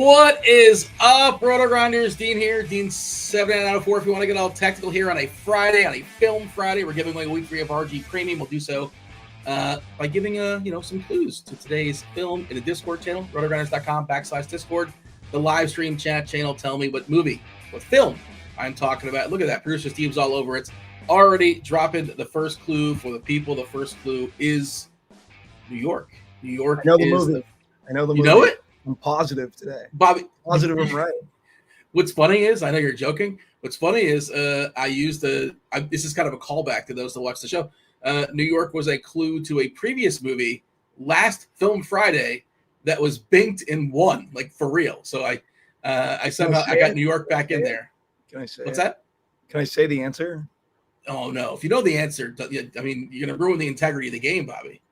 What is up, RotoGrinders? Dean here, Dean 7904. If you want to get all technical here on a Friday, on a film Friday, we're giving away a week free of RG Premium. We'll do so by giving some clues to today's film in the Discord channel, rotogrinders.com/Discord, the live stream chat channel. Tell me what movie, what film I'm talking about. Look at that, producer Steve's all over it. Already dropping the first clue for the people. The first clue is New York. New York. I know the movie. I know the movie. You know it? I'm positive today. Bobby. Positive I'm right. What's funny is, I know you're joking. What's funny is I used this is kind of a callback to those that watch the show. New York was a clue to a previous movie last Film Friday that was binked and won, like for real. So I got New York back in there. Can I say What's that? Can I say the answer? Oh, no. If you know the answer, I mean, you're going to ruin the integrity of the game, Bobby.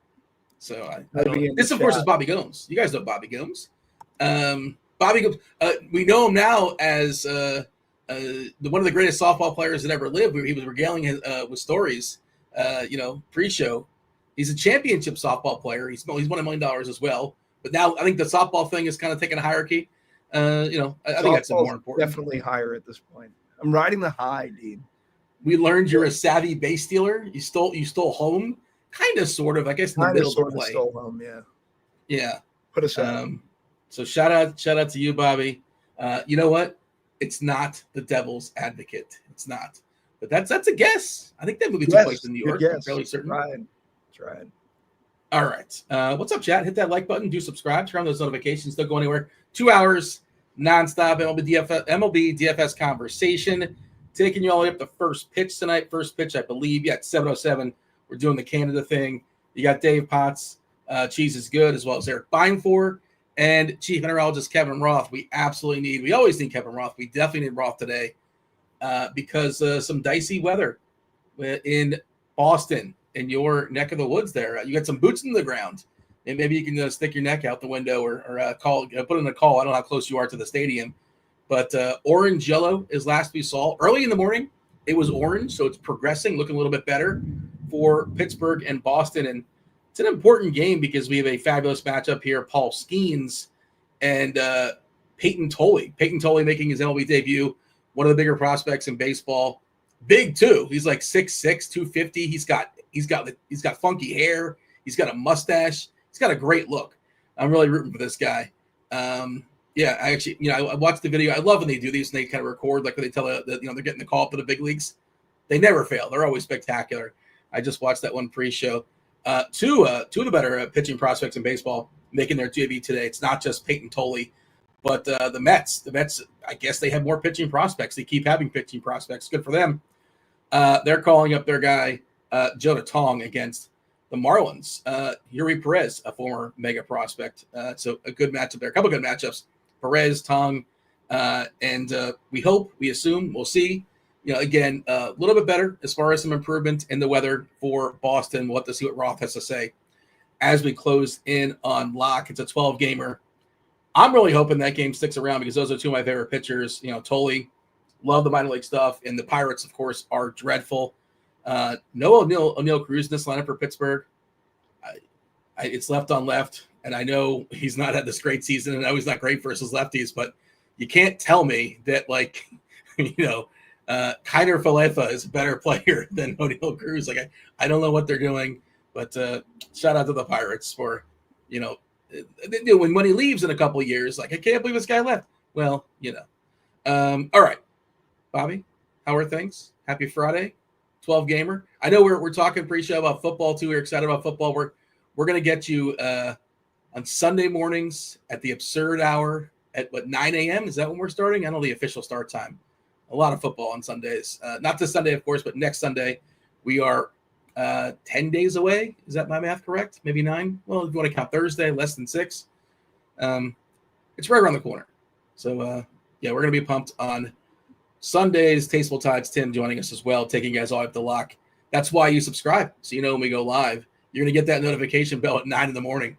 So I don't. This, of course, is Bobby Gomes. You guys know Bobby Gomes. Bobby Gomes. We know him now as one of the greatest softball players that ever lived. He was regaling his, with stories, pre-show. He's a championship softball player. He's won $1 million as well. But now I think the softball thing is kind of taking a hierarchy. I think that's more important. Definitely higher at this point. I'm riding the high, Dean. We learned you're a savvy base stealer. You stole home, kind of, sort of. I guess in the middle of the play. Stole home, yeah. Yeah. Put us on. So shout out to you, Bobby. You know what? It's not The Devil's Advocate. It's not. But that's a guess. I think that movie took place in New York. I'm fairly certain. Tried. All right. What's up, chat? Hit that like button. Do subscribe. Turn on those notifications. Don't go anywhere. 2 hours nonstop MLB DFS conversation. Taking you all the way up to first pitch tonight. First pitch, I believe. Yeah, it's 7:07. We're doing the Canada thing. You got Dave Potts, Cheeseisgood, as well as Erik Beimfohr, and Chief Mineralogist Kevin Roth. We always need Kevin Roth. We definitely need Roth today because some dicey weather in Boston, in your neck of the woods there. You got some boots in the ground, and maybe you can stick your neck out the window or put in a call. I don't know how close you are to the stadium. But orange yellow is last we saw. Early in the morning, it was orange, so it's progressing, looking a little bit better for Pittsburgh and Boston. And it's an important game because we have a fabulous matchup here. Paul Skeens and Peyton Tolley. Peyton Tolley making his MLB debut, one of the bigger prospects in baseball. Big too. He's like 6'6", 250. He's got funky hair. He's got a mustache. He's got a great look. I'm really rooting for this guy. Yeah, I actually, I watched the video. I love when they do these and they kind of record, like when they tell that, they're getting the call up to the big leagues. They never fail. They're always spectacular. I just watched that one pre-show. Two of the better pitching prospects in baseball making their debut today. It's not just Peyton Tolley, but the Mets. The Mets, I guess they have more pitching prospects. They keep having pitching prospects. Good for them. They're calling up their guy, Jonah Tong, against the Marlins. Yuri Perez, a former mega prospect. So a good matchup there. A couple good matchups. Perez, Tong, and we assume, we'll see. Again, a little bit better as far as some improvement in the weather for Boston. We'll have to see what Roth has to say as we close in on lock. It's a 12-gamer. I'm really hoping that game sticks around because those are two of my favorite pitchers. Tolley, love the minor league stuff, and the Pirates, of course, are dreadful. No O'Neill Cruz in this lineup for Pittsburgh. It's left on left. And I know he's not had this great season, and I know he's not great versus lefties, but you can't tell me that, Kiner Falefa is a better player than O'Neill Cruz. I don't know what they're doing, but shout out to the Pirates for, when he leaves in a couple of years, I can't believe this guy left. Well, all right, Bobby, how are things? Happy Friday, 12-gamer. I know we're talking pre-show about football too. We're excited about football. We're going to get you on Sunday mornings at the absurd hour at 9 a.m. Is that when we're starting? I don't know the official start time. A lot of football on Sundays. Not this Sunday, of course, but next Sunday. We are 10 days away. Is that my math correct? Maybe 9? Well, if you want to count Thursday, less than 6. It's right around the corner. So, we're going to be pumped on Sundays. Tasteful Tides, Tim joining us as well, taking you guys all up the lock. That's why you subscribe. So when we go live, you're going to get that notification bell at 9 in the morning.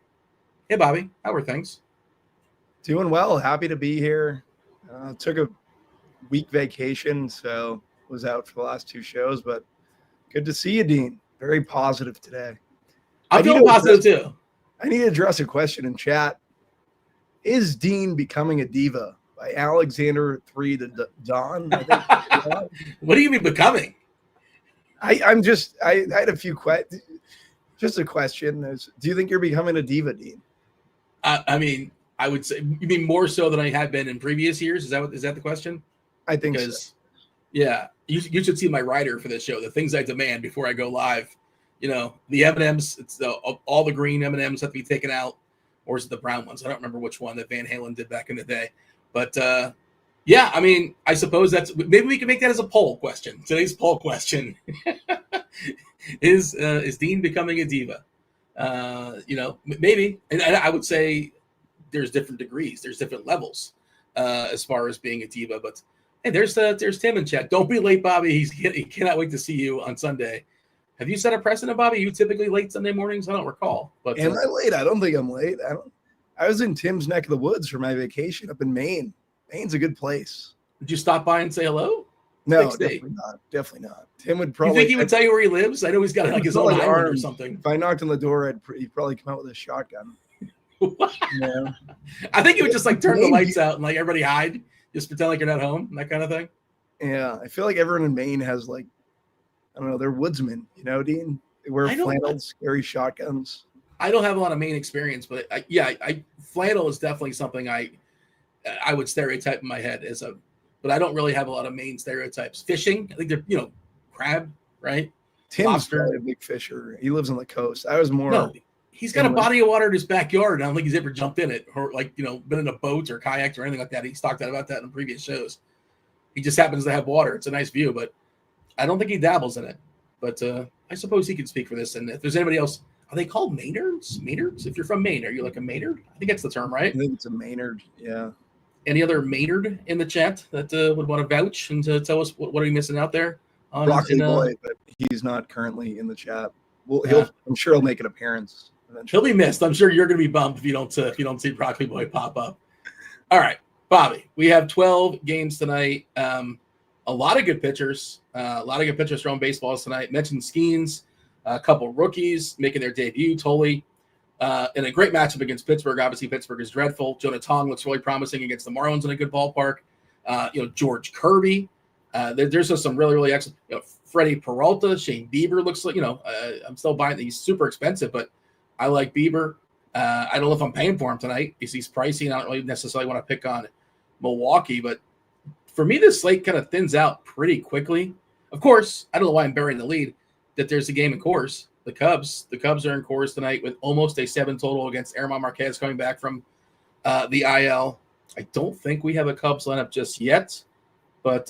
Hey, Bobby, how are things? Doing well. Happy to be here. Took a week vacation, so was out for the last 2 shows, but good to see you, Dean. Very positive today. I'm feeling positive too. I need to address a question in chat. Is Dean Becoming a Diva by Alexander 3 to Don? I think. What do you mean becoming? I had a few questions. Just a question. Do you think you're becoming a diva, Dean? I mean, I would say you mean more so than I had been in previous years. Is that the question? I think Because, so. yeah, you should see my rider for this show. The things I demand before I go live. The M&Ms. It's all the green M&Ms have to be taken out, or is it the brown ones? I don't remember which one that Van Halen did back in the day. But yeah, I mean, I suppose maybe we can make that as a poll question. Today's poll question is Dean becoming a diva? Maybe, and I would say there's different degrees, there's different levels as far as being a diva. But hey, there's Tim in chat. Don't be late, Bobby. He cannot wait to see you on Sunday. Have you set a precedent, Bobby? You typically late Sunday mornings? I don't recall. But am I late? I don't think I'm late. I was in Tim's neck of the woods for my vacation up in Maine. Maine's a good place. Did you stop by and say hello? No, definitely not. Definitely not. Tim would probably. You think he would tell you where he lives? I know he's got like his own island or something. If I knocked on the door, he'd probably come out with a shotgun. Yeah. I think he would just like turn the lights out and like everybody hide, just pretend like you're not home, that kind of thing. Yeah, I feel like everyone in Maine has like, I don't know, they're woodsmen. Dean. They wear flannels, carry shotguns. I don't have a lot of Maine experience, but flannel is definitely something I would stereotype in my head but I don't really have a lot of Maine stereotypes. Fishing, I think they're, crab, right? Tim's a big fisher. He lives on the coast. I was more. No, he's got a body of water in his backyard. I don't think he's ever jumped in it or been in a boat or kayaked or anything like that. He's talked about that in previous shows. He just happens to have water. It's a nice view, but I don't think he dabbles in it. But I suppose he can speak for this. And if there's anybody else, are they called Mainards? Mainards? If you're from Maine, are you like a Maynard? I think that's the term, right? I think it's a Maynard, yeah. Any other Maynard in the chat that would want to vouch and to tell us what are you missing out there? Broccoli Boy, but he's not currently in the chat. Well, I'm sure he'll make an appearance eventually. He'll be missed. I'm sure you're going to be bummed if you don't see Broccoli Boy pop up. All right, Bobby, we have 12 games tonight. A lot of good pitchers. A lot of good pitchers throwing baseballs tonight. Mentioned Skeens, a couple rookies making their debut. Tolley. In a great matchup against Pittsburgh. Obviously, Pittsburgh is dreadful. Jonah Tong looks really promising against the Marlins in a good ballpark. George Kirby. There's just some really, really excellent. Freddie Peralta, Shane Bieber looks like, I'm still buying. He's super expensive, but I like Bieber. I don't know if I'm paying for him tonight because he's pricey, and I don't really necessarily want to pick on Milwaukee. But for me, this slate kind of thins out pretty quickly. Of course, I don't know why I'm burying the lead, that there's a game in Coors. The Cubs are in Coors tonight with almost a 7 total against Erman Marquez coming back from the IL. I don't think we have a Cubs lineup just yet, but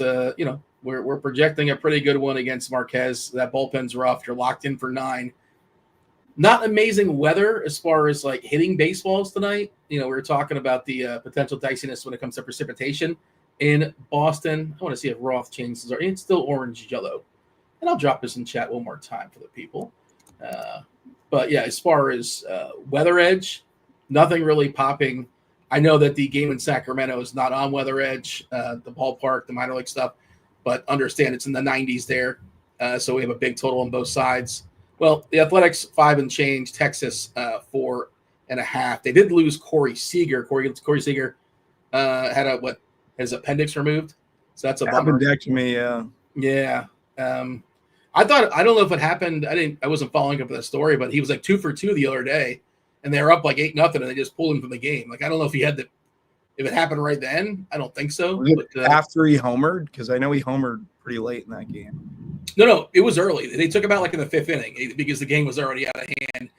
we're projecting a pretty good one against Marquez. That bullpen's rough. You're locked in for 9. Not amazing weather as far as like hitting baseballs tonight. We were talking about the potential diciness when it comes to precipitation in Boston. I want to see if Roth changes. It's still orange yellow, and I'll drop this in chat one more time for the people. But yeah, as far as Weather Edge, nothing really popping. I know that the game in Sacramento is not on Weather Edge, the ballpark, the minor league stuff, but understand it's in the 90s there. So we have a big total on both sides. Well, the Athletics 5 and change, Texas 4.5. They did lose Corey Seager. Corey Seager had his appendix removed. So that's a bummer. Appendectomy, yeah. Yeah. I don't know if it happened. I wasn't following up with the story, but he was like 2 for 2 the other day, and they were up like 8-0, and they just pulled him from the game. Like, I don't know if if it happened right then. I don't think so. But, after he homered, because I know he homered pretty late in that game. No, it was early. They took him out like in the 5th inning because the game was already out of hand,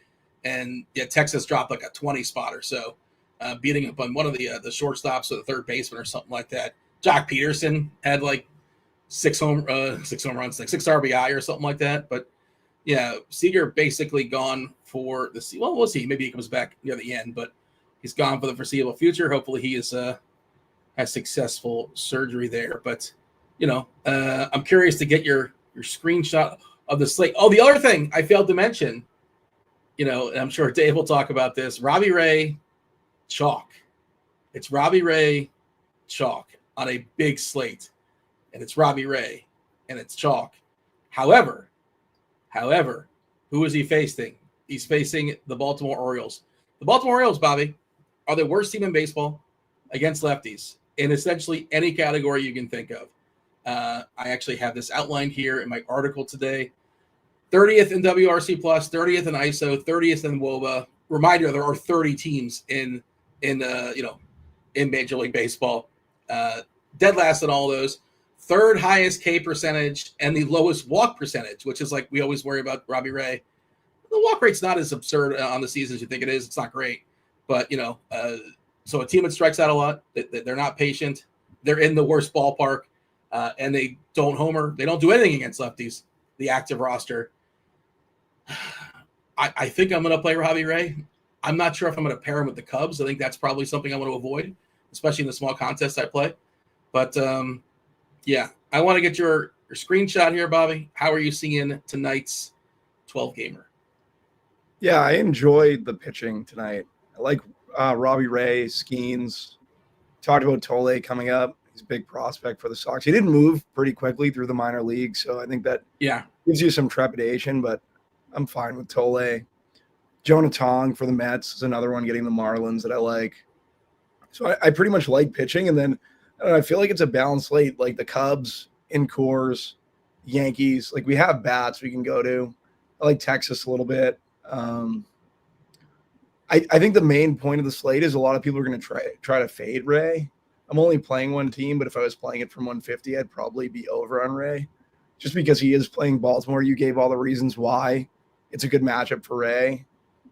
and Texas dropped like a 20 spot or so, beating up on one of the shortstops or the third baseman or something like that. Jock Peterson had like 6 home runs, like 6 RBI or something like that. But yeah, Seager basically gone for the season. Well, we'll see. Maybe he comes back near the end, but he's gone for the foreseeable future. Hopefully he has successful surgery there. But I'm curious to get your screenshot of the slate. Oh, the other thing I failed to mention, and I'm sure Dave will talk about this. Robbie Ray chalk. It's Robbie Ray chalk on a big slate. And it's Robbie Ray, and it's chalk. However, who is he facing? He's facing the Baltimore Orioles. The Baltimore Orioles, Bobby, are the worst team in baseball against lefties in essentially any category you can think of. I actually have this outlined here in my article today. 30th in WRC plus, 30th in ISO, 30th in WOBA. Reminder, there are 30 teams in Major League Baseball. Dead last in all those. Third highest K percentage and the lowest walk percentage, which is like we always worry about Robbie Ray. The walk rate's not as absurd on the season as you think it is. It's not great. But, so a team that strikes out a lot, they're not patient. They're in the worst ballpark, and they don't homer. They don't do anything against lefties, the active roster. I think I'm going to play Robbie Ray. I'm not sure if I'm going to pair him with the Cubs. I think that's probably something I want to avoid, especially in the small contests I play. But, yeah, I want to get your screenshot here, Bobby. How are you seeing tonight's 12-gamer? Yeah, I enjoyed the pitching tonight. I like Robbie Ray, Skeens. Talked about Tole coming up. He's a big prospect for the Sox. He didn't move pretty quickly through the minor leagues, so I think that gives you some trepidation, but I'm fine with Tole. Jonah Tong for the Mets is another one getting the Marlins that I like. So I pretty much like pitching, and then I feel like it's a balanced slate, like the Cubs, in Coors, Yankees. Like we have bats we can go to. I like Texas a little bit. I think the main point of the slate is a lot of people are going to try to fade Ray. I'm only playing one team, but if I was playing it from 150, I'd probably be over on Ray, just because he is playing Baltimore. You gave all the reasons why it's a good matchup for Ray.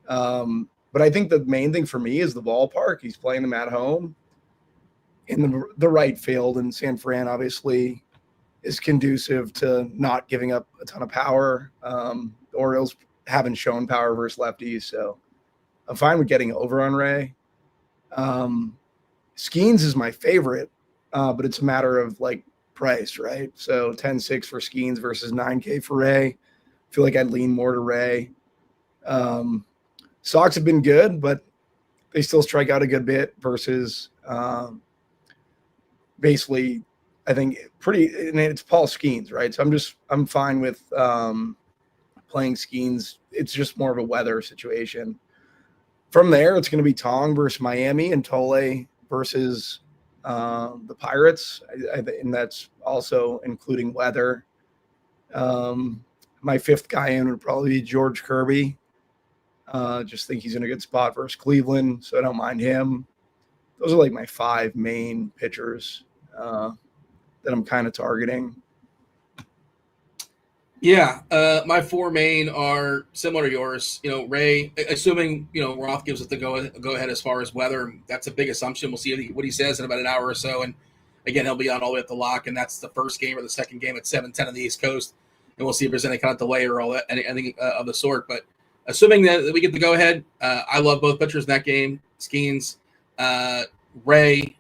But I think the main thing for me is the ballpark. He's playing them at home in the right field, and San Fran obviously is conducive to not giving up a ton of power. The Orioles haven't shown power versus lefties, so I'm fine with getting over on Ray. Skeens is my favorite, but it's a matter of like price, right? So 10-6 for Skeens versus 9K for Ray. I feel like I'd lean more to Ray. Sox have been good, but they still strike out a good bit versus basically, I think and it's Paul Skeens, right? So I'm fine with playing Skeens. It's just more of a weather situation. From there, it's going to be Tong versus Miami and Tole versus the Pirates. And that's also including weather. My fifth guy in would probably be George Kirby. Just think he's in a good spot versus Cleveland, so I don't mind him. Those are like my five main pitchers that I'm kind of targeting. Yeah, my four main are similar to yours. Ray, assuming Roth gives us the go ahead as far as weather. That's a big assumption. We'll see what he says in about an hour or so. And again, he'll be on all the way up the lock, and that's the first game or the second game at 7:10 on the East Coast. And we'll see if there's any kind of delay or all that, anything of the sort. But assuming that we get the go ahead, I love both pitchers in that game. Skeens, Ray,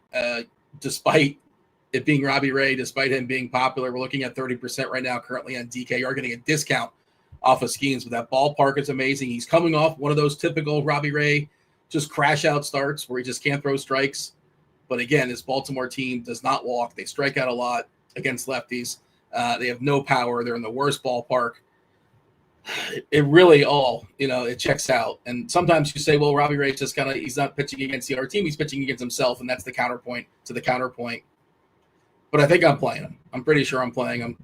despite it being Robbie Ray, despite him being popular, we're looking at 30% right now currently on DK. You're getting a discount off of Skeens, but that ballpark is amazing. He's coming off one of those typical Robbie Ray just crash out starts where he just can't throw strikes. But again, this Baltimore team does not walk. They strike out a lot against lefties. They have no power. They're in the worst ballpark. It really all, it checks out. And sometimes you say, well, Robbie Ray's just he's not pitching against the other team. He's pitching against himself. And that's the counterpoint to the counterpoint. But I think I'm playing him. I'm pretty sure I'm playing him.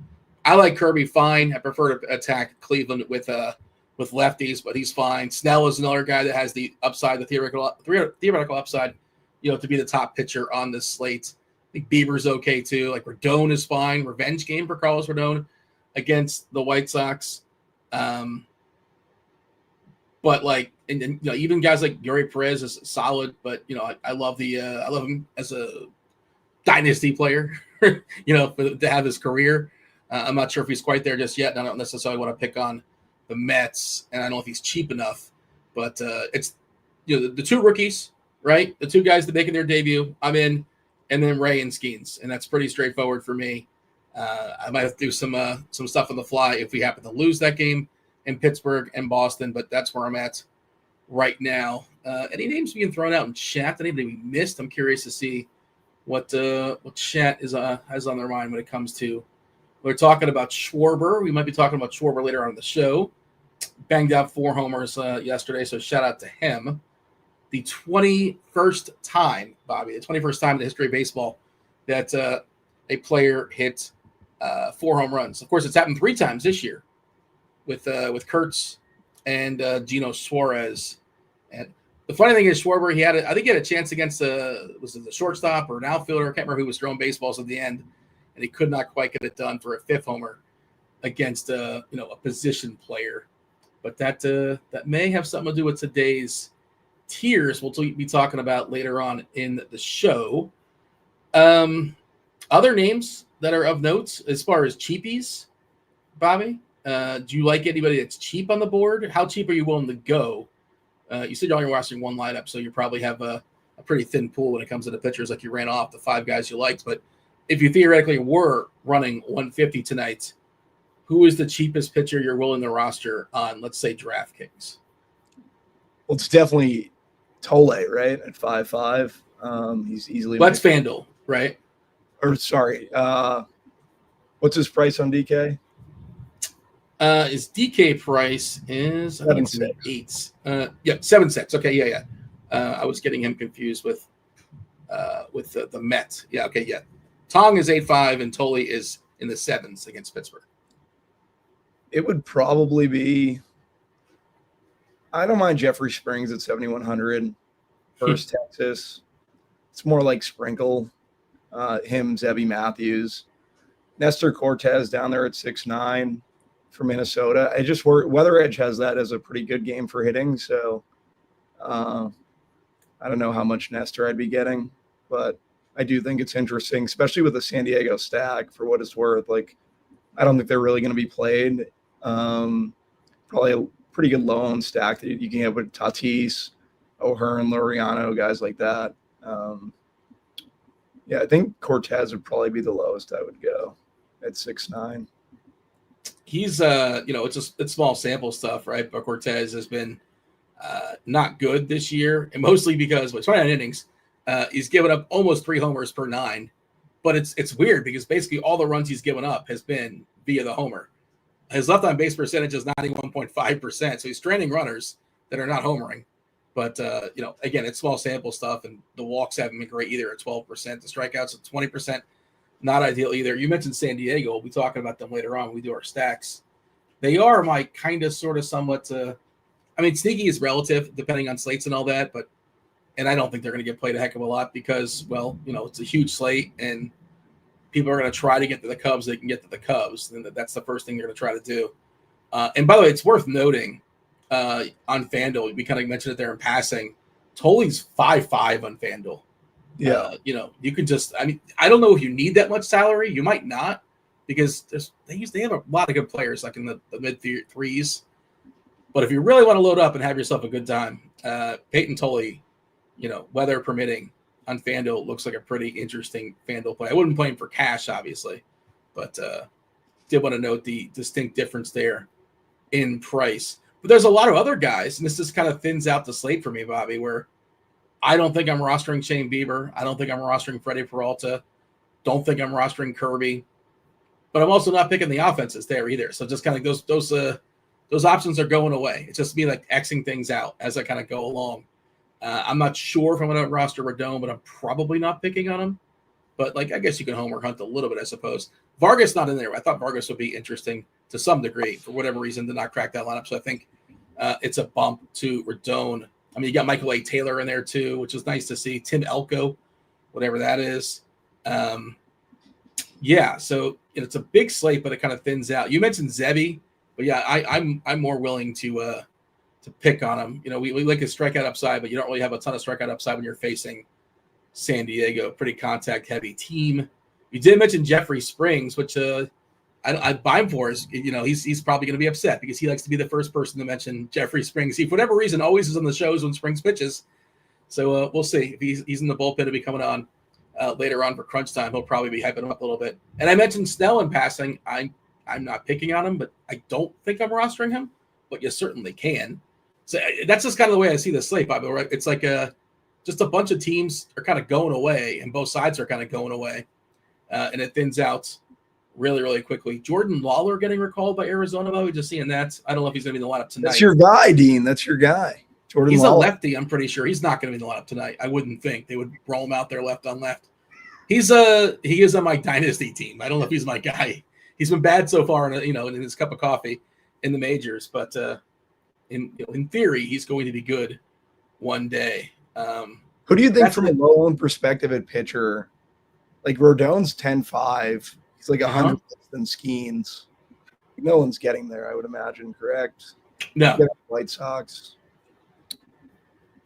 I like Kirby fine. I prefer to attack Cleveland with lefties, but he's fine. Snell is another guy that has the upside, the theoretical upside, to be the top pitcher on this slate. I think Bieber's okay too. Like Rodon is fine. Revenge game for Carlos Rodon against the White Sox. But even guys like Yuri Perez is solid. But I love I love him as a dynasty player. To have his career. I'm not sure if he's quite there just yet. And I don't necessarily want to pick on the Mets, and I don't know if he's cheap enough. But it's the two rookies, right? The two guys that making their debut. I'm in, and then Ray and Skeens, and that's pretty straightforward for me. I might have to do some stuff on the fly if we happen to lose that game in Pittsburgh and Boston, but that's where I'm at right now. Any names being thrown out in chat? Anything we missed? I'm curious to see what chat has on their mind when it comes to. We're talking about Schwarber. We might be talking about Schwarber later on in the show. Banged out 4 homers yesterday, so shout out to him. the 21st time, Bobby, the 21st time in the history of baseball that a player hit 4 home runs. Of course, it's happened 3 times this year with Kurtz and Gino Suarez. And the funny thing is, Schwarber, I think he had a chance against was it the shortstop or an outfielder? I can't remember who was throwing baseballs at the end, and he could not quite get it done for a 5th homer against a position player. But that may have something to do with today's tiers we'll be talking about later on in the show. Other names that are of note as far as cheapies, Bobby, do you like anybody that's cheap on the board? How cheap are you willing to go? You said you're only watching one lineup, so you probably have a pretty thin pool when it comes to the pitchers, like you ran off the 5 guys you liked. But if you theoretically were running 150 tonight, who is the cheapest pitcher you're willing to roster on, let's say, DraftKings? Well, it's definitely Tole, right, at 5.5. He's easily. Well, that's FanDuel, right? Or sorry, what's his price on DK? His DK price is 7.6. 8. 7.6. Okay, yeah. I was getting him confused with the Met. Yeah, okay, yeah. Tong is 8.5 and Tole is in the 7s against Pittsburgh. It would probably be. I don't mind Jeffrey Springs at 7,100 versus Texas. It's more like Sprinkle. Him, Zebby Matthews, Nestor Cortez down there at 6.9 for Minnesota. I just work. Weather Edge has that as a pretty good game for hitting. So I don't know how much Nestor I'd be getting, but I do think it's interesting, especially with the San Diego stack for what it's worth. Like, I don't think they're really going to be played. Probably a pretty good low-owned stack that you can get with Tatis, O'Hearn, Laureano, guys like that. Yeah, I think Cortez would probably be the lowest I would go at 6.9. He's it's small sample stuff, right? But Cortez has been not good this year, and mostly because 29 innings, he's given up almost 3 homers per 9. But it's weird because basically all the runs he's given up has been via the homer. His left on base percentage is 91.5%, so he's stranding runners that are not homering. But, again, it's small sample stuff, and the walks haven't been great either at 12%. The strikeouts at 20%, not ideal either. You mentioned San Diego. We'll be talking about them later on when we do our stacks. They are my kind of sort of somewhat sneaky is relative depending on slates and all that, and I don't think they're going to get played a heck of a lot because, it's a huge slate, and people are going to try to get to the Cubs. They can get to the Cubs, and that's the first thing they're going to try to do. And by the way, it's worth noting, on FanDuel, we kind of mentioned it there in passing. Tolley's 5.5 on FanDuel. Yeah, you can just. I don't know if you need that much salary. You might not, because they have a lot of good players like in the mid 3s. But if you really want to load up and have yourself a good time, Peyton Tolley, weather permitting, on FanDuel looks like a pretty interesting FanDuel play. I wouldn't play him for cash, obviously, but did want to note the distinct difference there in price. But there's a lot of other guys, and this just kind of thins out the slate for me, Bobby, where I don't think I'm rostering Shane Bieber. I don't think I'm rostering Freddie Peralta. Don't think I'm rostering Kirby. But I'm also not picking the offenses there either. So just kind of those options are going away. It's just me like Xing things out as I kind of go along. I'm not sure if I'm going to roster Rodon, but I'm probably not picking on him. But I guess you can homer hunt a little bit, I suppose. Vargas not in there. I thought Vargas would be interesting to some degree. For whatever reason, did not crack that lineup. So I think it's a bump to Rodon. You got Michael A. Taylor in there too, which is nice to see. Tim Elko, whatever that is. So it's a big slate, but it kind of thins out. You mentioned Zebby, but yeah, I'm more willing to pick on him. We like his strikeout upside, but you don't really have a ton of strikeout upside when you're facing San Diego, pretty contact heavy team. You did mention Jeffrey Springs, which Beimfohr is, he's probably going to be upset because he likes to be the first person to mention Jeffrey Springs. He, for whatever reason, always is on the shows when Springs pitches. So we'll see if he's in the bullpen to be coming on later on for crunch time. He'll probably be hyping him up a little bit. And I mentioned Snell in passing. I'm not picking on him, but I don't think I'm rostering him. But you certainly can. So that's just kind of the way I see the slate, Bobby. Right? It's like just a bunch of teams are kind of going away, and both sides are kind of going away, and it thins out really, really quickly. Jordan Lawler getting recalled by Arizona, though. We're just seeing that. I don't know if he's going to be in the lineup tonight. That's your guy, Dean. That's your guy. Jordan He's Love. a lefty, I'm pretty sure. He's not going to be in the lineup tonight. I wouldn't think. They would roll him out there left on left. He is on my dynasty team. I don't know if he's my guy. He's been bad so far in his cup of coffee in the majors, but in theory, he's going to be good one day. Who do you think from a low-owned perspective at pitcher? Like Rodon's 10-5. He's like 100 less than Skeens. No one's getting there, I would imagine, correct? No. White Sox.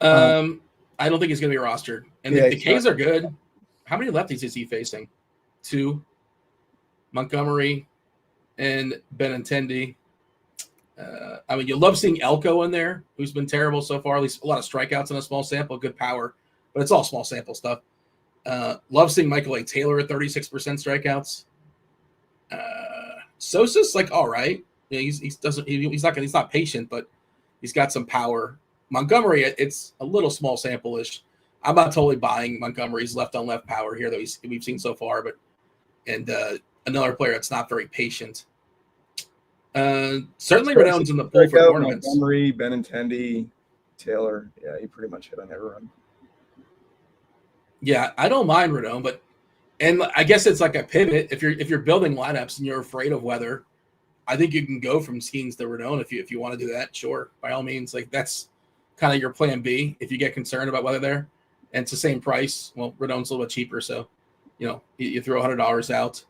I don't think he's going to be rostered. And the K's are good. How many lefties is he facing? 2. Montgomery and Benintendi. You love seeing Elko in there, who's been terrible so far. At least a lot of strikeouts in a small sample, good power, but it's all small sample stuff. Love seeing Michael A. Taylor at 36% strikeouts. Sosa's like all right. Yeah, he's not patient, but he's got some power. Montgomery, it's a little small sample-ish. I'm not totally buying Montgomery's left-on-left power here that we've seen so far, but another player that's not very patient. Certainly Rodon's in the pool for tournaments. Montgomery, Benintendi, Taylor. Yeah, he pretty much hit on everyone. Yeah, I don't mind Rodon, and I guess it's like a pivot. If you're building lineups and you're afraid of weather, I think you can go from Skeens to Rodon if you want to do that. Sure, by all means. Like that's kind of your plan B if you get concerned about weather there. And it's the same price. Well, Rodon's a little bit cheaper, so you throw $100 out.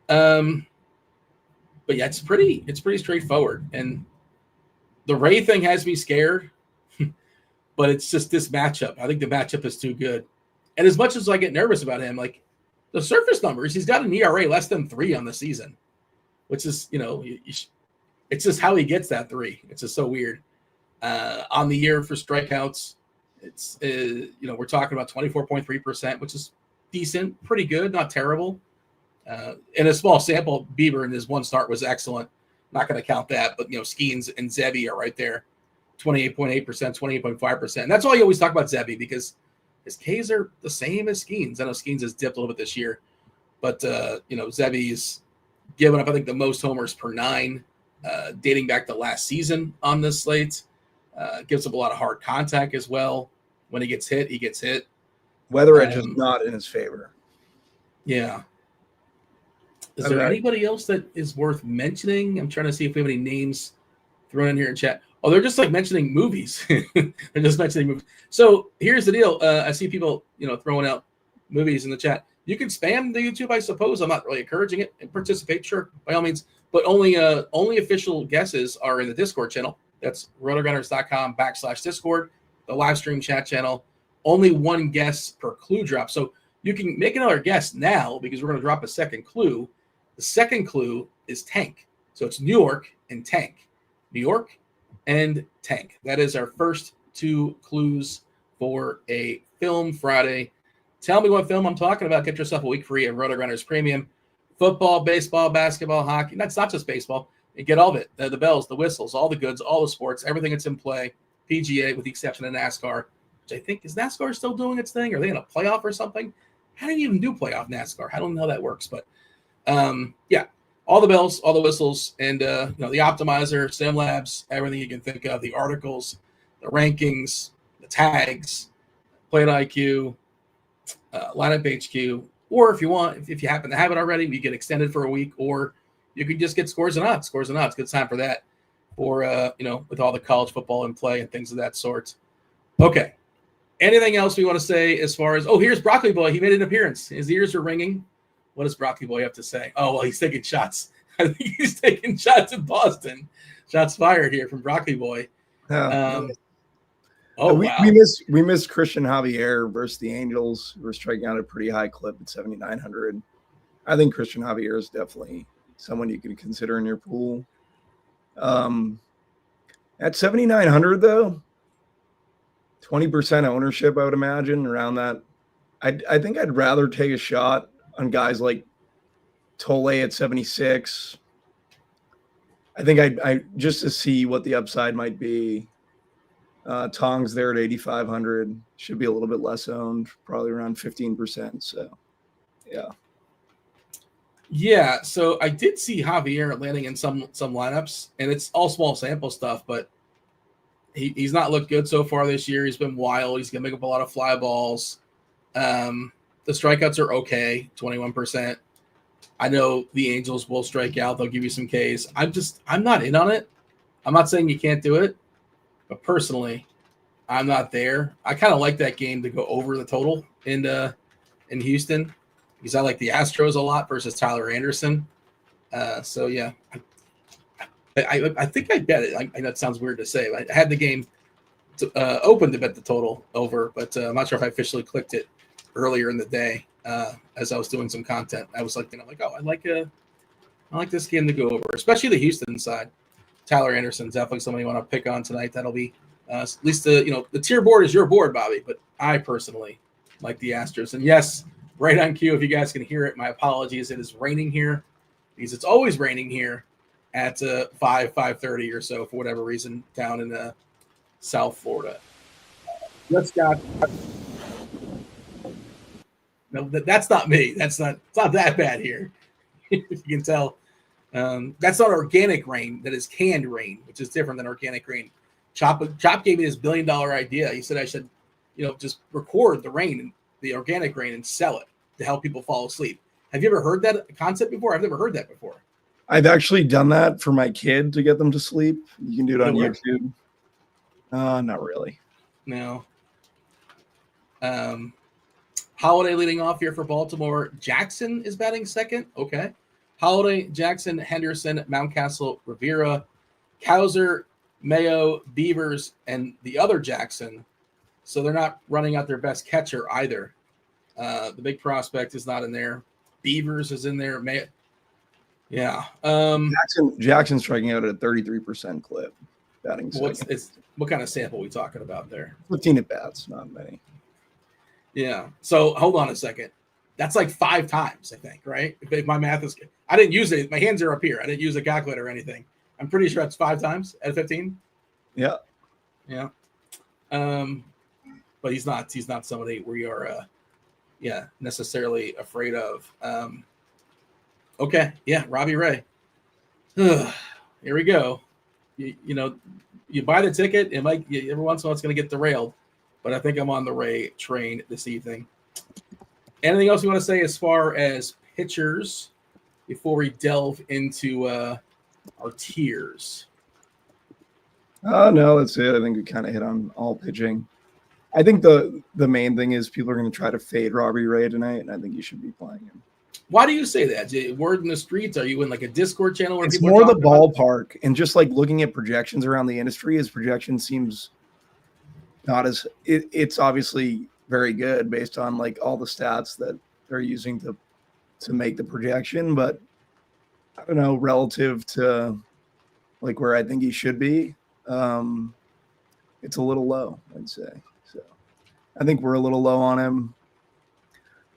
But yeah, it's pretty straightforward. And the Ray thing has me scared, but it's just this matchup. I think the matchup is too good. And as much as I get nervous about him, like the surface numbers, he's got an ERA less than 3 on the season, which is, it's just how he gets that 3. It's just so weird. On the year for strikeouts, it's, we're talking about 24.3%, which is decent, pretty good, not terrible. In a small sample, Bieber in his one start was excellent. Not going to count that, but Skeens and Zebby are right there, 28.8%, 28.5%. And that's why you always talk about Zebby because his Ks are the same as Skeens. I know Skeens has dipped a little bit this year, but Zebby's given up I think the most homers per 9, dating back to last season on this slate. Gives up a lot of hard contact as well. When he gets hit, he gets hit. Weather edge is not in his favor. Yeah. Is there anybody else that is worth mentioning? I'm trying to see if we have any names thrown in here in chat. Oh, they're just like mentioning movies. They're just mentioning movies. So here's the deal. I see people, throwing out movies in the chat. You can spam the YouTube, I suppose. I'm not really encouraging it. And participate, sure, by all means. But only official guesses are in the Discord channel. That's rotogrinders.com/Discord, the live stream chat channel. Only one guess per clue drop. So you can make another guess now because we're going to drop a second clue. The second clue is Tank. So it's New York and Tank. New York and Tank. That is our first 2 clues for a Film Friday. Tell me what film I'm talking about. Get yourself a week free at RotoGrinders Premium. Football, baseball, basketball, hockey. That's not just baseball. You get all of it. The bells, the whistles, all the goods, all the sports, everything that's in play. PGA with the exception of NASCAR, which I think, is NASCAR still doing its thing? Are they in a playoff or something? How do you even do playoff NASCAR? I don't know how that works, but yeah, all the bells, all the whistles, and the optimizer, SimLabs, everything you can think of, the articles, the rankings, the tags, Plate IQ, Lineup HQ, or if you want, if you happen to have it already, you get extended for a week, or you can just get scores and odds. Scores and odds, good time for that. For with all the college football in play and things of that sort. Okay. Anything else we want to say as far as, here's Broccoli Boy. He made an appearance. His ears are ringing. What does Broccoli Boy have to say? Oh, well, he's taking shots. I think he's taking shots in Boston. Shots fired here from Broccoli Boy. Wow. We missed Christian Javier versus the Angels. We're striking out a pretty high clip at 7,900. I think Christian Javier is definitely someone you can consider in your pool. At 7,900 though, 20% ownership, I would imagine around that. I think I'd rather take a shot on guys like Tole at 76. I think I just to see what the upside might be. Tong's there at 8,500. Should be a little bit less owned, probably around 15%. So, yeah. Yeah, so I did see Javier landing in some lineups, and it's all small sample stuff, but He's not looked good so far this year. He's been wild. He's going to make up a lot of fly balls. The strikeouts are okay, 21%. I know the Angels will strike out. They'll give you some Ks. I'm not in on it. I'm not saying you can't do it, but personally, I'm not there. I kind of like that game to go over the total in Houston because I like the Astros a lot versus Tyler Anderson. So yeah, I think I bet it. I know it sounds weird to say. I had the game open to bet the total over, but I'm not sure if I officially clicked it earlier in the day as I was doing some content. I was like, I like this game to go over, especially the Houston side. Tyler Anderson's definitely somebody you want to pick on tonight. That'll be at least the tier board is your board, Bobby. But I personally like the Astros. And yes, right on cue. If you guys can hear it, my apologies. It is raining here because it's always raining here at 5:30 or so for whatever reason down in South Florida. Let's go. No, that's not me. It's not that bad here. You can tell. That's not organic rain. That is canned rain, which is different than organic rain. Chop gave me this $1 billion idea. He said I should, just record the rain, the organic rain, and sell it to help people fall asleep. Have you ever heard that concept before? I've never heard that before. I've actually done that for my kid to get them to sleep. You can do it on YouTube. Not really. No. Holiday leading off here for Baltimore. Jackson is batting second. Okay. Holiday, Jackson, Henderson, Mountcastle, Rivera, Cowser, Mayo, Beavers, and the other Jackson. So they're not running out their best catcher either. The big prospect is not in there. Beavers is in there. Mayo. Yeah. Jackson's striking out at a 33% clip. Batting second. What kind of sample are we talking about there? 15 at bats, not many. Yeah. So hold on a second. That's like 5 times, I think, right? If my math is good. I didn't use it. My hands are up here. I didn't use a calculator or anything. I'm pretty sure that's 5 times at 15. Yeah. Yeah. But he's not somebody we are necessarily afraid of. Okay. Yeah, Robbie Ray. Here we go. You buy the ticket, it might every once in a while it's going to get derailed. But I think I'm on the Ray train this evening. Anything else you want to say as far as pitchers before we delve into our tiers? No, that's it. I think we kind of hit on all pitching. I think the main thing is people are going to try to fade Robbie Ray tonight, and I think you should be playing him. Why do you say that? Word in the streets? Are you in like a Discord channel? Where it's people more the ballpark, and just like looking at projections around the industry, his projection seems not as it's obviously very good based on like all the stats that they're using to make the projection, but I don't know, relative to like where I think he should be, it's a little low, I'd say. So I think we're a little low on him.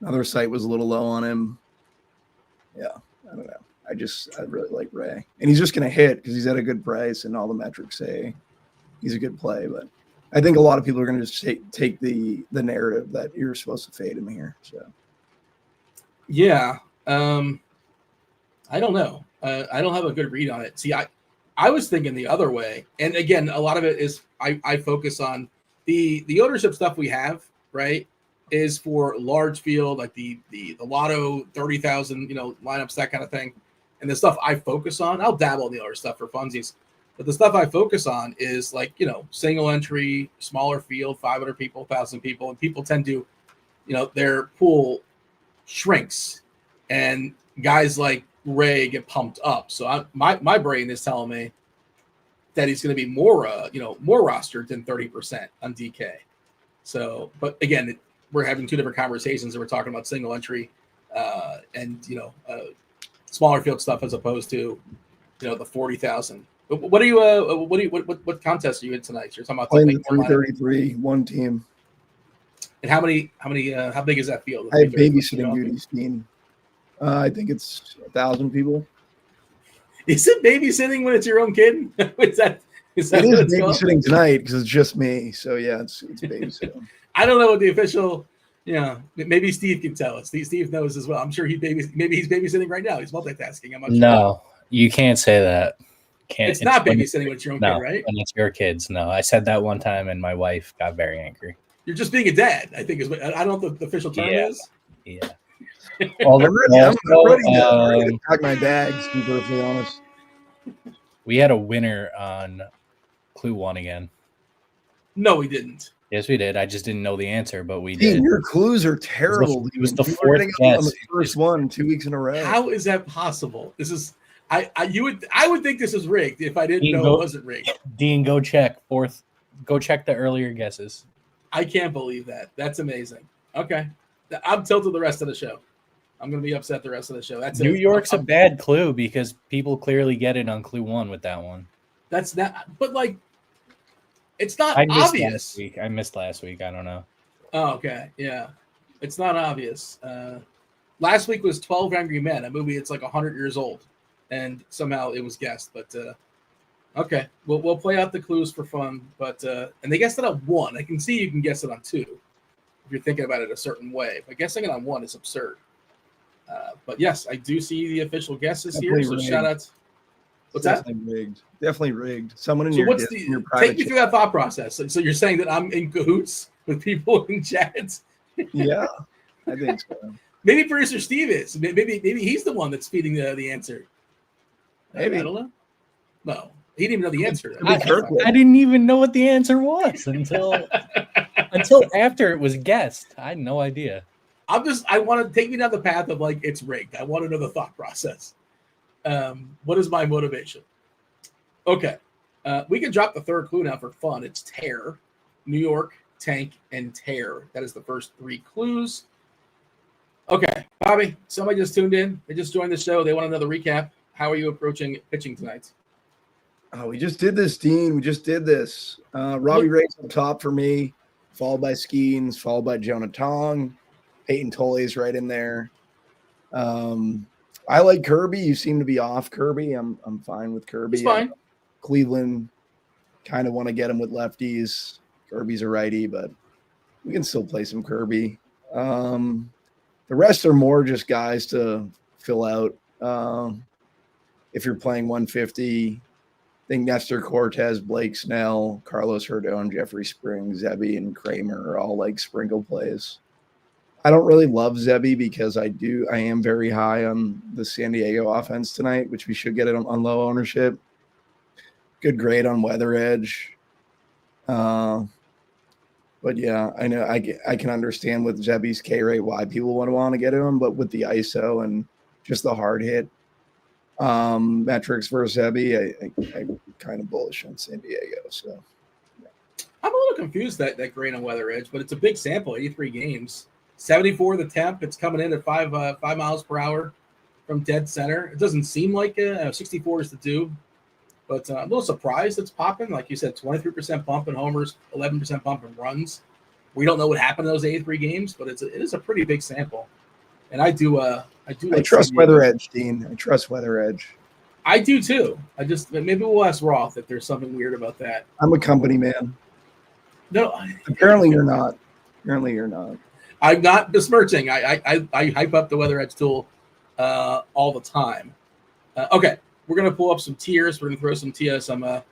Another site was a little low on him. Yeah, I don't know. I really like Ray, and he's just going to hit because he's at a good price and all the metrics say he's a good play, but I think a lot of people are going to just take the narrative that you're supposed to fade him here. So, yeah, I don't know. I don't have a good read on it. See, I was thinking the other way, and again, a lot of it is I focus on the ownership stuff we have, right? Is for large field like the lotto 30,000 lineups, that kind of thing, and the stuff I focus on. I'll dabble in the other stuff for funsies. But the stuff I focus on is like, single entry, smaller field, 500 people, 1,000 people. And people tend to, their pool shrinks. And guys like Ray get pumped up. So my brain is telling me that he's going to be more rostered than 30% on DK. So, but again, we're having two different conversations. And we're talking about single entry and, smaller field stuff as opposed to, the 40,000. What contest are you in tonight? You're talking about playing the 333 one team. And how big is that field? I have babysitting duties team. I think it's 1,000 people. Is it babysitting when it's your own kid? Is that it is babysitting tonight because it's just me. So yeah, it's babysitting. I don't know what the official. Yeah, maybe Steve can tell us. Steve knows as well. I'm sure maybe he's babysitting right now. He's multitasking. I'm not sure. No, you can't say that. It's not babysitting with your own kid, right? And it's your kids. No, I said that one time, and my wife got very angry. You're just being a dad, I think is what I don't know what the official term is. Yeah. Well, I'm ready to pack my bags, to be perfectly honest. We had a winner on Clue 1 again. No, we didn't. Yes, we did. I just didn't know the answer, but we Dean, did. your clues are terrible. It was the fourth guess. On the first one 2 weeks in a row. How is that possible? This is I would think this is rigged if I didn't know it wasn't rigged. Dean, go check the earlier guesses. I can't believe that. That's amazing. Okay. I'm tilted the rest of the show. I'm going to be upset the rest of the show. That's New York's a bad clue because people clearly get it on Clue 1 with that one. That's not, but like, it's not I missed obvious. last week. I don't know. Oh, okay. Yeah. It's not obvious. Last week was 12 Angry Men, a movie that's like 100 years old, and somehow it was guessed. But okay, we'll play out the clues for fun. But and they guessed it on 1. I can see you can guess it on 2 if you're thinking about it a certain way. But guessing it on 1 is absurd. But yes, I do see the official guesses here. So shout out. What's that? Definitely rigged. Someone in so your what's your private take me through that thought process. So you're saying that I'm in cahoots with people in chats? Yeah, I think so. Maybe producer Steve is. Maybe he's the one that's feeding the answer. Maybe. I don't know. No, he didn't even know the answer. I didn't even know what the answer was until after it was guessed. I had no idea. I want to take me down the path of like it's rigged. I want to know the thought process. What is my motivation? Okay. We can drop the third clue now for fun. It's tear. New York, tank, and tear. That is the first 3 clues. Okay, Bobby, somebody just tuned in. They just joined the show. They want another recap. How are you approaching pitching tonight? Oh, we just did this, Dean. We just did this. Robbie Ray's up top for me, followed by Skeens, followed by Jonah Tong. Peyton Toley's right in there. I like Kirby. You seem to be off Kirby. I'm fine with Kirby. It's fine. Cleveland, kind of want to get him with lefties. Kirby's a righty, but we can still play some Kirby. The rest are more just guys to fill out. If you're playing 150, I think Nestor Cortez, Blake Snell, Carlos Rodon, Jeffrey Springs, Zebby, and Kramer are all like sprinkle plays. I don't really love Zebby because I am very high on the San Diego offense tonight, which we should get it on low ownership. Good grade on Weather Edge. But yeah, I know I can understand with Zebby's K rate why people would want to get him, but with the ISO and just the hard hit metrics versus Zebby, I kind of bullish on San Diego. So yeah. I'm a little confused that grade on Weather Edge, but it's a big sample, 83 games. 74 the temp. It's coming in at 5 miles per hour from dead center. It doesn't seem like 64 is the due, but I'm a little surprised it's popping. Like you said, 23% bump in homers, 11% bump in runs. We don't know what happened in those 83 games, but it is a pretty big sample. And I trust Weather Edge, Dean. I trust Weather Edge. I do too. Maybe we'll ask Roth if there's something weird about that. I'm a company man. No, apparently you're not. Apparently you're not. I'm not besmirching. I hype up the Weather Edge tool all the time. Okay, we're gonna pull up some tiers. We're gonna throw some teams and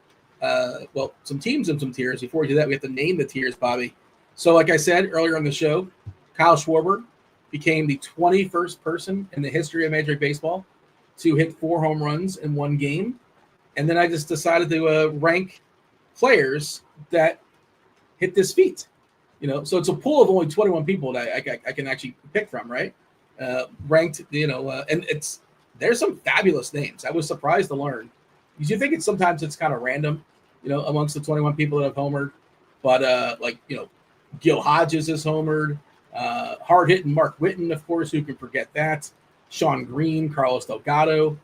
some tiers. Before we do that, we have to name the tiers, Bobby. So, like I said earlier on the show, Kyle Schwarber became the 21st person in the history of Major League Baseball to hit 4 home runs in one game. And then I just decided to rank players that hit this feat. So it's a pool of only 21 people that I can actually pick from, right? Ranked, and there's some fabulous names. I was surprised to learn. Because you think sometimes it's kind of random, amongst the 21 people that have homered. But Gil Hodges is homered. Hard hitting Mark Whitten, of course, who can forget that? Sean Green, Carlos Delgado,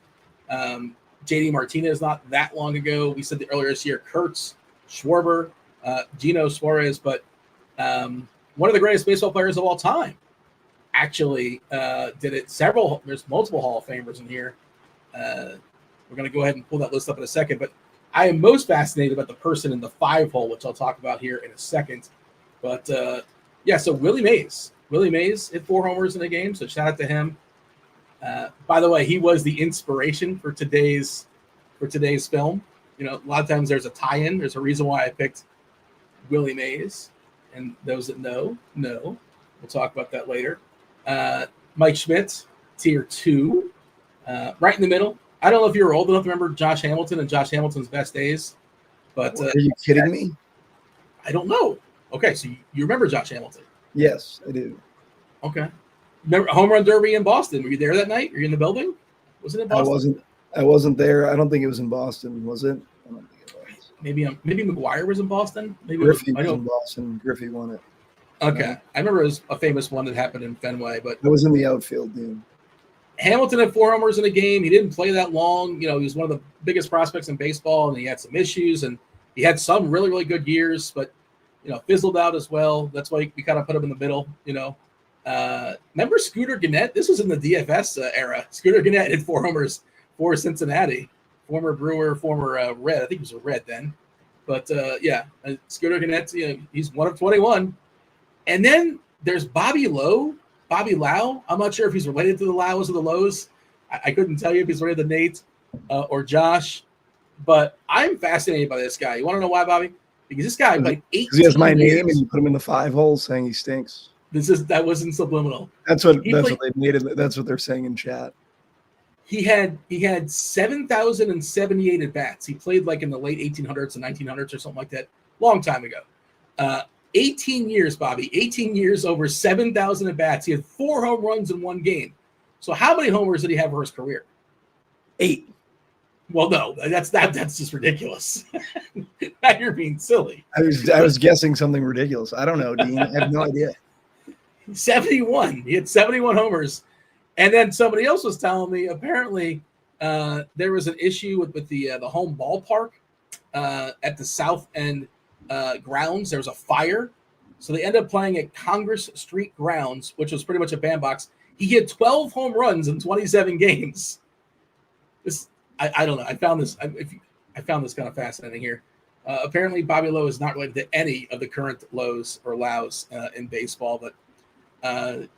JD Martinez not that long ago. We said earlier this year, Kurtz, Schwarber, Gino Suarez, but one of the greatest baseball players of all time actually did it. There's multiple Hall of Famers in here. We're going to go ahead and pull that list up in a second, but I am most fascinated about the person in the 5 hole, which I'll talk about here in a second. But so Willie Mays hit 4 homers in a game, so shout out to him. By the way, he was the inspiration for today's for today's film. You know, a lot of times there's a tie-in. There's a reason why I picked Willie Mays. And those that know. We'll talk about that later. Mike Schmidt, tier 2. Right in the middle. I don't know if you were old enough to remember Josh Hamilton and Josh Hamilton's best days. But Are you kidding me? I don't know. Okay, so you remember Josh Hamilton? Yes, I do. Okay. Remember Home Run Derby in Boston? Were you there that night? Were you in the building? Was it in Boston? I wasn't there. I don't don't think it was in Boston. I don't think it was. Maybe McGuire was in Boston. Maybe Griffey was in Boston. Griffey won it. Okay. I remember it was a famous one that happened in Fenway, but I was in the outfield, dude. Hamilton had 4 homers in a game. He didn't play that long. You know, he was one of the biggest prospects in baseball, and he had some issues, and he had some really, really good years, but, you know, fizzled out as well. That's why we kind of put him in the middle, you know. Remember Scooter Gannett? This was in the DFS era. Scooter Gannett had 4 homers for Cincinnati. Former Brewer, former Red. I think he was a Red then. But, Scooter Gannett, you know, he's 1 of 21. And then there's Bobby Lau. I'm not sure if he's related to the Laus or the Lows. I couldn't tell you if he's related to Nate or Josh. But I'm fascinated by this guy. You want to know why, Bobby? Because this guy played 18 Because he has my years. name and you put him in the 5 hole saying he stinks. That wasn't subliminal. That's what they made it. That's what they're saying in chat. He had 7,078 at bats. He played like in the late 1800s and 1900s or something like that, long time ago. 18 years, Bobby. 18 years, over 7,000 at bats. He had 4 home runs in 1 game. So how many homers did he have for his career? 8. Well, no, that's just ridiculous. Now you're being silly. I was guessing something ridiculous. I don't know, Dean. I have no idea. 71. He had 71 homers. And then somebody else was telling me apparently there was an issue with the home ballpark at the South End grounds. There was a fire. So they ended up playing at Congress Street grounds, which was pretty much a bandbox. He hit 12 home runs in 27 games. I don't know. I found this kind of fascinating here. Apparently, Bobby Lau is not related to any of the current Lows or Laus in baseball, but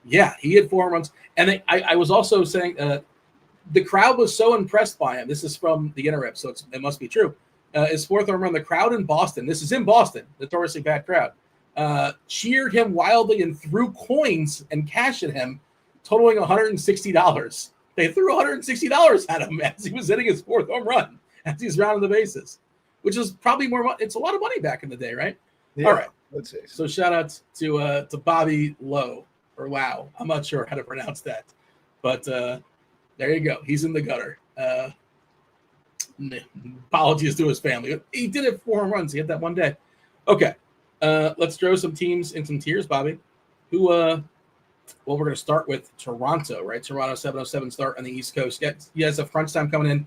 he had 4 home runs. And I was also saying the crowd was so impressed by him. This is from the internet, so it must be true. His 4th home run, the crowd in Boston, this is in Boston, notoriously bad crowd, cheered him wildly and threw coins and cash at him, totaling $160. They threw $160 at him as he was hitting his 4th home run as he's rounding the bases, which is probably more. It's a lot of money back in the day, right? Yeah, all right. Let's see. So shout out to Bobby Lau or Lau. I'm not sure how to pronounce that, but there you go. He's in the gutter. Apologies to his family. He did it 4 home runs. He had that one day. Okay. Let's throw some teams in some tiers, Bobby. We're going to start with Toronto, right? Toronto 7:07 start on the East Coast. You guys have crunch time coming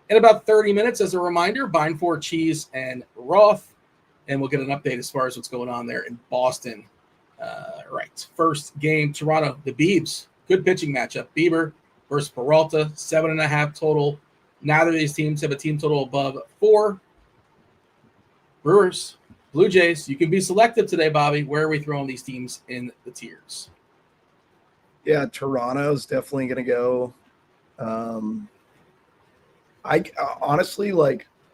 in about 30 minutes. As a reminder, Beimfohr, Cheese, and Roth, and we'll get an update as far as what's going on there in Boston. Right. First game, Toronto, the Biebs. Good pitching matchup. Bieber versus Peralta, 7.5 total. Neither of these teams have a team total above 4. Brewers, Blue Jays. You can be selective today, Bobby. Where are we throwing these teams in the tiers? Yeah, Toronto's definitely going to go. I honestly,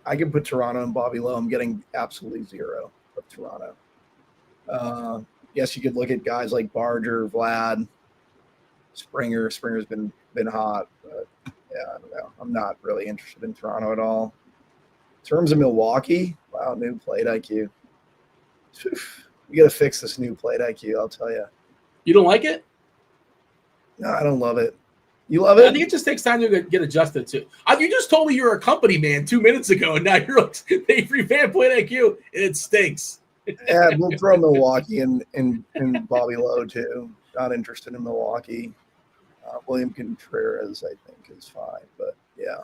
I could put Toronto and Bobby Lau. I'm getting absolutely 0 of Toronto. Yes, you could look at guys like Barger, Vlad, Springer. Springer's been hot, but yeah, I don't know. I'm not really interested in Toronto at all. In terms of Milwaukee, wow, new plate IQ. We got to fix this new plate IQ, I'll tell you. You don't like it? No, I don't love it. You love it? I think it just takes time to get adjusted to. You just told me you're a company man 2 minutes ago, and now you're like, they revamped Plate IQ, and it stinks. Yeah, we'll throw Milwaukee and Bobby Lau too. Not interested in Milwaukee. William Contreras, I think, is fine, but yeah.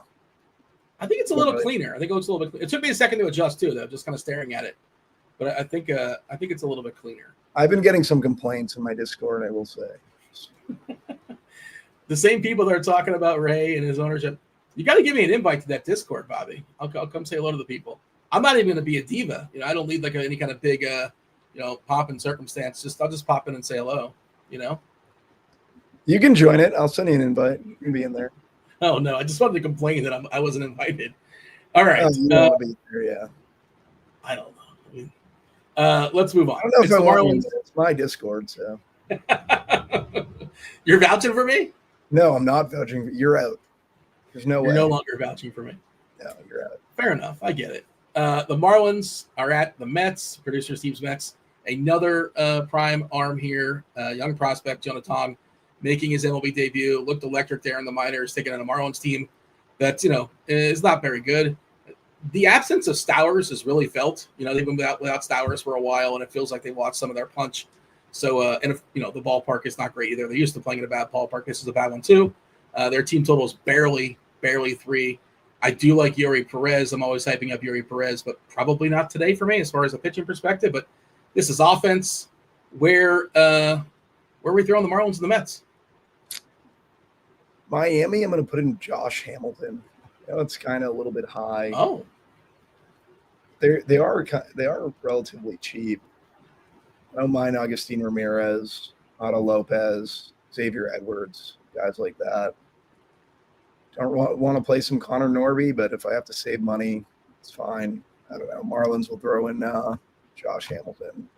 I think it's a little cleaner. I think it's a little bit. It took me a second to adjust too, though, just kind of staring at it. But I think it's a little bit cleaner. I've been getting some complaints in my Discord, I will say. The same people that are talking about Ray and his ownership. You got to give me an invite to that Discord, Bobby. I'll come say hello to the people. I'm not even going to be a diva. I don't need any kind of big, pomp and circumstance. I'll just pop in and say hello. You can join it. I'll send you an invite. You can be in there. Oh no, I just wanted to complain that I wasn't invited. All right. You don't want to be there, yeah. I don't know. I mean, let's move on. I don't know if It's I the want you Marlins. there. It's my Discord, so. You're vouching for me? No, I'm not vouching. You're out. There's no You're way. no longer vouching for me. No, you're out. Fair enough. I get it. The Marlins are at the Mets. Producer Steve's Mets. Another prime arm here. Young prospect, Jonathan, making his MLB debut. Looked electric there in the minors, taking on a Marlins team that's, is not very good. The absence of Stowers is really felt. They've been without Stowers for a while, and it feels like they lost some of their punch. So, and if, the ballpark is not great either. They're used to playing in a bad ballpark. This is a bad one too. Their team total is barely 3. I do like Yuri Perez. I'm always hyping up Yuri Perez, but probably not today for me as far as a pitching perspective. But this is offense. Where are we throwing the Marlins and the Mets? Miami, I'm going to put in Josh Hamilton. It's kind of a little bit high. Oh, they are relatively cheap. I don't mind Agustin Ramirez, Otto Lopez, Xavier Edwards, guys like that. Don't want to play some Connor Norby, but if I have to save money, it's fine. I don't know. Marlins will throw in Josh Hamilton.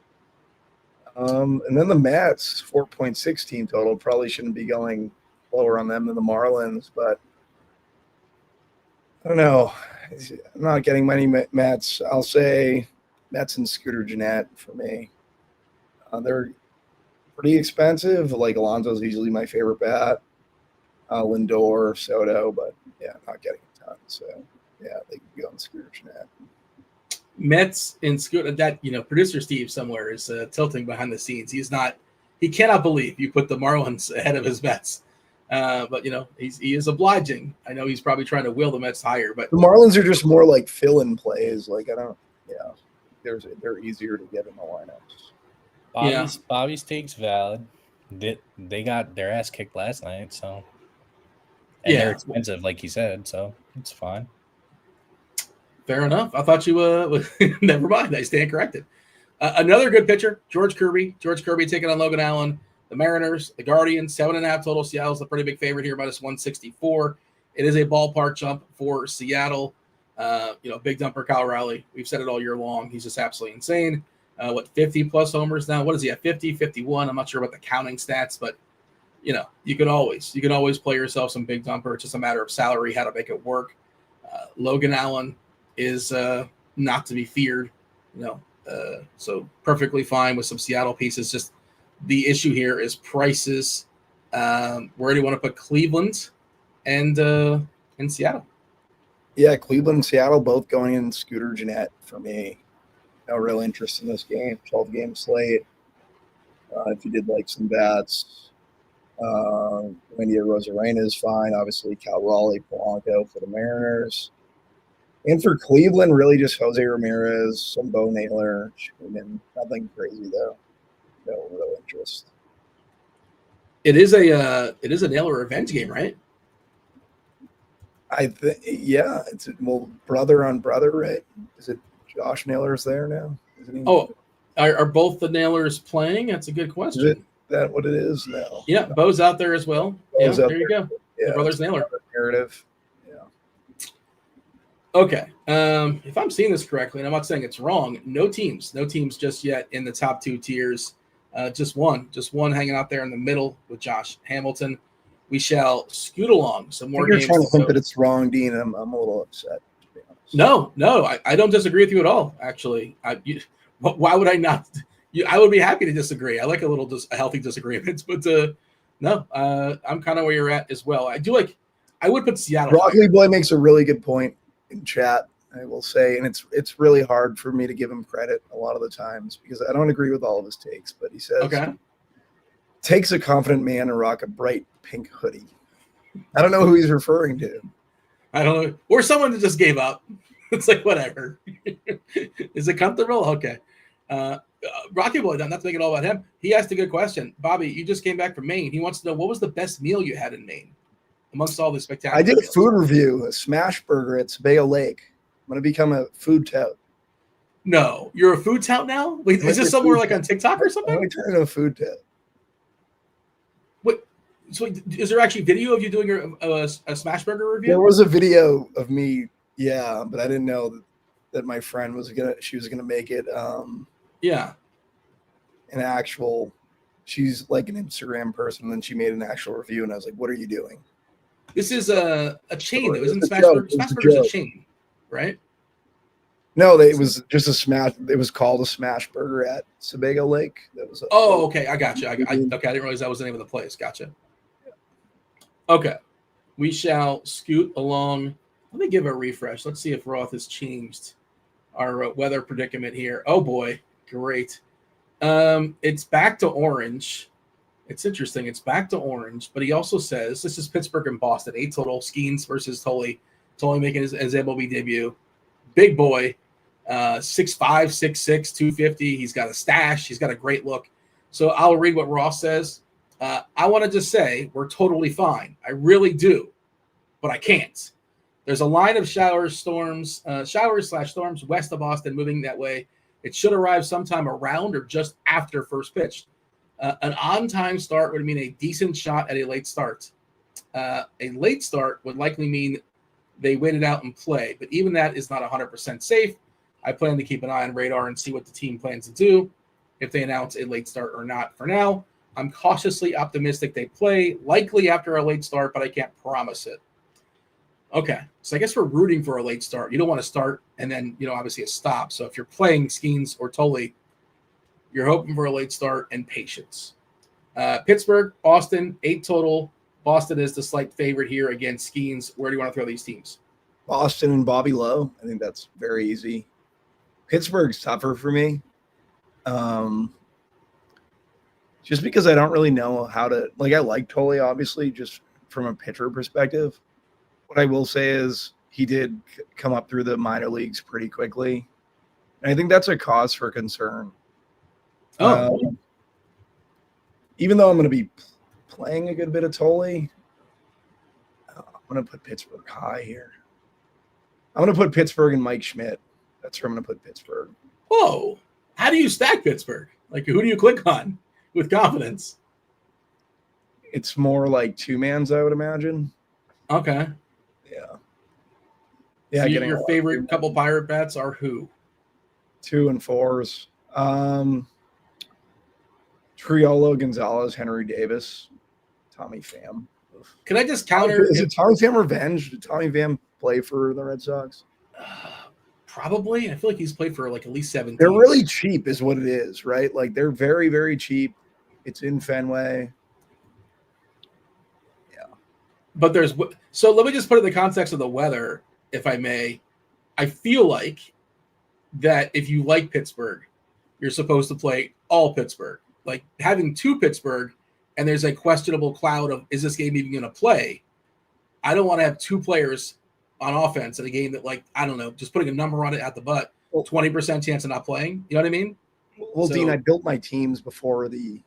And then the Mets, 4.6 team total. Probably shouldn't be going lower on them than the Marlins, but I don't know. I'm not getting many Mets. I'll say Mets and Scooter Gennett for me. They're pretty expensive. Like Alonso's usually my favorite bat. Lindor, Soto, but yeah, not getting a ton. So yeah, they can go on Scooter Gennett. Mets and Scooter. That producer Steve somewhere is tilting behind the scenes. He cannot believe you put the Marlins ahead of his Mets. But he is obliging. I know he's probably trying to will the Mets higher, but the Marlins are just more like fill-in plays. Like they're easier to get in the lineups. Bobby's take's valid. They got their ass kicked last night, so they're expensive, like he said, so it's fine. Fair enough. I thought you never mind. I stand corrected. Another good pitcher, George Kirby. George Kirby taking on Logan Allen. The Mariners, the Guardians, 7.5 total. Seattle's a pretty big favorite here, minus 164. It is a ballpark jump for Seattle. Big dumper Kyle Riley. We've said it all year long. He's just absolutely insane. 50 plus homers now? What is he at? 50, 51? I'm not sure about the counting stats, but you can always play yourself some big dumper. It's just a matter of salary, how to make it work. Logan Allen is not to be feared, so perfectly fine with some Seattle pieces. Just the issue here is prices. Where do you want to put Cleveland and Seattle? Yeah, Cleveland and Seattle both going in Scooter Gennett for me. No real interest in this game. 12-game slate. If you did like some bats, Randy Arozarena is fine. Obviously, Cal Raleigh, Polanco for the Mariners. And for Cleveland, really just Jose Ramirez, some Bo Naylor. Nothing crazy though. No real interest. It is a Naylor revenge game, right? I think it's brother on brother, right? Is it Josh Naylor's there now? Isn't he? Oh, are both the Naylors playing? That's a good question. Is that what it is now? Yeah, Bo's out there as well. Bo's there you go. Yeah, the brothers Naylor narrative. Okay. If I'm seeing this correctly, and I'm not saying it's wrong, no teams just yet in the top 2 tiers. Just one hanging out there in the middle with Josh Hamilton. We shall scoot along some more games. You're trying to think that it's wrong, Dean. I'm a little upset, to be honest. No, I don't disagree with you at all. Actually, why would I not? I would be happy to disagree. I like a healthy disagreement, but no, I'm kind of where you're at as well. I would put Seattle. Broccoli Boy makes a really good point in chat, I will say, and it's really hard for me to give him credit a lot of the times because I don't agree with all of his takes, but he says, takes a confident man to rock a bright pink hoodie. I don't know who he's referring to. I don't know. Or someone that just gave up. It's like, whatever. Is it comfortable? Okay. Rocky Boy, not to make it all about him. He asked a good question. Bobby, you just came back from Maine. He wants to know, what was the best meal you had in Maine amongst all the spectacular I did a meals? food review, a smash burger at Sabeo Lake. I'm going to become a food tout. No, you're a food tout now? Wait, is this somewhere like on TikTok or something? I'm going to turn into a food tout. What? So is there actually video of you doing a smash burger review? There was a video of me Yeah, but I didn't know that my friend she was gonna make it Yeah. an actual. She's like an Instagram person, and then she made an actual review, and I was like, "What are you doing?" This is a chain that isn't It's a joke. Smashburger. It was a Smashburger's a joke. chain, right? No, it was just a smash. It was called a smash burger at Sebago Lake. That was. Okay, I got you. Okay, I didn't realize that was the name of the place. Gotcha. Okay, we shall scoot along. Let me give it a refresh. Let's see if Roth has changed our weather predicament here. Oh boy, great. It's back to orange. It's interesting. It's back to orange, but he also says this is Pittsburgh and Boston. 8 total. Skeens versus Tully. Tully making his MLB debut. Big boy. 6'5", 6'6", 250. He's got a stash. He's got a great look. So I'll read what Ross says. I want to just say we're totally fine. I really do, but I can't. There's a line of showers/storms west of Boston moving that way. It should arrive sometime around or just after first pitch. An on-time start would mean a decent shot at a late start. A late start would likely mean they wait it out and play, but even that is not 100% safe. I plan to keep an eye on radar and see what the team plans to do if they announce a late start or not. For now, I'm cautiously optimistic they play, likely after a late start, but I can't promise it. Okay, so I guess we're rooting for a late start. You don't want to start and then, obviously a stop. So if you're playing Skeens or Tully, you're hoping for a late start and patience. Pittsburgh, Boston, 8 total. Boston is the slight favorite here against Skeens. Where do you want to throw these teams? Boston and Bobby Lowe. I think that's very easy. Pittsburgh's tougher for me. Just because I don't really know how to – I like Tully, obviously, just from a pitcher perspective. What I will say is he did come up through the minor leagues pretty quickly. And I think that's a cause for concern. Even though I'm going to be playing a good bit of Tully, I'm going to put Pittsburgh high here. I'm going to put Pittsburgh and Mike Schmidt. That's where I'm going to put Pittsburgh. Whoa. How do you stack Pittsburgh? Who do you click on with confidence? It's more like two-mans, I would imagine. Okay. Yeah. So your favorite couple Pirate bets are who? 2 and 4s. Triolo, Gonzalez, Henry Davis, Tommy Pham. Can I just counter? Is it Tommy Pham revenge? Did Tommy Pham play for the Red Sox? Probably. I feel like he's played for at least 7 They're teams. really cheap is what it is, right? They're very, very cheap. It's in Fenway. Yeah. But so let me just put it in the context of the weather, if I may. I feel like that if you like Pittsburgh, you're supposed to play all Pittsburgh. Having 2 Pittsburgh and there's a questionable cloud of, is this game even going to play? I don't want to have 2 players on offense in a game that, I don't know, just putting a number on it at the butt, 20% chance of not playing. You know what I mean? Well, Dean, I built my teams before the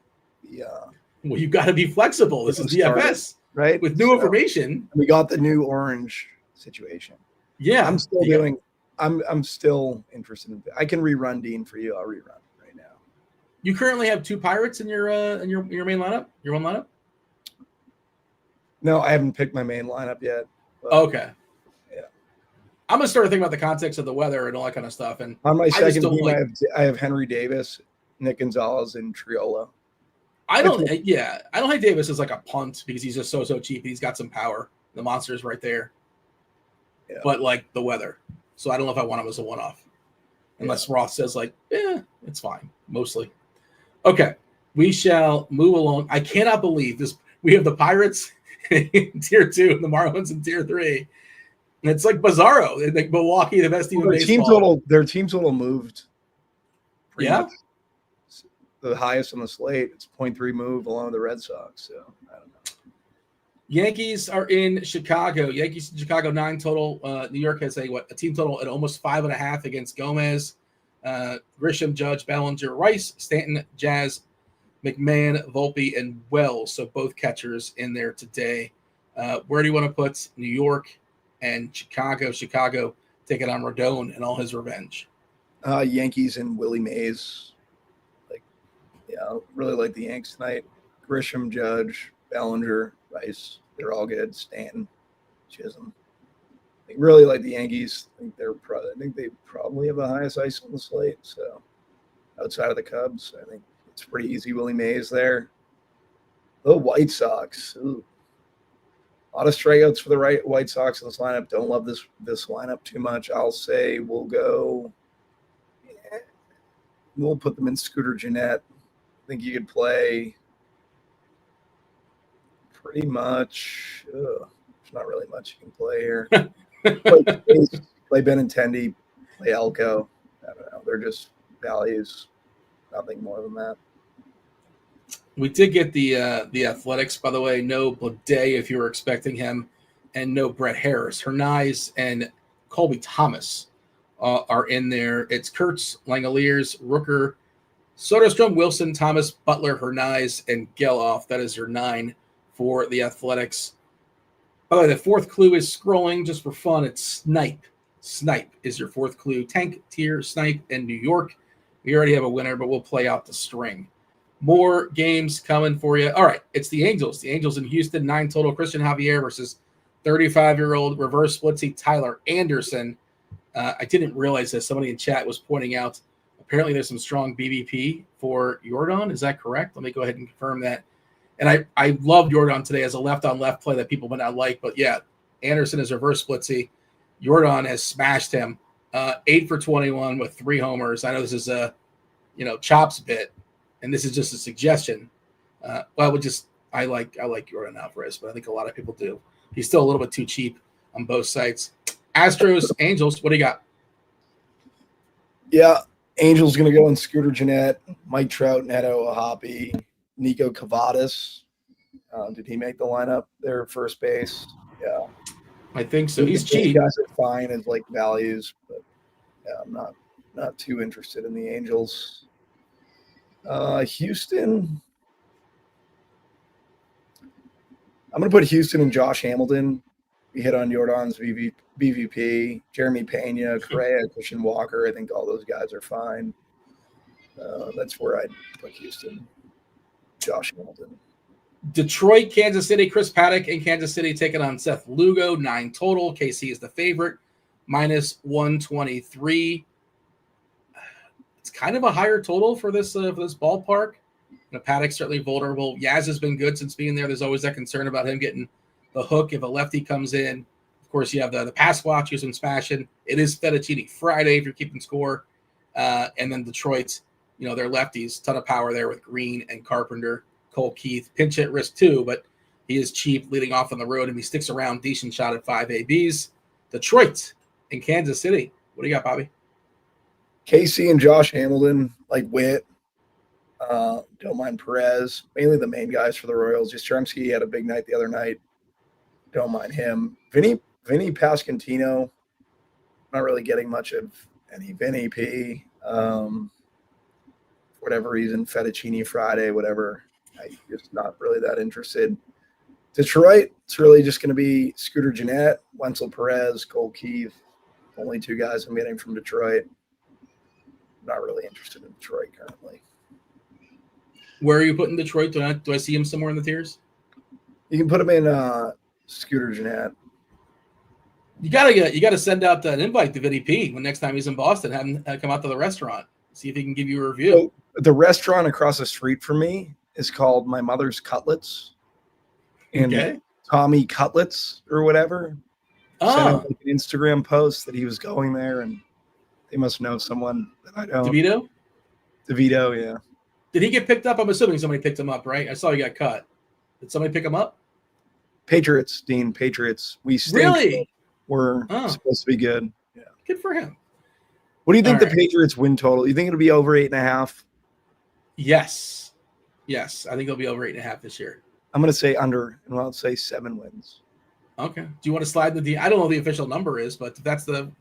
well, you've got to be flexible. This is DFS, right? With new information. We got the new orange situation. Yeah. I'm still interested in. I can rerun Dean for you. I'll rerun right now. You currently have 2 Pirates in your main lineup? Your one lineup? No, I haven't picked my main lineup yet. Okay. Yeah. I'm gonna start to think about the context of the weather and all that kind of stuff. And on my second team, I have Henry Davis, Nick Gonzalez, and Triolo. I don't hate Davis as a punt because he's just so cheap. He's got some power. The monster is right there. Yeah. But the weather. So I don't know if I want him as a one-off. Unless Roth says it's fine. Mostly. Okay. We shall move along. I cannot believe this. We have the Pirates in tier 2 and the Marlins in tier 3. And it's bizarro. Milwaukee, the best team in baseball. Their team total moved. Yeah. Much. The highest on the slate. It's 0.3 move along with the Red Sox. So I don't know. Yankees are in Chicago. Yankees in Chicago 9 total. New York has a team total at almost 5.5 against Gomez. Grisham, Judge, Bellinger, Rice, Stanton, Jazz, McMahon, Volpe, and Wells. So both catchers in there today. Where do you want to put New York and Chicago? Chicago taking on Rodon and all his revenge. Yankees and Willie Mays. Really like the Yanks tonight. Grisham, Judge, Bellinger, Rice. They're all good. Stanton, Chisholm. really like the Yankees. I think they probably have the highest ice on the slate. So outside of the Cubs, I think it's pretty easy. Willie Mays there. The White Sox. Ooh. A lot of strikeouts for the White Sox in this lineup. Don't love this lineup too much. I'll say we'll put them in Scooter Gennett. I think you could play pretty much. There's not really much you can play here. Play Benintendi, play Elko. I don't know. They're just values. Nothing more than that. We did get the Athletics, by the way. No Blade if you were expecting him, and no Brett Harris. Hernandez and Colby Thomas are in there. It's Kurtz, Langoliers, Rooker, Soderstrom, Wilson, Thomas, Butler, Hernandez, and Geloff. That is your 9 for the Athletics. By the way, the fourth clue is scrolling just for fun. It's Snipe. Snipe is your fourth clue. Tank, Tier, Snipe, and New York. We already have a winner, but we'll play out the string. More games coming for you. All right, it's the Angels. The Angels in Houston, 9 total. Christian Javier versus 35-year-old reverse splitsy Tyler Anderson. I didn't realize that somebody in chat was pointing out apparently there's some strong BBP for Jordan. Is that correct? Let me go ahead and confirm that. And I loved Jordan today as a left-on-left play that people might not like. But, yeah, Anderson is reverse splitsy. Jordan has smashed him. 8 for 21 with 3 homers. I know this is a, chops bit. And this is just a suggestion. I like Jordan Alvarez, but I think a lot of people do. He's still a little bit too cheap on both sites. Astros, Angels, what do you got? Yeah, Angels going to go in Scooter Gennett, Mike Trout, Neto, Hoppy, Nico Cavadas. Did he make the lineup there at first base? Yeah. I think so. He's cheap. Guys are fine as like values, but yeah, I'm not too interested in the Angels. Houston. I'm going to put Houston and Josh Hamilton. We hit on Jordan's BVP, Jeremy Pena, Correa, Christian Walker. I think all those guys are fine. That's where I'd put Houston. Josh Hamilton. Detroit, Kansas City, Chris Paddock in Kansas City taking on Seth Lugo, 9 total. KC is the favorite, -123. It's kind of a higher total for this ballpark. Paddock's certainly vulnerable. Yaz has been good since being there. There's always that concern about him getting the hook if a lefty comes in. Of course, you have the pass watch who's been smashing. It is Fettuccine Friday if you're keeping score. And then Detroit, they're lefties. Ton of power there with Green and Carpenter. Cole Keith, pinch hit risk too, but he is cheap leading off on the road, and he sticks around. Decent shot at 5 ABs. Detroit and Kansas City. What do you got, Bobby? KC and Josh Hamilton, like Witt. Don't mind Perez. Mainly the main guys for the Royals. Yastrzemski had a big night the other night. Don't mind him. Vinny Pasquantino. Not really getting much of any Vinny P. For whatever reason, Fettuccine Friday, whatever. I'm just not really that interested. Detroit, it's really just going to be Scooter Gennett, Wenzel Perez, Cole Keith. Only 2 guys I'm getting from Detroit. Not really interested in Detroit currently. Where are you putting Detroit? Do I see him somewhere in the tiers? You can put him in Scooter Gennett. You gotta send out an invite to Vinny P when next time he's in Boston. Have him come out to the restaurant. See if he can give you a review. So the restaurant across the street from me is called My Mother's Cutlets. And Tommy Cutlets or whatever. Sent out like an Instagram post that he was going there, and they must know someone that I don't. DeVito, yeah. Did he get picked up? I'm assuming somebody picked him up, right? I saw he got cut. Did somebody pick him up? Patriots, Dean. Patriots. We stink. Really? We're supposed to be good. Yeah. Good for him. What do you think the Patriots win total? You think it'll be over 8.5? Yes. I think it'll be over 8.5 this year. I'm going to say under, and I'll say 7 wins. Okay. Do you want to slide I don't know what the official number is, but if that's the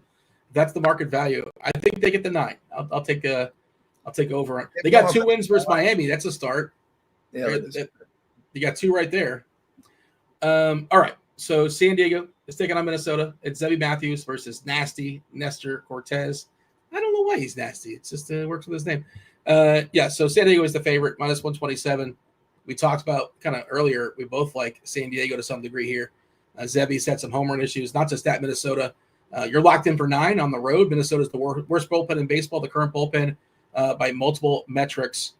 market value. I think they get the 9. I'll take over. They got 2 wins versus Miami. That's a start. Yeah, you got 2 right there. All right. So San Diego is taking on Minnesota. It's Zebby Matthews versus Nasty Nestor Cortez. I don't know why he's nasty. It's just works with his name. So San Diego is the favorite, -127. We talked about kind of earlier. We both like San Diego to some degree here. Zebby's had some home run issues, not just at Minnesota. You're locked in for 9 on the road. Minnesota's the worst bullpen in baseball, the current bullpen by multiple metrics,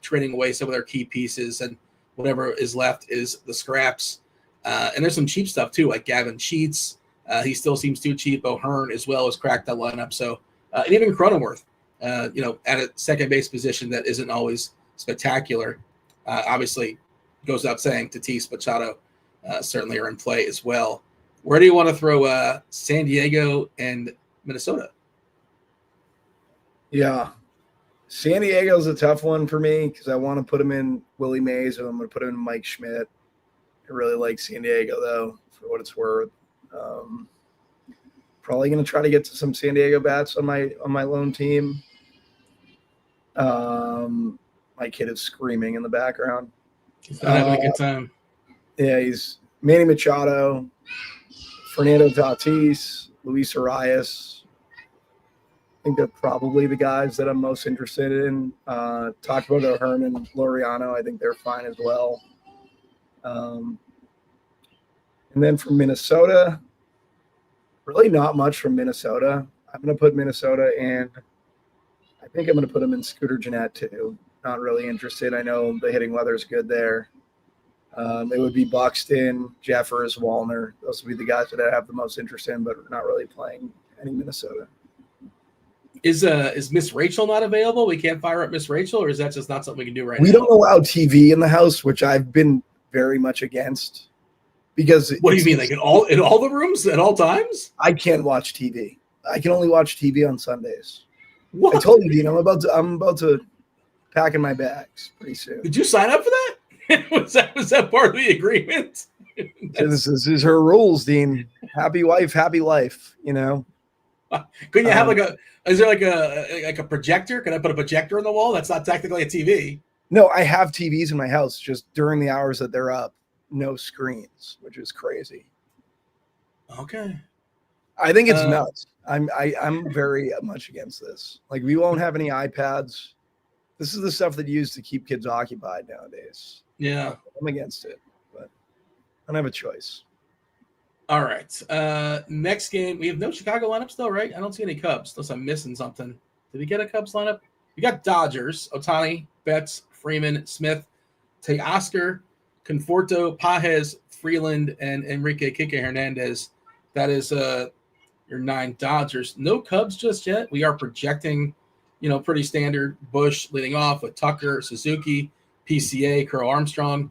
trading away some of their key pieces, and whatever is left is the scraps. And there's some cheap stuff too, like Gavin Sheets. He still seems too cheap. O'Hearn as well has cracked that lineup. So, and even Cronenworth, at a second base position that isn't always spectacular. Obviously, goes without saying, Tatis, Machado certainly are in play as well. Where do you want to throw San Diego and Minnesota? Yeah. San Diego's a tough one for me because I want to put him in Willie Mays and I'm going to put him in Mike Schmidt. I really like San Diego, though, for what it's worth. Probably going to try to get to some San Diego bats on my lone team. My kid is screaming in the background. He's not having a good time. Yeah, he's Manny Machado, Fernando Tatis, Luis Arias. I think they're probably the guys that I'm most interested in. Talked about O'Hearn and Laureano. I think they're fine as well. And then from Minnesota, really not much from Minnesota. I'm going to put Minnesota in. I think I'm going to put them in Scooter Gennett too. Not really interested. I know the hitting weather is good there. It would be Buxton, Jeffers, Wallner. Those would be the guys that I have the most interest in, but not really playing any Minnesota. Is Miss Rachel not available? We can't fire up Miss Rachel, or is that just not something we can do right now? We don't allow TV in the house, which I've been very much against. Because what do you mean, like in all the rooms at all times? I can't watch TV. I can only watch TV on Sundays. What? I told you, Dean, I'm about to pack in my bags pretty soon. Did you sign up for that? was that part of the agreement? This is her rules, Dean. Happy wife, happy life. Couldn't you have is there like a projector? Can I put a projector on the wall? That's not technically a TV. No, I have TVs in my house just during the hours that they're up. No screens, which is crazy. Okay. I think it's nuts. I'm very much against this. Like, we won't have any iPads. This is the stuff that you use to keep kids occupied nowadays. Yeah. I'm against it, but I don't have a choice. All right. Next game. We have no Chicago lineup still, right? I don't see any Cubs, unless I'm missing something. Did we get a Cubs lineup? We got Dodgers, Ohtani, Betts, Freeman, Smith, Teoscar, Conforto, Pajes, Freeland, and Enrique Kike Hernandez. That is your 9 Dodgers. No Cubs just yet. We are projecting, pretty standard. Bush leading off with Tucker, Suzuki, PCA, Carl Armstrong.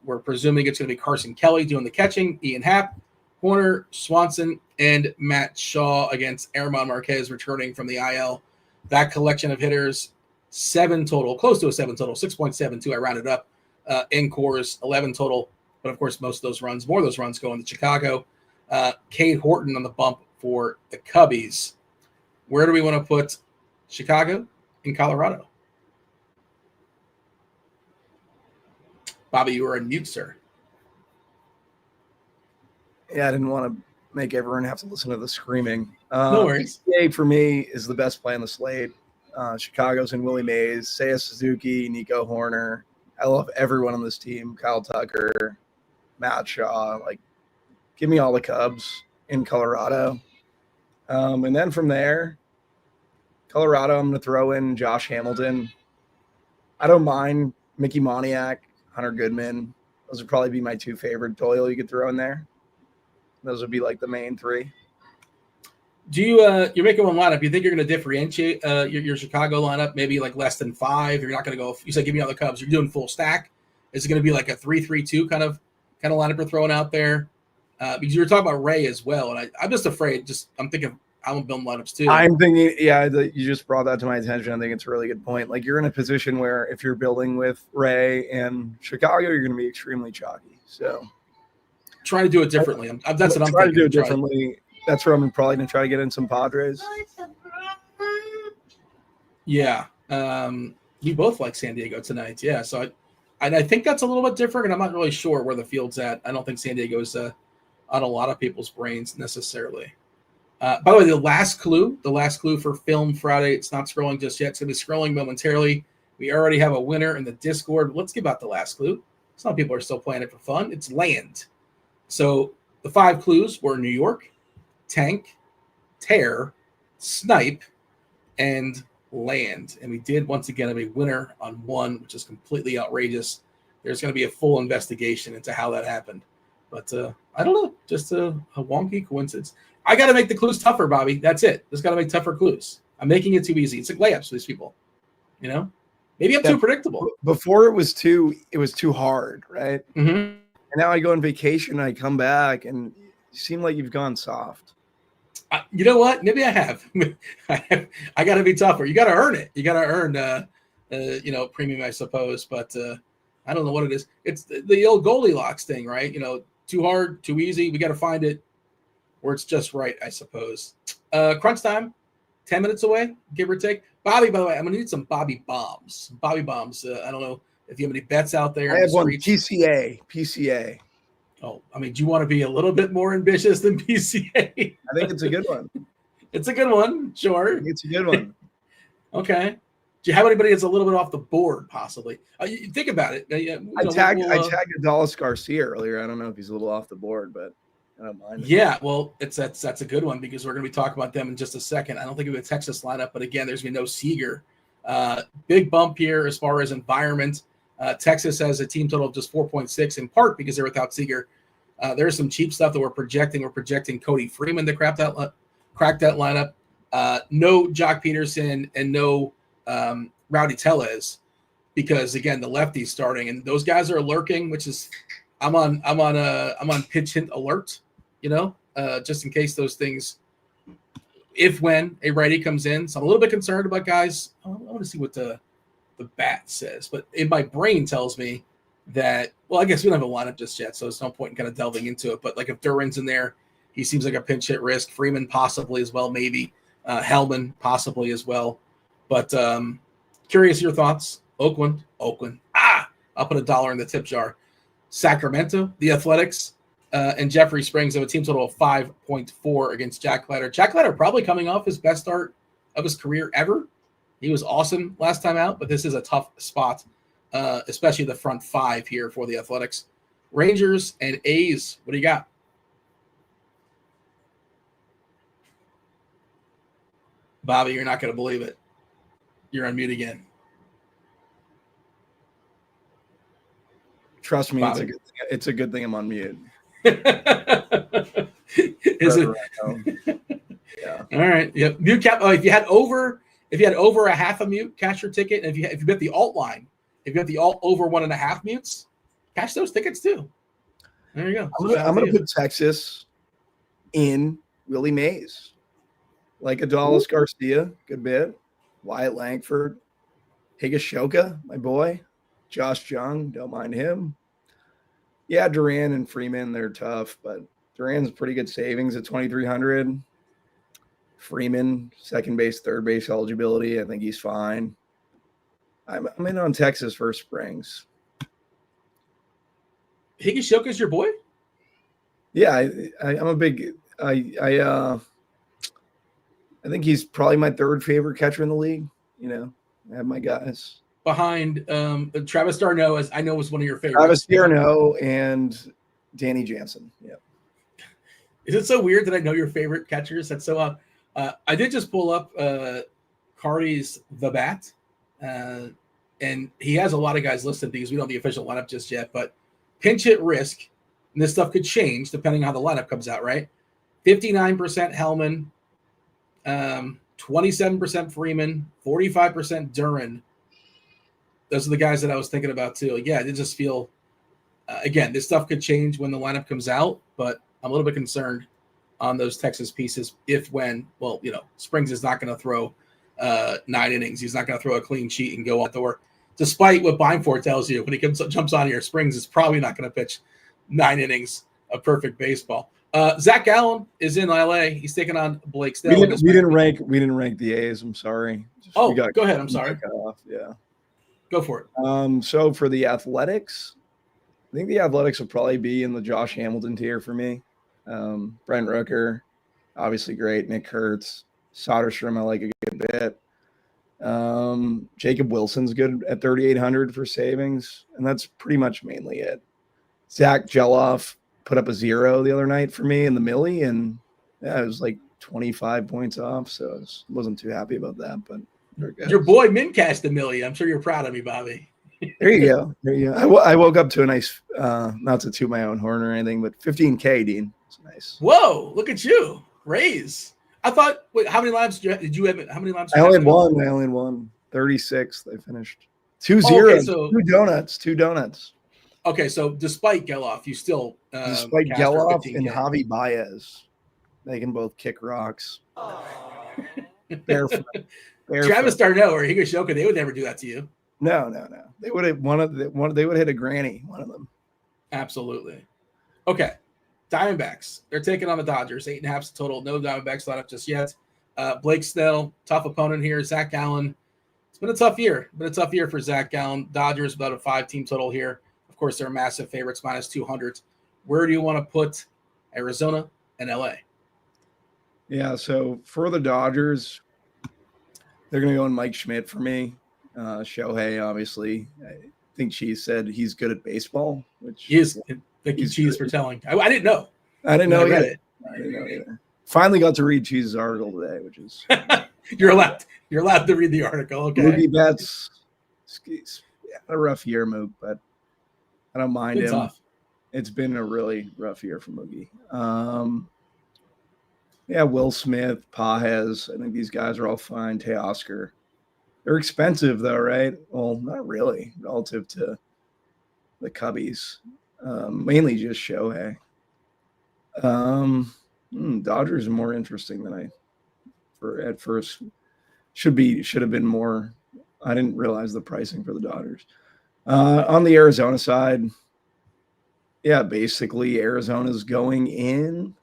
We're presuming it's going to be Carson Kelly doing the catching, Ian Happ, Horner, Swanson, and Matt Shaw against Aramon Marquez returning from the IL. That collection of hitters, 7 total, close to a 7 total, 6.72. I rounded up. In cores, 11 total. But, of course, more of those runs go into Chicago. Cade Horton on the bump for the Cubbies. Where do we want to put Chicago and Colorado? Bobby, you are on mute, sir. Yeah, I didn't want to make everyone have to listen to the screaming. No worries. PGA for me is the best play on the slate. Chicago's in Willie Mays, Seiya Suzuki, Nico Horner. I love everyone on this team. Kyle Tucker, Matt Shaw. Like, give me all the Cubs in Colorado. And then from there, Colorado, I'm going to throw in Josh Hamilton. I don't mind Mickey Moniak, Hunter Goodman. Those would probably be my 2 favorite. Doyle you could throw in there. Those would be like the main 3. Do you you're making one lineup? You think you're going to differentiate your Chicago lineup maybe like less than 5? You're not going to go. You said give me all the Cubs. You're doing full stack. Is it going to be like a 3-3-2 kind of lineup you're throwing out there? Because you were talking about Ray as well, and I'm just afraid. I'm thinking I'm building lineups too. I'm thinking, yeah, you just brought that to my attention. I think it's a really good point. Like, you're in a position where if you're building with Ray and Chicago, you're going to be extremely chalky. So try to do it differently. That's what I'm trying thinking. to do it differently. That's where I'm probably going to try to get in some Padres. Yeah. You both like San Diego tonight. Yeah. So I think that's a little bit different, and I'm not really sure where the field's at. I don't think San Diego's on a lot of people's brains necessarily. By the way, the last clue for Film Friday, it's not scrolling just yet. It's going to be scrolling momentarily. We already have a winner in the Discord. Let's give out the last clue. Some people are still playing it for fun. It's land. So The 5 clues were New York, tank, tear, snipe, and land. And we did once again have a winner on 1, which is completely outrageous. There's going to be a full investigation into how that happened. But I don't know, just a wonky coincidence. I got to make the clues tougher, Bobby. That's it. Just got to make tougher clues. I'm making it too easy. It's like layups for these people. Maybe I'm too predictable. Before it was too hard, right? Mm-hmm. And now I go on vacation, and I come back, and you seem like you've gone soft. You know what? Maybe I have. I got to be tougher. You got to earn it. You got to earn, premium, I suppose. But I don't know what it is. It's the old Goldilocks thing, right? Too hard, too easy. We got to find it where it's just right, I suppose. Crunch time, 10 minutes away, give or take. Bobby, by the way, I'm going to need some Bobby bombs. Bobby bombs. I don't know if you have any bets out there. I have one PCA. Oh, do you want to be a little bit more ambitious than PCA? I think it's a good one. It's a good one, sure. It's a good one. Okay. Do you have anybody that's a little bit off the board, possibly? You think about it. I tagged Adolis Garcia earlier. I don't know if he's a little off the board, but I don't mind. Yeah, well, that's a good one because we're going to be talking about them in just a second. I don't think we have a Texas lineup, but again, there's going to be no Seager. Big bump here as far as environment. Texas has a team total of just 4.6 in part because they're without Seager. There's some cheap stuff that we're projecting. We're projecting Cody Freeman to crack that lineup. No Jock Peterson and no Rowdy Tellez because again the lefty's starting and those guys are lurking, which is I'm on pitch hint alert, just in case those things. When a righty comes in, so I'm a little bit concerned about guys. I want to see what the bat says, but in my brain tells me that, well, I guess we don't have a lineup just yet, so there's no point in kind of delving into it. But like if Duran's in there, he seems like a pinch hit risk. Freeman possibly as well, maybe. Hellman possibly as well. But curious your thoughts. Oakland. I'll put $1 in the tip jar. Sacramento, the Athletics, and Jeffrey Springs have a team total of 5.4 against Jack Leiter. Jack Leiter probably coming off his best start of his career ever. He was awesome last time out, but this is a tough spot, especially the front 5 here for the Athletics. Rangers and A's, what do you got? Bobby, you're not going to believe it. You're on mute again. Trust me, Bobby. it's a good thing I'm on mute. Is it? Yeah. All right. Yep. Mute cap. Oh, if you had over a half a mute, cash your ticket. And if you bet the alt line, if you bet the alt over 1.5 mutes, cash those tickets too. There you go. I'm gonna put Texas in Willie Mays, like Adolis Garcia, good bit. Wyatt Langford, Higashioka, my boy. Josh Jung, don't mind him. Yeah, Duran and Freeman, they're tough, but Duran's pretty good savings at 2,300. Freeman, second base, third base eligibility. I think he's fine. I'm in on Texas versus Springs. Higashioka's your boy? Yeah, I'm a big. I think he's probably my third favorite catcher in the league. I have my guys behind Travis d'Arnaud, as I know was one of your favorites. Travis d'Arnaud and Danny Jansen. Yeah. Is it so weird that I know your favorite catchers? That's so. I did just pull up Cardi's The Bat, and he has a lot of guys listed because we don't have the official lineup just yet. But pinch hit risk, and this stuff could change depending on how the lineup comes out. Right, 59% Hellman, 27% Freeman, 45% Duran. Those are the guys that I was thinking about too. Yeah, I did just feel, again, this stuff could change when the lineup comes out, but I'm a little bit concerned on those Texas pieces Springs is not going to throw 9 innings. He's not going to throw a clean sheet and go out the door. Despite what Beimfohr tells you, when he jumps on here, Springs is probably not going to pitch 9 innings of perfect baseball. Zach Gallen is in LA. He's taking on Blake Snell. We didn't rank the A's. I'm sorry. Go ahead. I'm sorry. Yeah. Go for it. So for the Athletics, I think the Athletics will probably be in the Josh Hamilton tier for me. Brent Rooker, obviously great. Nick Kurtz, Soderstrom, I like a good bit. Jacob Wilson's good at 3,800 for savings, and that's pretty much mainly it. Zach Geloff, put up a 0 the other night for me in the Millie, and yeah, it was like 25 points off, so I wasn't too happy about that. But your boy Min cashed $1 million. I'm sure you're proud of me, Bobby. There you go. There you go. I woke up to a nice, not to toot my own horn or anything, but 15K, Dean. It's nice. Whoa, look at you. Raise. I thought, wait, how many lives did you have? How many lives? I only had one. 36. They finished 2-0. Okay, so 2 donuts. Okay, so despite Geloff, you still despite Geloff and Javi Baez, they can both kick rocks. Barefoot. Travis Darno or Higashioka, they would never do that to you. No. They would have they would hit a granny, one of them. Absolutely. Okay. Diamondbacks. They're taking on the Dodgers. 8.5 total. No Diamondbacks lineup just yet. Blake Snell, tough opponent here. Zach Gallen. It's been a tough year. For Zach Gallen. Dodgers about a 5-team total here. Of course, they're massive favorites, minus 200. Where do you want to put Arizona and LA? Yeah, so for the Dodgers, they're going to go in Mike Schmidt for me. Shohei, obviously. I think Cheese said he's good at baseball, which he is. Thank you, Cheese, for telling. I didn't know. I didn't know either. Finally got to read Cheese's article today, which is you're allowed to read the article. Okay. Mookie Betts, a rough year, Mook, but I don't mind him. Tough. It's been a really rough year for Mookie. Yeah, Will Smith, Pajes. I think these guys are all fine. Teoscar. They're expensive though, right? Well, not really relative to the Cubbies. Mainly just Shohei. Dodgers are more interesting than at first should have been more. I didn't realize the pricing for the Dodgers. On the Arizona side, yeah, basically Arizona's going in.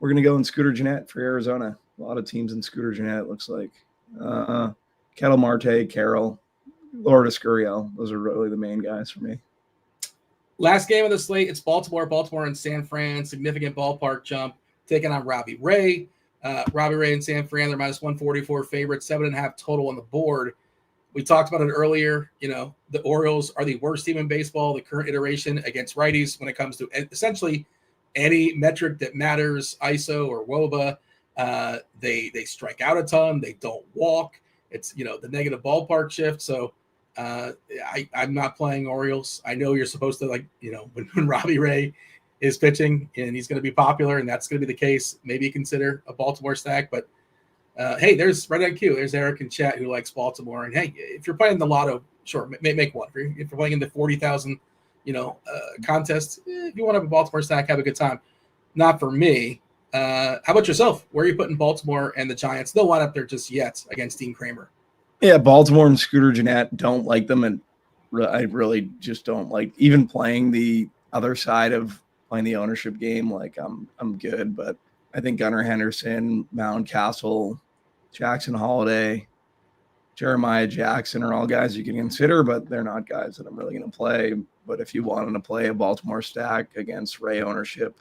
We're going to go in Scooter Gennett for Arizona. A lot of teams in Scooter Gennett, it looks like. Kettle Marte, Carroll, Lourdes Gurriel. Those are really the main guys for me. Last game of the slate, it's Baltimore and San Fran. Significant ballpark jump, taking on Robbie Ray. Robbie Ray and San Fran, they're minus 144 favorites, 7.5 total on the board. We talked about it earlier. You know, the Orioles are the worst team in baseball, the current iteration against righties when it comes to essentially any metric that matters, ISO or WOBA. They strike out a ton. They don't walk. It's, the negative ballpark shift. So I'm not playing Orioles. I know you're supposed to, when Robbie Ray is pitching and he's going to be popular and that's going to be the case, maybe consider a Baltimore stack. But hey, there's right on cue. There's Eric in chat who likes Baltimore. And hey, if you're playing the lotto, sure, make one. If you're playing in the 40,000, contest, if you want to have a Baltimore stack, have a good time. Not for me. How about yourself? Where are you putting Baltimore and the Giants? No one up there just yet against Dean Kramer. Yeah, Baltimore and Scooter Gennett, don't like them, and I really just don't like even playing the other side of playing the ownership game. Like I'm good, but I think Gunnar Henderson, Mountcastle, Jackson Holiday, Jeremiah Jackson are all guys you can consider, but they're not guys that I'm really going to play. But if you wanted to play a Baltimore stack against Ray ownership,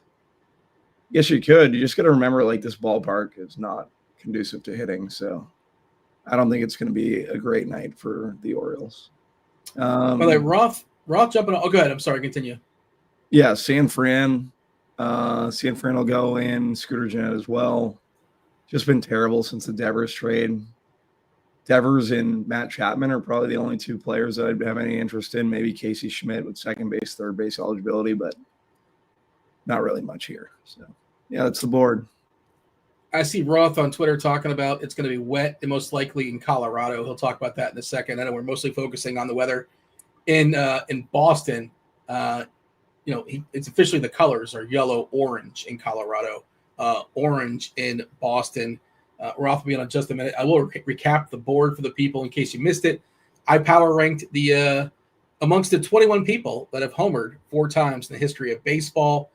yes, you could. You just got to remember, this ballpark is not conducive to hitting, so I don't think it's going to be a great night for the Orioles. Roth jumping on. Oh, go ahead. I'm sorry. Continue. Yeah, San Fran. San Fran will go in. Scooter Gennett as well. Just been terrible since the Devers trade. Devers and Matt Chapman are probably the only two players that I'd have any interest in. Maybe Casey Schmidt with second base, third base eligibility, but not really much here. So, yeah, that's the board. I see Roth on Twitter talking about it's going to be wet and most likely in Colorado. He'll talk about that in a second. I know we're mostly focusing on the weather in Boston. It's officially the colors are yellow, orange in Colorado, orange in Boston. Roth will be on in just a minute. I will recap the board for the people in case you missed it. I power ranked the amongst the 21 people that have homered 4 times in the history of baseball.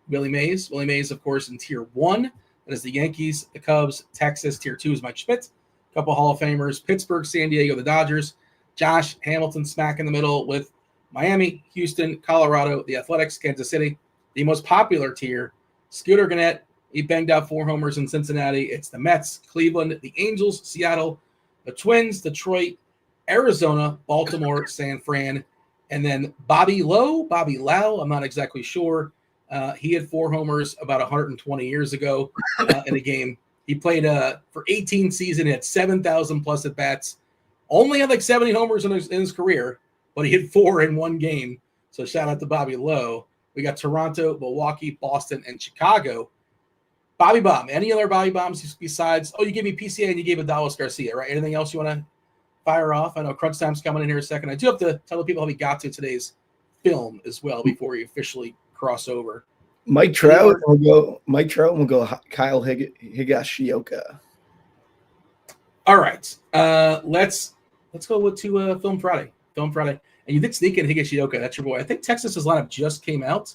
Willie Mays. Willie Mays, of course, in Tier 1. That is the Yankees, the Cubs, Texas. Tier 2 is Mike Schmidt. A couple Hall of Famers. Pittsburgh, San Diego, the Dodgers. Josh Hamilton smack in the middle with Miami, Houston, Colorado, the Athletics, Kansas City. The most popular tier, Scooter Gennett. He banged out 4 homers in Cincinnati. It's the Mets, Cleveland, the Angels, Seattle, the Twins, Detroit, Arizona, Baltimore, San Fran, and then Bobby Lau, I'm not exactly sure. He had 4 homers about 120 years ago in a game. He played for 18 seasons, had 7,000 plus at bats. Only had like 70 homers in his career, but he hit 4 in one game. So shout out to Bobby Lowe. We got Toronto, Milwaukee, Boston, and Chicago. Bobby Bomb. Any other Bobby Bombs besides? Oh, you gave me PCA and you gave Adalis Garcia, right? Anything else you want to fire off? I know Crunch Time's coming in here in a second. I do have to tell the people how we got to today's film as well before we officially cross over. Mike Trout will go. Kyle Higashioka. All right, let's go to Film Friday. And you did sneak in Higashioka. That's your boy. I think Texas's lineup just came out.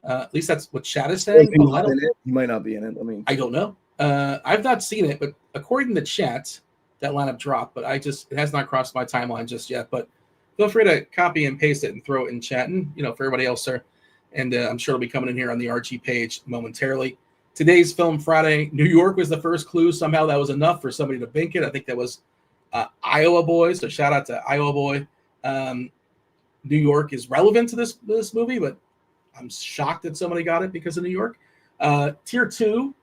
At least that's what chat is saying. He might not be in it. I don't know. I've not seen it, but according to chat, that lineup dropped. But it has not crossed my timeline just yet. But feel free to copy and paste it and throw it in chat, and for everybody else, sir. And I'm sure it'll be coming in here on the RG page momentarily. Today's Film Friday, New York was the first clue. Somehow that was enough for somebody to bink it. I think that was Iowa boy. So shout out to Iowa boy. New York is relevant to this movie, but I'm shocked that somebody got it because of New York. Tier 2,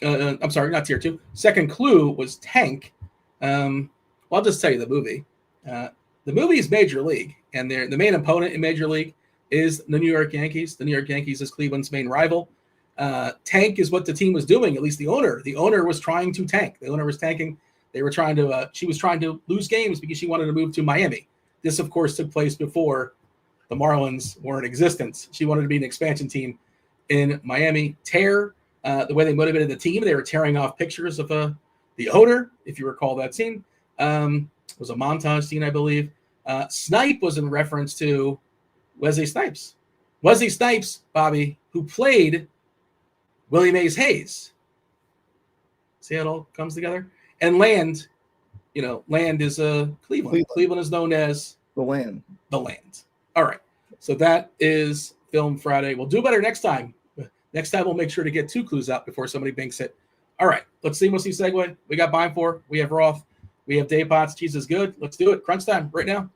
I'm sorry, not Tier 2. Second clue was Tank. Well, I'll just tell you the movie. The movie is Major League, and the main opponent in Major League is the New York Yankees. The New York Yankees is Cleveland's main rival. Tank is what the team was doing, at least the owner. The owner was trying to tank. The owner was tanking. They were trying to, she was trying to lose games because she wanted to move to Miami. This, of course, took place before the Marlins were in existence. She wanted to be an expansion team in Miami. The way they motivated the team, they were tearing off pictures of the owner, if you recall that scene. It was a montage scene, I believe. Snipe was in reference to Wesley Snipes. Wesley Snipes, Bobby, who played Willie Mays Hayes. See how it all comes together? And Land, Land is Cleveland. Cleveland is known as the Land. The Land. All right. So that is Film Friday. We'll do better next time. Next time we'll make sure to get 2 clues out before somebody binks it. All right. Let's seamlessly segue. We got Beimfohr. We have Roth. We have Day Potts. Cheeseisgood. Let's do it. Crunch time right now.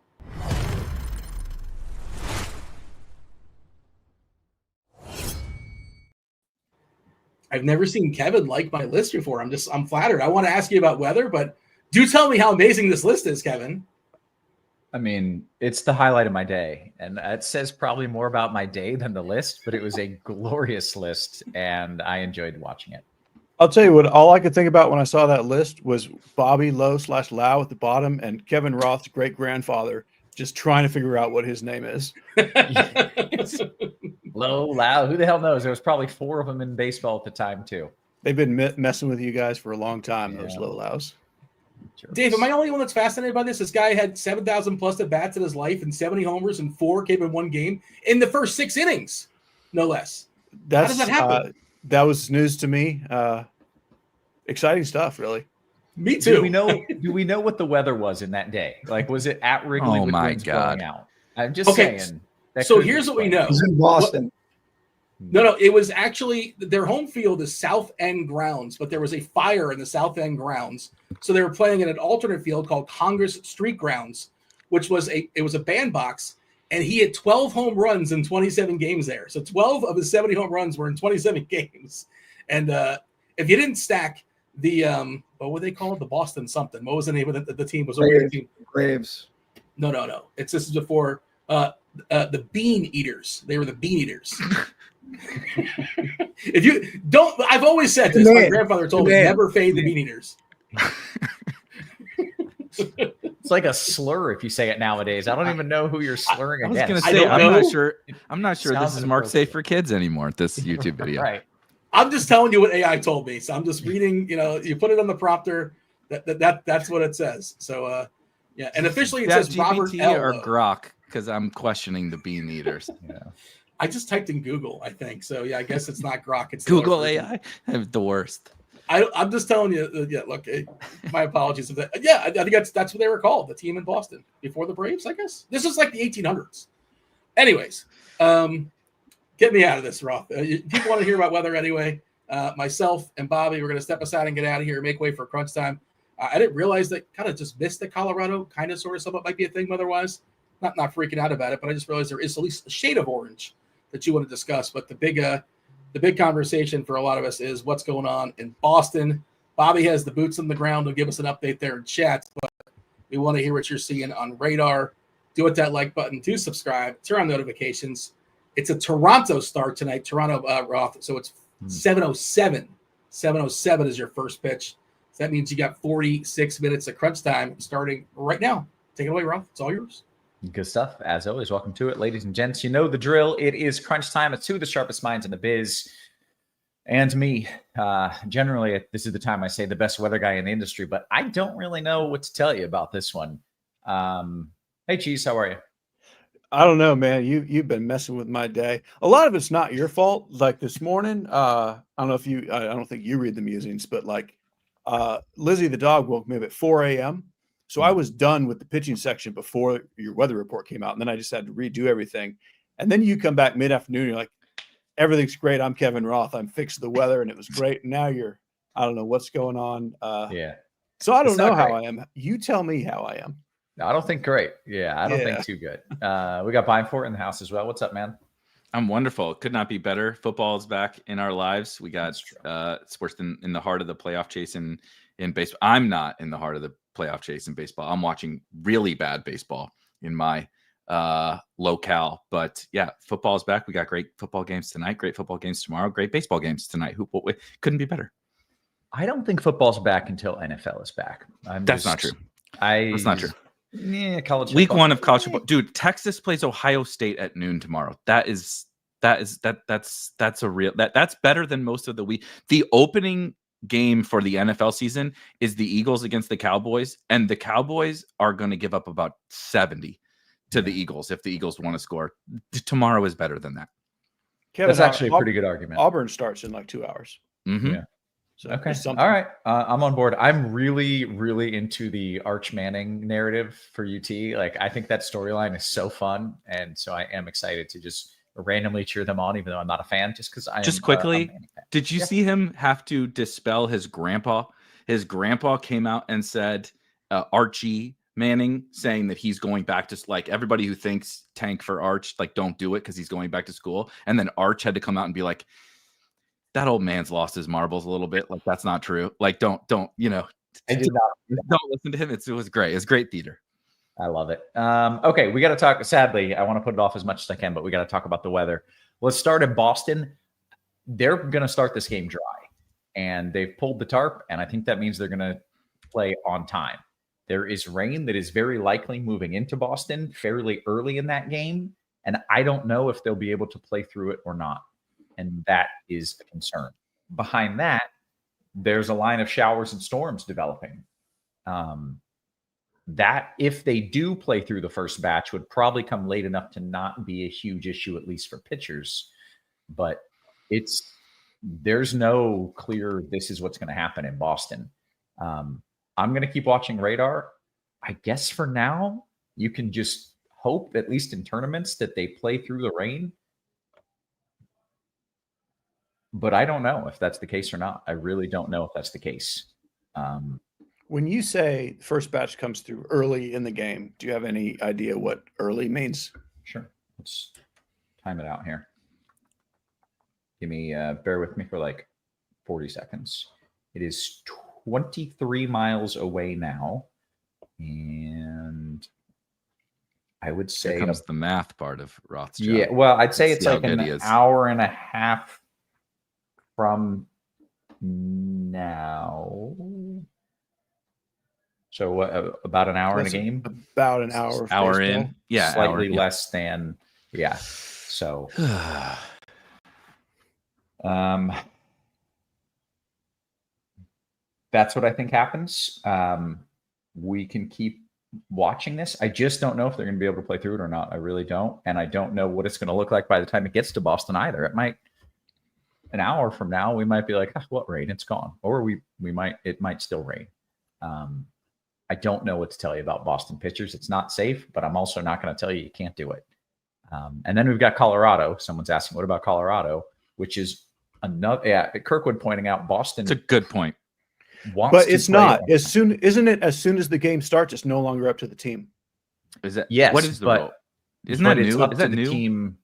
I've never seen Kevin like my list before. I'm flattered. I want to ask you about weather, but do tell me how amazing this list is, Kevin. I mean, it's the highlight of my day, and it says probably more about my day than the list, but it was a glorious list, and I enjoyed watching it. I'll tell you what, all I could think about when I saw that list was Bobby Lowe/Lau at the bottom and Kevin Roth's great-grandfather just trying to figure out what his name is. Low, Lau, who the hell knows? There was probably 4 of them in baseball at the time, too. They've been messing with you guys for a long time, those Low Laus. Dave, am I the only one that's fascinated by this? This guy had 7,000 plus at bats in his life and 70 homers and 4 came in one game in the first 6 innings, no less. How does that happen? That was news to me. Exciting stuff, really. Me too. Do we know what the weather was in that day? Like, was it at Wrigley? Oh with my winds God! blowing out? I'm just saying. So here's what we know. It was in Boston. No, it was actually their home field is South End Grounds, but there was a fire in the South End Grounds, so they were playing in an alternate field called Congress Street Grounds, which was a bandbox, and he had 12 home runs in 27 games there. So 12 of his 70 home runs were in 27 games, and if you didn't stack the what were they called? The Boston something. What was the name of the team? Was a weird team. Braves. No. This is before the Bean Eaters. They were the Bean Eaters. If you don't, I've always said this. My grandfather told me never fade the Bean Eaters. It's like a slur if you say it nowadays. I don't even know who you're slurring against. I was going to say, I'm not sure this is marked safe for kids anymore, this YouTube video. Right. I'm just telling you what AI told me. So I'm just reading, you put it on the prompter. That's what it says. So, yeah. And officially it says Robert L. or Grok, because I'm questioning the Bean Eaters. Yeah. I just typed in Google, I think. So, yeah, I guess it's not Grok. It's Google AI. The worst. I'm just telling you. Look, my apologies. If that, I think that's what they were called, the team in Boston before the Braves, I guess. This is like the 1800s. Anyways, get me out of this, Roth. People want to hear about weather anyway. Myself and Bobby, we're going to step aside and get out of here, make way for crunch time. I didn't realize that, kind of just missed that Colorado kind of sort of somewhat might be a thing weather-wise. Not freaking out about it, but I just realized there is at least a shade of orange that you want to discuss. But the big conversation for a lot of us is what's going on in Boston. Bobby has the boots on the ground to give us an update there in chat, but we want to hear what you're seeing on radar. Do hit that like button, do subscribe, turn on notifications. It's a Toronto start tonight, Toronto Roth. So it's 7:07. 7:07 is your first pitch. So that means you got 46 minutes of crunch time starting right now. Take it away, Roth. It's all yours. Good stuff. As always, welcome to it, ladies and gents. You know the drill. It is crunch time. It's two of the sharpest minds in the biz. And me. Generally, this is the time I say the best weather guy in the industry, but I don't really know what to tell you about this one. Hey, Cheese, how are you? I don't know, man. You've been messing with my day. A lot of it's not your fault. Like this morning, I don't think you read the musings, but like Lizzie the dog woke me up at 4 a.m. So I was done with the pitching section before your weather report came out, and then I just had to redo everything. And then you come back mid-afternoon, you're like, everything's great. I'm Kevin Roth. I'm fixing the weather, and it was great. And now I don't know what's going on. Yeah. So I don't know how I am. You tell me how I am. No, I don't think great. Yeah, I don't think too good. We got Beimfohr in the house as well. What's up, man? I'm wonderful. Could not be better. Football is back in our lives. We got sports in the heart of the playoff chase in baseball. I'm not in the heart of the playoff chase in baseball. I'm watching really bad baseball in my locale. But yeah, football is back. We got great football games tonight, great football games tomorrow, great baseball games tonight. Couldn't be better. I don't think football's back until NFL is back. That's not true. That's not true. Yeah, college week football. 1 of college football. Dude, Texas plays Ohio State at noon tomorrow. That's a real that's better than most of the week. The opening game for the NFL season is the Eagles against the Cowboys, and the Cowboys are going to give up about 70 to the Eagles if the Eagles want to score. Tomorrow is better than that. Kevin, that's actually a pretty good argument. Auburn starts in like 2 hours. Mm-hmm. Yeah. So okay. All right. I'm on board. I'm really, really into the Arch Manning narrative for UT. Like, I think that storyline is so fun. And so I am excited to just randomly cheer them on, even though I'm not a fan, just because I just quickly, did you see him have to dispel his grandpa? His grandpa came out and said, Archie Manning, saying that he's going back to, like, everybody who thinks tank for Arch, like, don't do it because he's going back to school. And then Arch had to come out and be like, that old man's lost his marbles a little bit. Like, that's not true. Like, don't don't listen to him. It was great. It's great theater. I love it. Okay, we got to talk. Sadly, I want to put it off as much as I can, but we got to talk about the weather. Let's start in Boston. They're going to start this game dry, and they've pulled the tarp, and I think that means they're going to play on time. There is rain that is very likely moving into Boston fairly early in that game, and I don't know if they'll be able to play through it or not. And that is a concern. Behind that, there's a line of showers and storms developing. That, if they do play through the first batch, would probably come late enough to not be a huge issue, at least for pitchers. But there's no clear, this is what's going to happen in Boston. I'm going to keep watching radar. I guess for now, you can just hope, at least in tournaments, that they play through the rain. But I don't know if that's the case or not. I really don't know if that's the case. When you say the first batch comes through early in the game, do you have any idea what early means? Sure. Let's time it out here. Give me, bear with me for like 40 seconds. It is 23 miles away now. And I would say... Here comes the math part of Roth's job. Yeah, well, I'd say it's like an hour and a half from now. So what, about an hour in a game? About an hour. Hour in. Yeah. Slightly less than, yeah. So that's what I think happens. We can keep watching this. I just don't know if they're going to be able to play through it or not. I really don't. And I don't know what it's going to look like by the time it gets to Boston either. It might, an hour from now, we might be like, what rain? It's gone. Or it might still rain. I don't know what to tell you about Boston pitchers. It's not safe, but I'm also not going to tell you can't do it. And then we've got Colorado. Someone's asking, what about Colorado? Which is another, Kirkwood pointing out Boston. It's a good point. But it's not. Isn't it as soon as the game starts, it's no longer up to the team? Is that, yes, what is the rule? Isn't that new? Is that new? Team.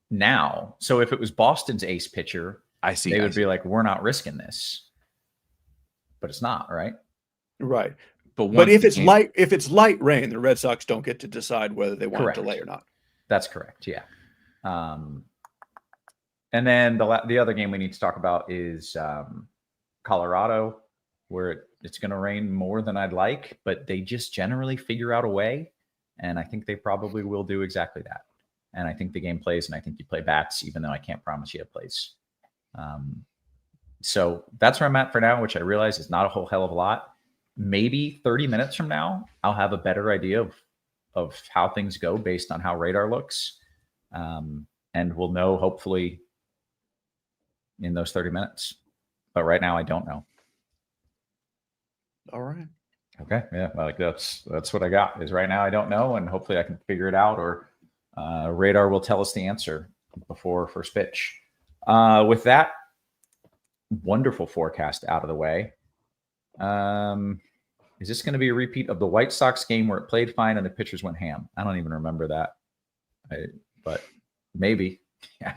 now. So if it was Boston's ace pitcher, I see. they would be like, we're not risking this. But it's not, right? Right. But But if it's light rain, the Red Sox don't get to decide whether they want to delay or not. That's correct. Yeah. And then the other game we need to talk about is Colorado, where it's going to rain more than I'd like, but they just generally figure out a way. And I think they probably will do exactly that. And I think the game plays, and I think you play bats, even though I can't promise you it plays. So that's where I'm at for now, which I realize is not a whole hell of a lot. Maybe 30 minutes from now, I'll have a better idea of how things go based on how radar looks. And we'll know, hopefully, in those 30 minutes. But right now, I don't know. All right. Okay. Yeah. Like that's what I got is right now. I don't know. And hopefully I can figure it out, or radar will tell us the answer before first pitch. With that wonderful forecast out of the way. Is this going to be a repeat of the White Sox game where it played fine and the pitchers went ham? I don't even remember that. But maybe. Yeah.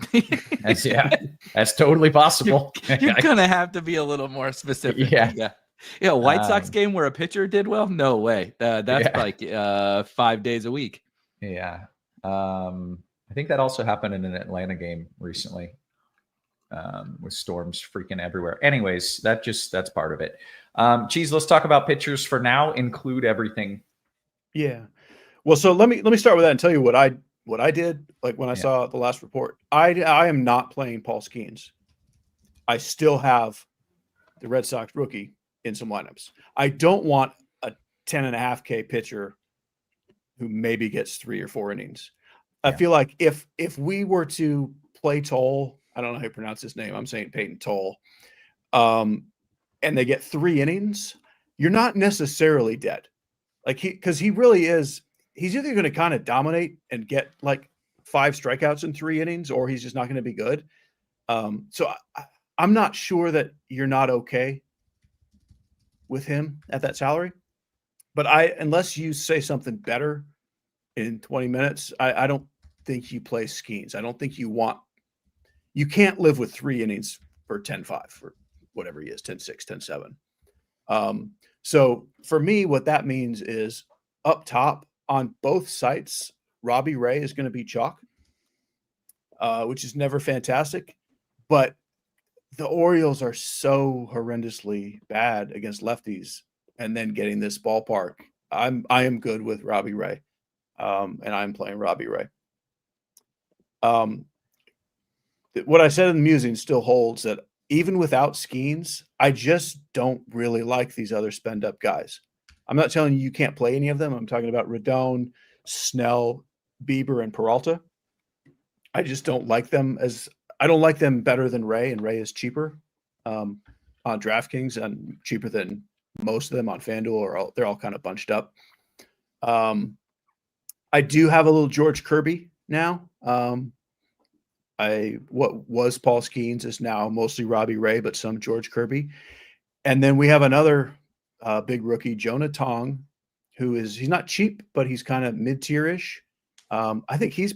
That's totally possible. You're gonna have to be a little more specific. Yeah. White Sox game where a pitcher did well? No way. That's like 5 days a week. Yeah. I think that also happened in an Atlanta game recently, with storms freaking everywhere. Anyways, that's part of it. Cheese, let's talk about pitchers for now. Include everything. Yeah. Well, so let me start with that and tell you what I did. Like when I saw the last report, I am not playing Paul Skeens. I still have the Red Sox rookie in some lineups. I don't want a 10.5K pitcher who maybe gets 3 or 4 innings. I feel like if we were to play Toll, I don't know how you pronounce his name. I'm saying Peyton Toll. And they get 3 innings, you're not necessarily dead. Like because he really is. He's either going to kind of dominate and get like 5 strikeouts in 3 innings, or he's just not going to be good. So I'm not sure that you're not okay with him at that salary. But unless you say something better in 20 minutes, I don't think you play Skeens. I don't think you can't live with 3 innings for 10-5 or whatever he is, 10-6, 10-7. So for me, what that means is up top on both sites, Robbie Ray is going to be chalk, which is never fantastic. But the Orioles are so horrendously bad against lefties, and then getting this ballpark, I am good with Robbie Ray, and I'm playing Robbie Ray. What I said in the musing still holds, that even without Skeens, I just don't really like these other spend up guys. I'm not telling you can't play any of them. I'm talking about Rodon, Snell, Bieber, and Peralta. I just don't like them I don't like them better than Ray, and Ray is cheaper on DraftKings and cheaper than most of them on FanDuel, or they're all kind of bunched up. I do have a little George Kirby now. What was Paul Skeens is now mostly Robbie Ray, but some George Kirby. And then we have another big rookie, Jonah Tong, he's not cheap, but he's kind of mid-tier-ish. I think he's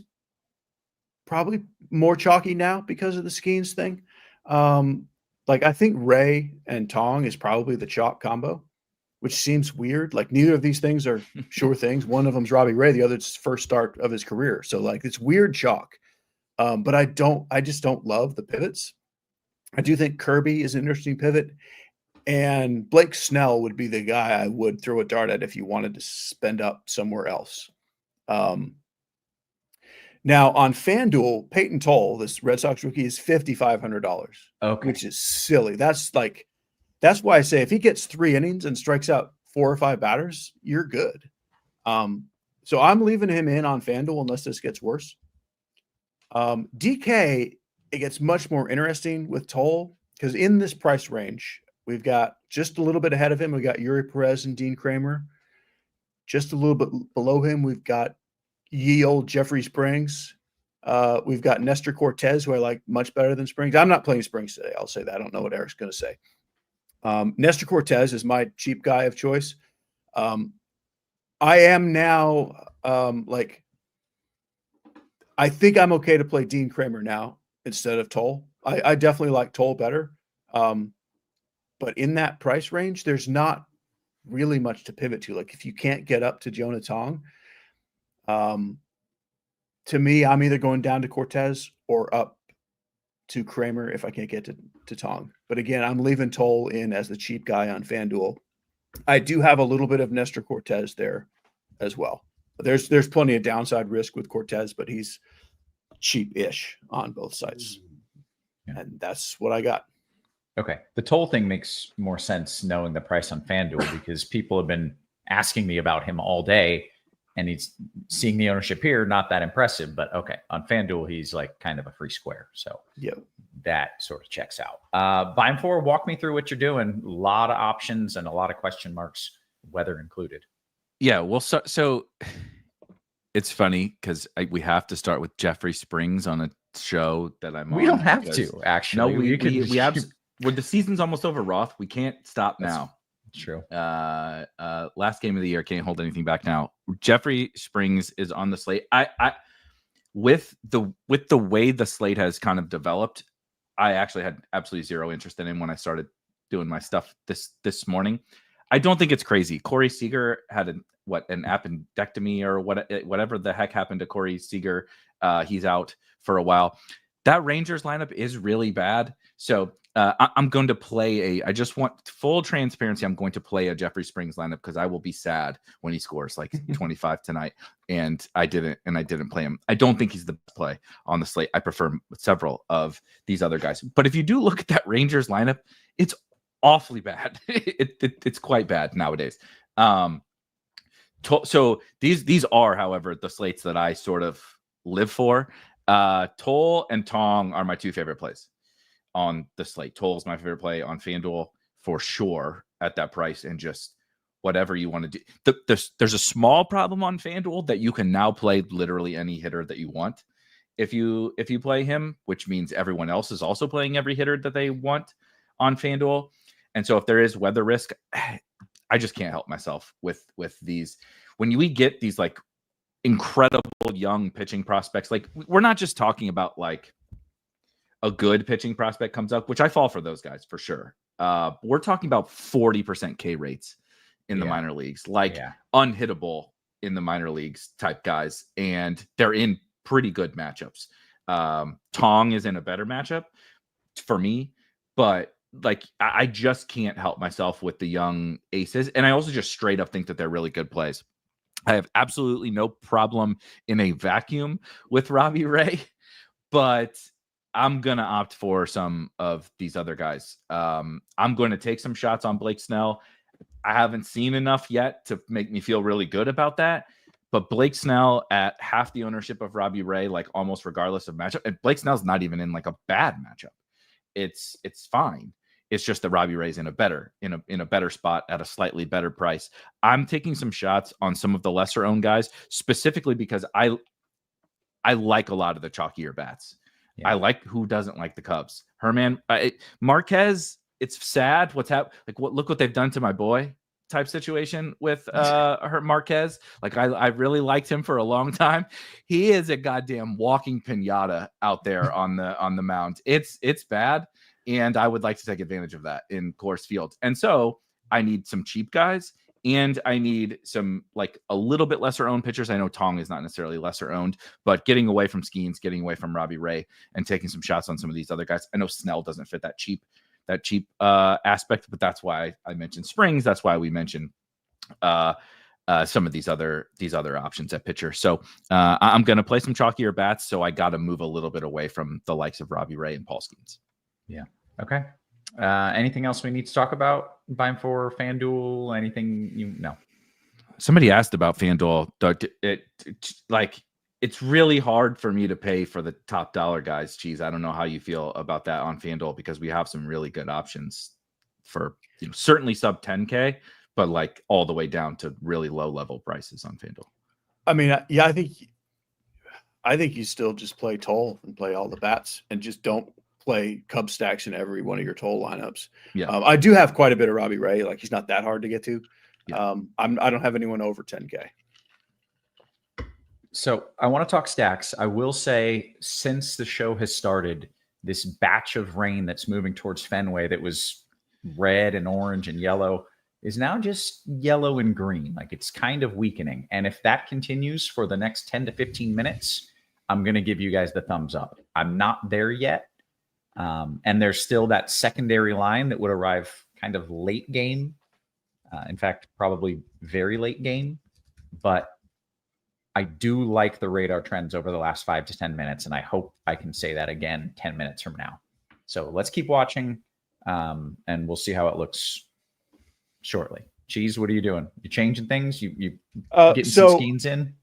probably more chalky now because of the Skeens thing. I think Ray and Tong is probably the chalk combo, which seems weird. Like neither of these things are sure things. One of them's Robbie Ray, the other's first start of his career. So like it's weird chalk. But I just don't love the pivots. I do think Kirby is an interesting pivot, and Blake Snell would be the guy I would throw a dart at if you wanted to spend up somewhere else. Now on FanDuel, Peyton Toll, this Red Sox rookie, is $5,500. Okay. Which is silly. That's why I say if he gets 3 innings and strikes out 4 or 5 batters, you're good. So I'm leaving him in on FanDuel unless this gets worse. DK, it gets much more interesting with Toll, because in this price range, we've got just a little bit ahead of him. We got Yuri Perez and Dean Kramer. Just a little bit below him, we've got ye old Jeffrey Springs. We've got Nestor Cortez, who I like much better than Springs. I'm not playing Springs today. I'll say that. I don't know what Eric's going to say. Nestor Cortez is my cheap guy of choice. I am now I think I'm okay to play Dean Kramer now instead of Toll. I definitely like Toll better. But in that price range, there's not really much to pivot to. Like if you can't get up to Jonah Tong, to me, I'm either going down to Cortez or up to Kramer if I can't get to Tong. But again, I'm leaving Toll in as the cheap guy on FanDuel. I do have a little bit of Nestor Cortez there as well. There's plenty of downside risk with Cortez, but he's cheap-ish on both sides. Yeah. And that's what I got. Okay. The Toll thing makes more sense knowing the price on FanDuel because people have been asking me about him all day, and he's seeing the ownership here, not that impressive, but okay. On FanDuel, he's like kind of a free square. So yeah, that sort of checks out. Beimfohr, walk me through what you're doing. A lot of options and a lot of question marks, weather included. Yeah, well, so it's funny because we have to start with Jeffrey Springs on a show that I'm on. We don't have to, actually. No, we have. When the season's almost over, Roth, we can't stop now. True. Last game of the year, can't hold anything back now. Jeffrey Springs is on the slate. I with the way the slate has kind of developed, I actually had absolutely zero interest in him when I started doing my stuff this morning. I don't think it's crazy. Corey Seager had an appendectomy or whatever the heck happened to Corey Seager. He's out for a while. That Rangers lineup is really bad. So I'm going to play I just want full transparency. I'm going to play a Jeffrey Springs lineup because I will be sad when he scores like 25 tonight. And I didn't play him. I don't think he's the best play on the slate. I prefer several of these other guys. But if you do look at that Rangers lineup, it's awfully bad. It's quite bad nowadays. So these are, however, the slates that I sort of live for. Toll and Tong are my two favorite plays on the slate. Toll is my favorite play on FanDuel for sure at that price, and just whatever you want to do. There's a small problem on FanDuel that you can now play literally any hitter that you want. If you play him, which means everyone else is also playing every hitter that they want on FanDuel. And so if there is weather risk, I just can't help myself with these. When we get these like incredible young pitching prospects, like we're not just talking about like a good pitching prospect comes up, which I fall for those guys for sure. We're talking about 40% K rates in the minor leagues, like unhittable in the minor leagues type guys. And they're in pretty good matchups. Tong is in a better matchup for me, but like I just can't help myself with the young aces. And I also just straight up think that they're really good plays. I have absolutely no problem in a vacuum with Robbie Ray, but I'm going to opt for some of these other guys. I'm going to take some shots on Blake Snell. I haven't seen enough yet to make me feel really good about that. But Blake Snell at half the ownership of Robbie Ray, like almost regardless of matchup. And Blake Snell's not even in like a bad matchup. It's fine. It's just that Robbie Ray's in a better spot at a slightly better price. I'm taking some shots on some of the lesser owned guys, specifically because I like a lot of the chalkier bats. Yeah. I like who doesn't like the Cubs. Herman, Marquez. It's sad what's happened. Like look what they've done to my boy type situation with Marquez. Like I really liked him for a long time. He is a goddamn walking pinata out there on the mound. It's bad. And I would like to take advantage of that in Coors Field. And so I need some cheap guys, and I need some like a little bit lesser owned pitchers. I know Tong is not necessarily lesser owned, but getting away from Skeens, getting away from Robbie Ray, and taking some shots on some of these other guys. I know Snell doesn't fit that cheap aspect, but that's why I mentioned Springs. That's why we mentioned some of these other options at pitcher. So I'm going to play some chalkier bats. So I got to move a little bit away from the likes of Robbie Ray and Paul Skeens. Yeah. Okay. Anything else we need to talk about? Beimfohr, FanDuel, anything no? Somebody asked about FanDuel. It's really hard for me to pay for the top dollar guys. Cheese. I don't know how you feel about that on FanDuel because we have some really good options for certainly sub 10K, but like all the way down to really low level prices on FanDuel. I mean, yeah, I think you still just play Toll and play all the bats and just don't play Cub stacks in every one of your Toll lineups. Yeah. I do have quite a bit of Robbie Ray. Like he's not that hard to get to. Yeah. I don't have anyone over 10K. So I want to talk stacks. I will say, since the show has started, this batch of rain that's moving towards Fenway that was red and orange and yellow is now just yellow and green. Like, it's kind of weakening. And if that continues for the next 10 to 15 minutes, I'm going to give you guys the thumbs up. I'm not there yet. And there's still that secondary line that would arrive kind of late game. In fact, probably very late game. But I do like the radar trends over the last 5 to 10 minutes. And I hope I can say that again 10 minutes from now. So let's keep watching. And we'll see how it looks shortly. Cheese, what are you doing? You changing things? You getting some schemes in?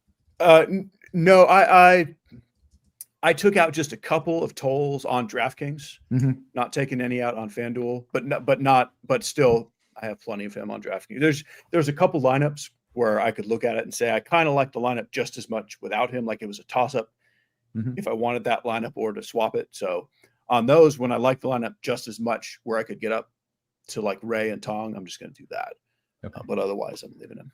No, I took out just a couple of tolls on DraftKings, not taking any out on FanDuel, but still I have plenty of him on DraftKings. There's a couple lineups where I could look at it and say I kind of like the lineup just as much without him. Like, it was a toss up if I wanted that lineup or to swap it. So on those, when I like the lineup just as much, where I could get up to like Ray and Tong, I'm just going to do that. Okay. But otherwise, I'm leaving him.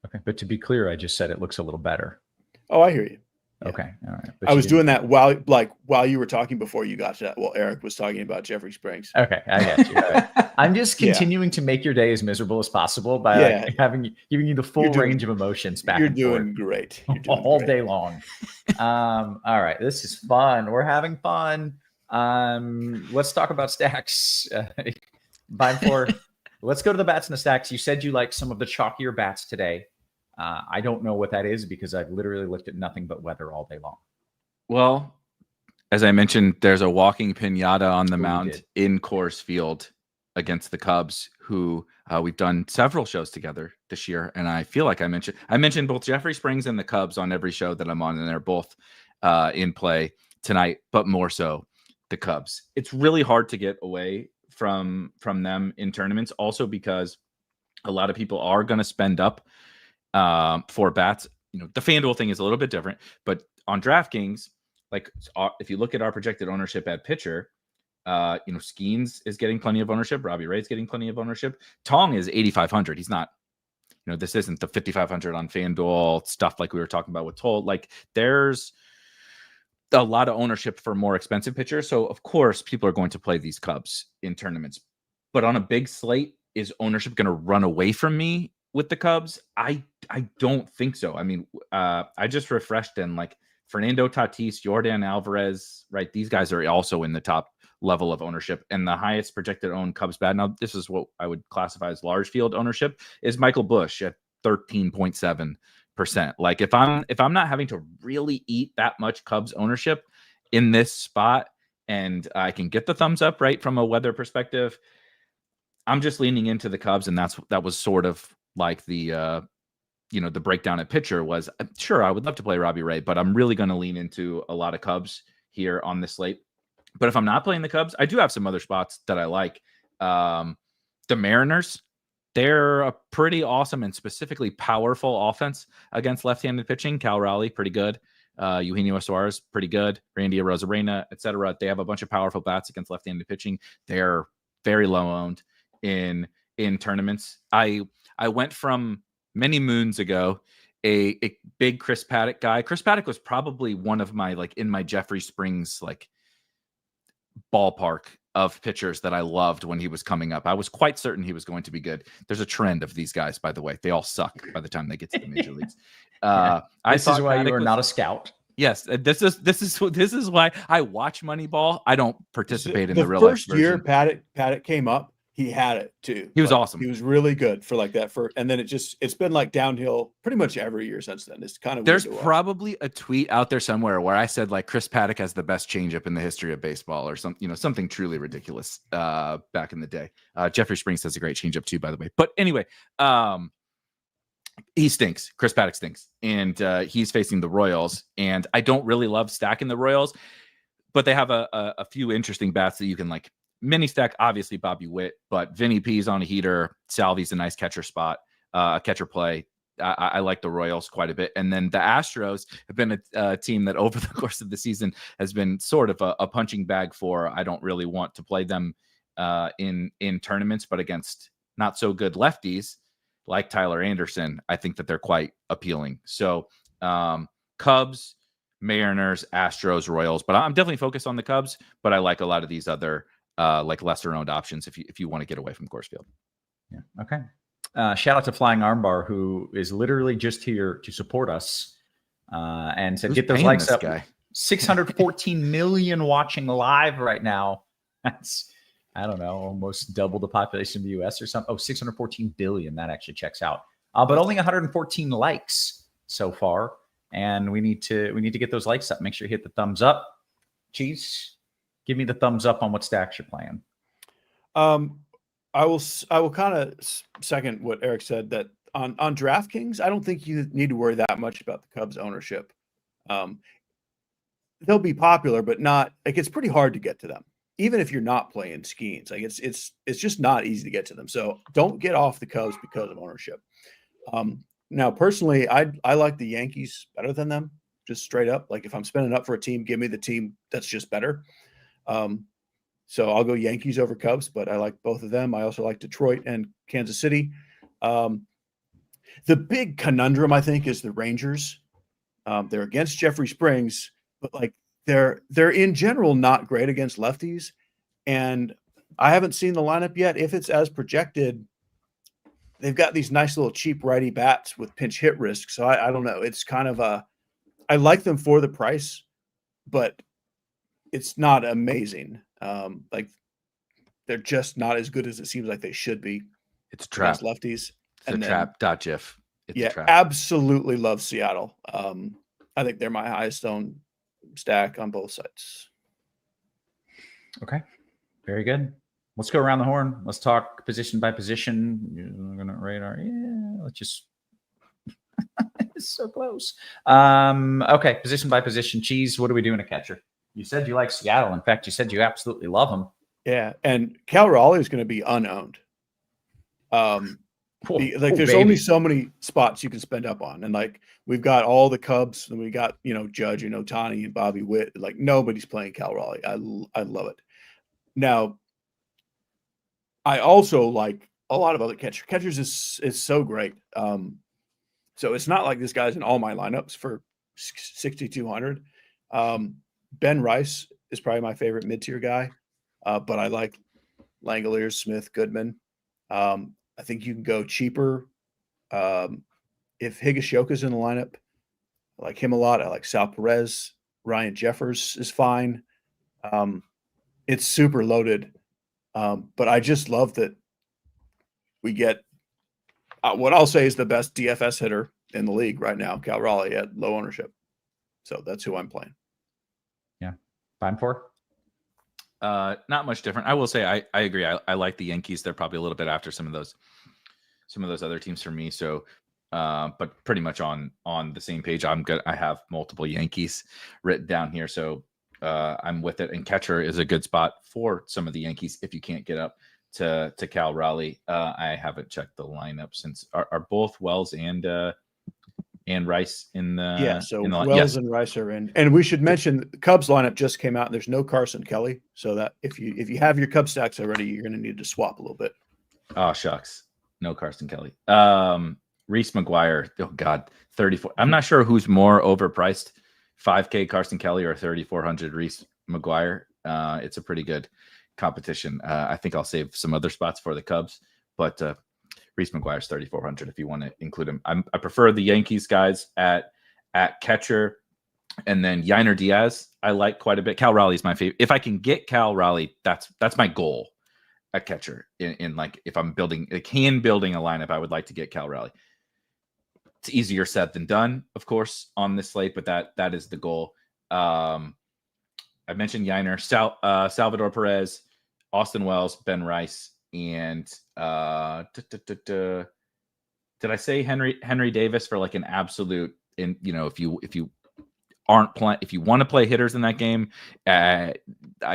Okay. But to be clear, I just said it looks a little better. Oh, I hear you. Yeah. Okay. All right. I was doing that while you were talking before you got to that. Well, Erik was talking about Jeffrey Springs. Okay, I got you. Right. I'm just continuing to make your day as miserable as possible by giving you the full range of emotions back. You're doing great. You're doing all great. day long. All right, this is fun. We're having fun. Let's talk about stacks. Beimfohr, let's go to the bats and the stacks. You said you like some of the chalkier bats today. I don't know what that is because I've literally looked at nothing but weather all day long. Well, as I mentioned, there's a walking pinata on the mound in Coors Field against the Cubs, who we've done several shows together this year. And I feel like I mentioned both Jeffrey Springs and the Cubs on every show that I'm on, and they're both in play tonight, but more so the Cubs. It's really hard to get away from them in tournaments, also because a lot of people are going to spend up for bats. You know, the FanDuel thing is a little bit different, but on DraftKings, like, if you look at our projected ownership at pitcher, Skeens is getting plenty of ownership. Robbie Ray's getting plenty of ownership. Tong is 8,500. He's not, this isn't the 5,500 on FanDuel stuff like we were talking about with Toll. Like, there's a lot of ownership for more expensive pitchers. So of course people are going to play these Cubs in tournaments, but on a big slate, is ownership going to run away from me with the Cubs? I don't think so. I mean, I just refreshed, and like Fernando Tatis, Yordan Alvarez, right? These guys are also in the top level of ownership, and the highest projected owned Cubs bat. Now, this is what I would classify as large field ownership, is Michael Busch at 13.7%. Like, if I'm not having to really eat that much Cubs ownership in this spot, and I can get the thumbs up right from a weather perspective, I'm just leaning into the Cubs, and that was sort of like the the breakdown at pitcher was, sure, I would love to play Robbie Ray, but I'm really going to lean into a lot of Cubs here on this slate. But if I'm not playing the Cubs, I do have some other spots that I like. The Mariners, they're a pretty awesome and specifically powerful offense against left-handed pitching. Cal Raleigh, pretty good. Eugenio Suarez, pretty good. Randy Arozarena, etc. They have a bunch of powerful bats against left-handed pitching. They're very low owned in tournaments. I went from many moons ago a big Chris Paddock guy. Chris Paddock was probably one of my, like, in my Jeffrey Springs like ballpark of pitchers that I loved when he was coming up. I was quite certain he was going to be good. There's a trend of these guys, by the way. They all suck by the time they get to the major leagues. This is why you are not a scout. Yes, this is why I watch Moneyball. I don't participate in the real life version. The first year Paddock came up, he had it too. He was awesome. He was really good for like that first, and then it's been like downhill pretty much every year since then. It's kind of there's probably a tweet out there somewhere where I said like Chris Paddock has the best changeup in the history of baseball, or something truly ridiculous back in the day. Jeffrey Springs has a great changeup too, by the way. But anyway, he stinks. Chris Paddock stinks, and he's facing the Royals. And I don't really love stacking the Royals, but they have a few interesting bats that you can like mini stack. Obviously, Bobby Witt, but Vinny P's on a heater. Salvi's a nice catcher spot, catcher play. I like the Royals quite a bit. And then the Astros have been a team that over the course of the season has been sort of a punching bag for. I don't really want to play them in tournaments, but against not so good lefties like Tyler Anderson, I think that they're quite appealing. So Cubs, Mariners, Astros, Royals. But I'm definitely focused on the Cubs. But I like a lot of these other like lesser owned options if you want to get away from Coors Field. Yeah. Okay. Shout out to Flying Armbar, who is literally just here to support us and said, Who's get those paying likes this up. guy? 614 million watching live right now. That's, I don't know, almost double the population of the US or something. Oh, 614 billion. That actually checks out. But only 114 likes so far. And we need to get those likes up. Make sure you hit the thumbs up. Cheese, give me the thumbs up on what stacks you're playing. I will kind of second what Erik said, that on DraftKings, I don't think you need to worry that much about the Cubs ownership. They'll be popular, but not like, it's pretty hard to get to them, even if you're not playing Skeens. Like it's just not easy to get to them. So don't get off the Cubs because of ownership. Now, personally, I like the Yankees better than them, just straight up. Like if I'm spending up for a team, give me the team that's just better. So I'll go Yankees over Cubs, but I like both of them. I also like Detroit and Kansas City. The big conundrum, I think, is the Rangers. They're against Jeffrey Springs, but like they're in general not great against lefties. And I haven't seen the lineup yet. If it's as projected, they've got these nice little cheap righty bats with pinch hit risk. So I don't know. It's kind of I like them for the price, but it's not amazing. Like they're just not as good as it seems like they should be. It's a trap. Lefties. It's a trap. .gif. It's a trap. Absolutely love Seattle. I think they're my highest owned stack on both sides. Okay. Very good. Let's go around the horn. Let's talk position by position. You're gonna radar. Yeah, let's just it's so close. Okay, position by position. Cheese, what are we doing a catcher? You said you like Seattle. In fact, you said you absolutely love them. Yeah, and Cal Raleigh is going to be unowned. There's only so many spots you can spend up on, and like we've got all the Cubs, and we got Judge and Ohtani and Bobby Witt. Like nobody's playing Cal Raleigh. I love it. Now, I also like a lot of other catchers. Catchers is so great. So it's not like this guy's in all my lineups for 6,200. Ben Rice is probably my favorite mid-tier guy, but I like Langoliers, Smith, Goodman. I think you can go cheaper. If Higashioka's in the lineup, I like him a lot. I like Sal Perez. Ryan Jeffers is fine. It's super loaded. But I just love that we get what I'll say is the best DFS hitter in the league right now, Cal Raleigh, at low ownership. So that's who I'm playing. Yeah. Beimfohr? Not much different. I will say I agree. I like the Yankees. They're probably a little bit after some of those other teams for me. So but pretty much on the same page. I'm good. I have multiple Yankees written down here. So I'm with it. And catcher is a good spot for some of the Yankees if you can't get up to Cal Raleigh. I haven't checked the lineup since are both Wells and Rice in the Wells and Rice are in. And we should mention the Cubs lineup just came out and there's no Carson Kelly. So that if you have your Cubs stacks already, you're gonna need to swap a little bit. Oh shucks. No Carson Kelly. Reese McGuire. Oh God, 34. I'm not sure who's more overpriced. 5K Carson Kelly or 3,400 Reese McGuire. It's a pretty good competition. I think I'll save some other spots for the Cubs, but Reese McGuire's 3,400 if you want to include him. I prefer the Yankees guys at catcher, and then Yainer Diaz I like quite a bit. Cal Raleigh's my favorite. If I can get Cal Raleigh, that's my goal at catcher. In like if I'm building a lineup, I would like to get Cal Raleigh. It's easier said than done, of course, on this slate, but that is the goal. I mentioned Yainer, Salvador Perez, Austin Wells, Ben Rice, and did I say Henry Davis for like an absolute? If you aren't playing, if you want to play hitters in that game, I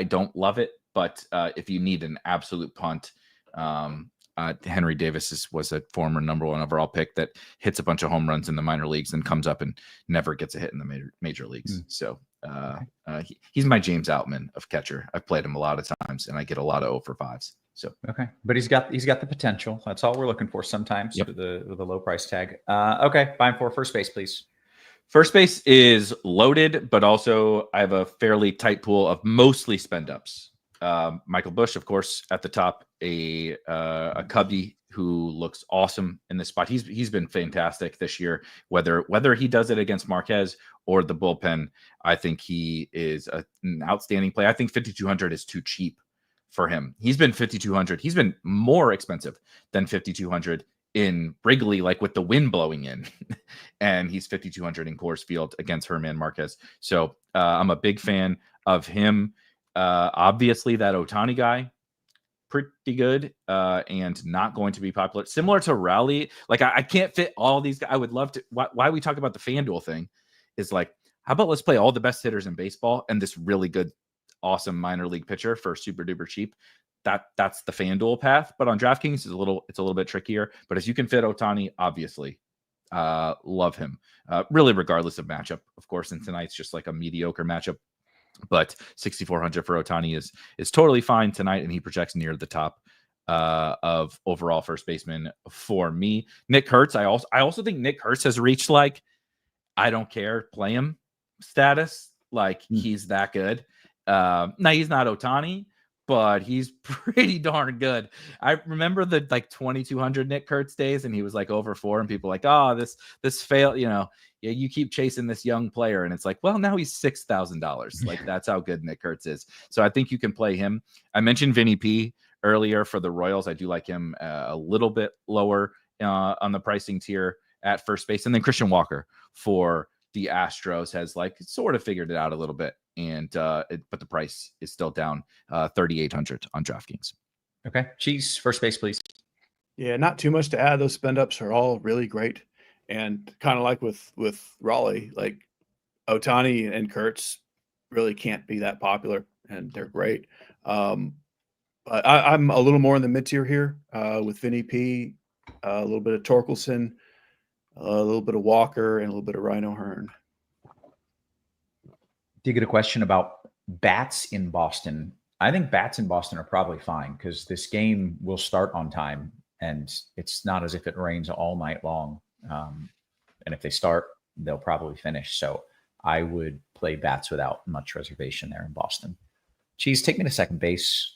don't love it, but if you need an absolute punt, Henry Davis was a former number 1 overall pick that hits a bunch of home runs in the minor leagues and comes up and never gets a hit in the major leagues. So he's my James Outman of catcher. I've played him a lot of times and I get a lot of 0 for 5s. So okay, but he's got the potential. That's all we're looking for sometimes with the low price tag. Okay, Beimfohr, first base, please. First base is loaded, but also I have a fairly tight pool of mostly spend ups. Michael Busch, of course, at the top, a Cubby who looks awesome in this spot. He's been fantastic this year. Whether he does it against Marquez or the bullpen, I think he is an outstanding play. I think 5,200 is too cheap for him. He's been 5,200. He's been more expensive than 5,200 in Wrigley, like with the wind blowing in, and he's 5,200 in Coors Field against Herman Marquez. So I'm a big fan of him. Obviously, that Ohtani guy, pretty good and not going to be popular. Similar to Rowley, like I can't fit all these guys. I would love to. Why we talk about the FanDuel thing is like, how about let's play all the best hitters in baseball and this really good, awesome minor league pitcher for super duper cheap. That's the FanDuel path. But on DraftKings, it's a little bit trickier. But if you can fit Ohtani, obviously, love him. Really, regardless of matchup, of course. And tonight's just like a mediocre matchup. But 6,400 for Ohtani is totally fine tonight, and he projects near the top of overall first baseman for me. Nick Hurts, I also think Nick Hurts has reached like I don't care, play him status. Like he's that good. Now he's not Ohtani, but he's pretty darn good. I remember the like 2,200 Nick Hurts days, and he was like over 4, and people were like, oh, this failed, Yeah, you keep chasing this young player, and it's like, well, now he's $6,000. Like that's how good Nick Hurts is. So I think you can play him. I mentioned Vinny P earlier for the Royals. I do like him a little bit lower on the pricing tier at first base, and then Christian Walker for the Astros has like sort of figured it out a little bit, and but the price is still down 3,800 on DraftKings. Okay, Cheese, first base, please. Yeah, not too much to add. Those spend ups are all really great. And kind of like with Raleigh, like Ohtani and Kurtz really can't be that popular, and they're great. But I'm a little more in the mid tier here with Vinny P, a little bit of Torkelson, a little bit of Walker, and a little bit of Rhino Hearn. Did you get a question about bats in Boston? I think bats in Boston are probably fine because this game will start on time, and it's not as if it rains all night long. And if they start, they'll probably finish. So I would play bats without much reservation there in Boston. Cheese, take me to second base.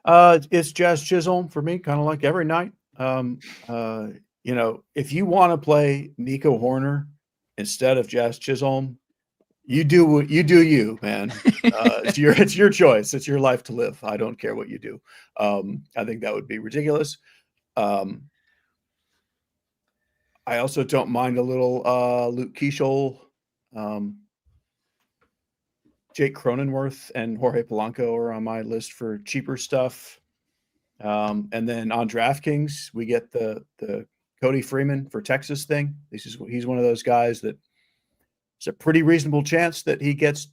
It's Jazz Chisholm for me, kind of like every night. If you want to play Nico Horner instead of Jazz Chisholm, you do you, man. It's your choice. It's your life to live. I don't care what you do. I think that would be ridiculous. I also don't mind a little Luke Keeschel, Jake Cronenworth, and Jorge Polanco are on my list for cheaper stuff. And then on DraftKings, we get the Cody Freeman for Texas thing. He's one of those guys that it's a pretty reasonable chance that he gets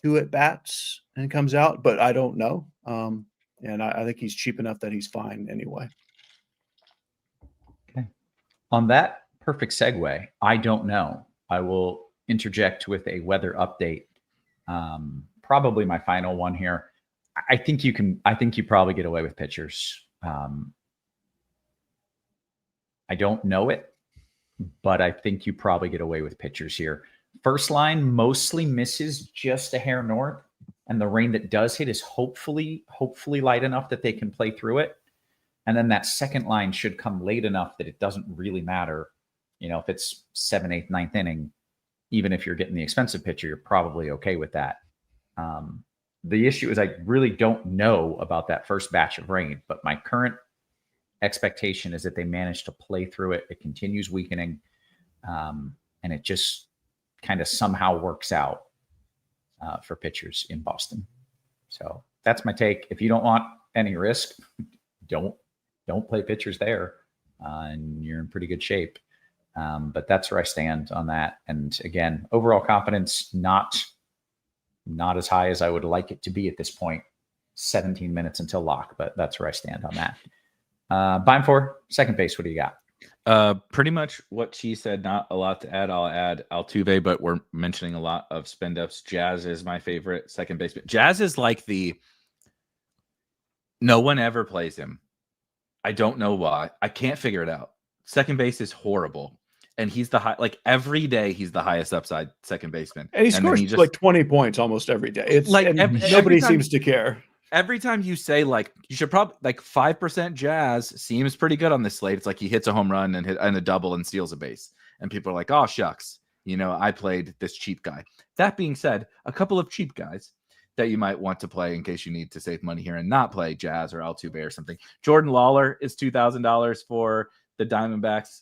2 at bats and comes out, but I don't know. And I think he's cheap enough that he's fine anyway. Okay. On that perfect segue, I don't know. I will interject with a weather update. Probably my final one here. I think you probably get away with pitchers. I don't know it, but I think you probably get away with pitchers here. First line mostly misses just a hair north, and the rain that does hit is hopefully light enough that they can play through it. And then that second line should come late enough that it doesn't really matter. If it's 7th, 8th, 9th inning, even if you're getting the expensive pitcher, you're probably okay with that. The issue is I really don't know about that first batch of rain, but my current expectation is that they manage to play through it. It continues weakening, and it just kind of somehow works out for pitchers in Boston. So that's my take. If you don't want any risk, don't play pitchers there, and you're in pretty good shape. But that's where I stand on that. And again, overall confidence, not as high as I would like it to be at this point. 17 minutes until lock, but that's where I stand on that. Beimfohr, second base. What do you got? Pretty much what she said. Not a lot to add. I'll add Altuve, but we're mentioning a lot of spend ups. Jazz is my favorite second baseman. Jazz is like no one ever plays him. I don't know why. I can't figure it out. Second base is horrible. and he's the high. Like every day, he's the highest upside second baseman, And he then scores like 20 points almost every day. It's Like, like every nobody time- seems to care. every time you say like you should probably like 5% Jazz seems pretty good on this slate. It's like he hits a home run and a double and steals a base, and people are like, oh shucks, I played this cheap guy. That being said, a couple of cheap guys that you might want to play in case you need to save money here and not play Jazz or Altuve or something. Jordan Lawler is $2,000 for the Diamondbacks.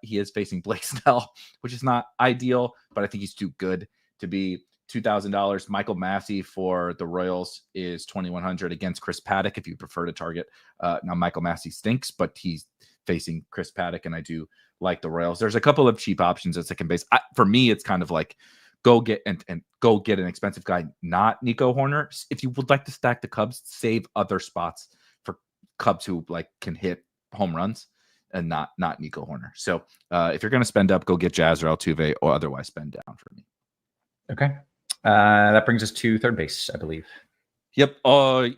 He is facing Blake Snell, which is not ideal, but I think he's too good to be $2,000. Michael Massey for the Royals is $2,100 against Chris Paddock if you prefer to target. Now Michael Massey stinks, but he's facing Chris Paddock, and I do like the Royals. There's a couple of cheap options at second base. For me, it's kind of like go get an expensive guy, not Nico Horner. If you would like to stack the Cubs, save other spots for Cubs who like can hit home runs and not Nico Horner. So if you're going to spend up, go get Jazz or Altuve, or otherwise spend down for me. Okay. That brings us to third base, I believe. Yep.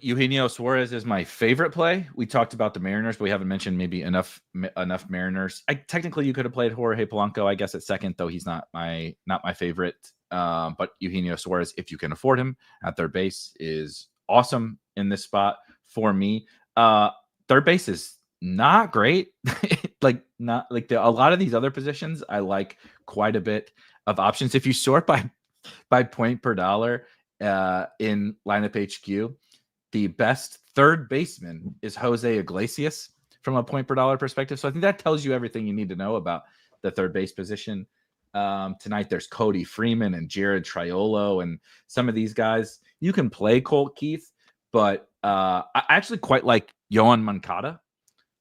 Eugenio Suarez is my favorite play. We talked about the Mariners, but we haven't mentioned maybe enough Mariners. Technically you could have played Jorge Polanco, I guess, at second, though he's not my favorite. But Eugenio Suarez, if you can afford him at third base, is awesome in this spot for me. Third base is not great. A lot of these other positions, I like quite a bit of options. If you sort by point per dollar in lineup HQ, the best third baseman is Jose Iglesias from a point per dollar perspective. So I think that tells you everything you need to know about the third base position. Tonight there's Cody Freeman and Jared Triolo and some of these guys. You can play Colt Keith, but I actually quite like Yohan Moncada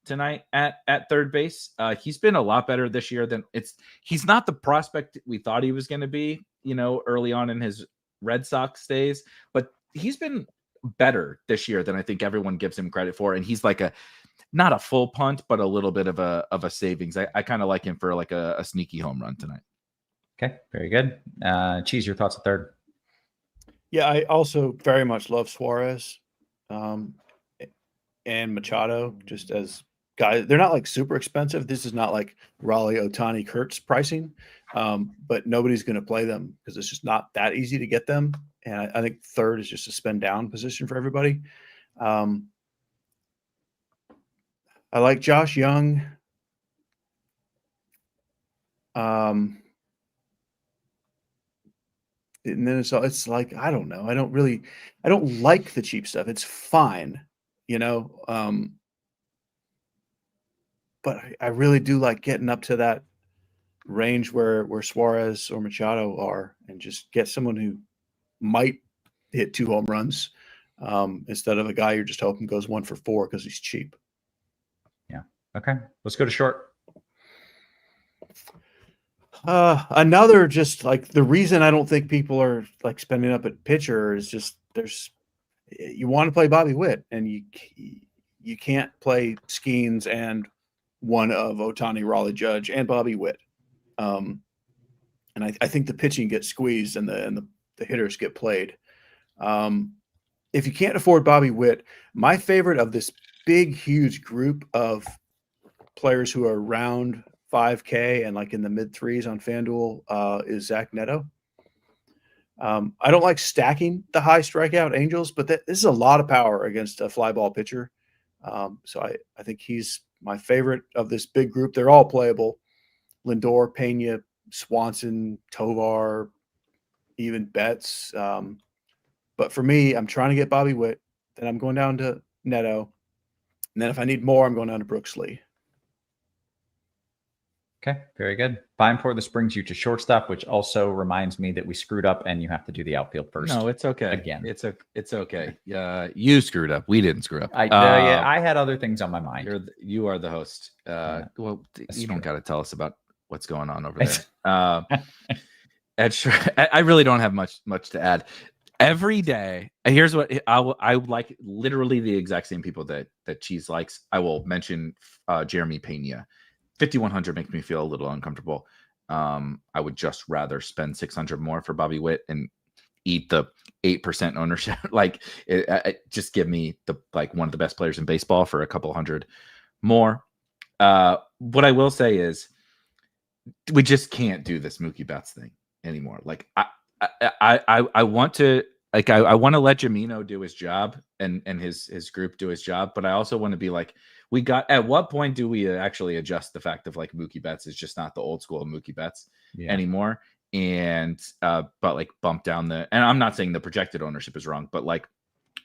tonight at third base. He's been a lot better this year than he's not the prospect we thought he was going to be, early on in his Red Sox days, but he's been better this year than I think everyone gives him credit for. And he's like not a full punt, but a little bit of a savings. I kind of like him for like a sneaky home run tonight. Okay. Very good. Cheese, your thoughts at third? Yeah, I also very much love Suarez and Machado just as guys. They're not like super expensive. This is not like Raleigh, Ohtani, Kurtz pricing, but nobody's going to play them because it's just not that easy to get them. And I think third is just a spend down position for everybody. I like Josh Young. And then it's like, I don't know. I don't like the cheap stuff. It's fine, but I really do like getting up to that range where Suarez or Machado are and just get someone who might hit 2 home runs instead of a guy you're just hoping goes 1 for 4 because he's cheap. Yeah. Okay. Let's go to short. Another just like the reason I don't think people are like spending up at pitcher is just you want to play Bobby Witt and you can't play Skeens and one of Ohtani, Raleigh Judge, and Bobby Witt. And I think the pitching gets squeezed and the hitters get played. If you can't afford Bobby Witt, my favorite of this big, huge group of players who are around 5K and like in the mid 3s on FanDuel is Zach Neto. I don't like stacking the high strikeout Angels, but this is a lot of power against a fly ball pitcher. So I think he's my favorite of this big group. They're all playable. Lindor, Pena, Swanson, Tovar, even Betts. But for me, I'm trying to get Bobby Witt. Then I'm going down to Neto. And then if I need more, I'm going down to Brooks Lee. Okay, very good. Beimfohr, this brings you to shortstop, which also reminds me that we screwed up and you have to do the outfield first. No, it's okay. Again. It's okay. You screwed up. We didn't screw up. I had other things on my mind. You are the host. Well, you don't got to tell us about what's going on over there. I really don't have much to add. Every day, and here's what I would like literally the exact same people that Cheese likes. I will mention Jeremy Pena. 5,100 makes me feel a little uncomfortable. I would just rather spend 600 more for Bobby Witt and eat the 8% ownership. Just give me one of the best players in baseball for a couple hundred more. What I will say is we just can't do this Mookie Betts thing anymore. Like I want to like I want to let Jamino do his job and his group do his job, but I also want to be like, at what point do we actually adjust the fact of like Mookie Betts is just not the old school Mookie Betts anymore? And but like bump down and I'm not saying the projected ownership is wrong, but like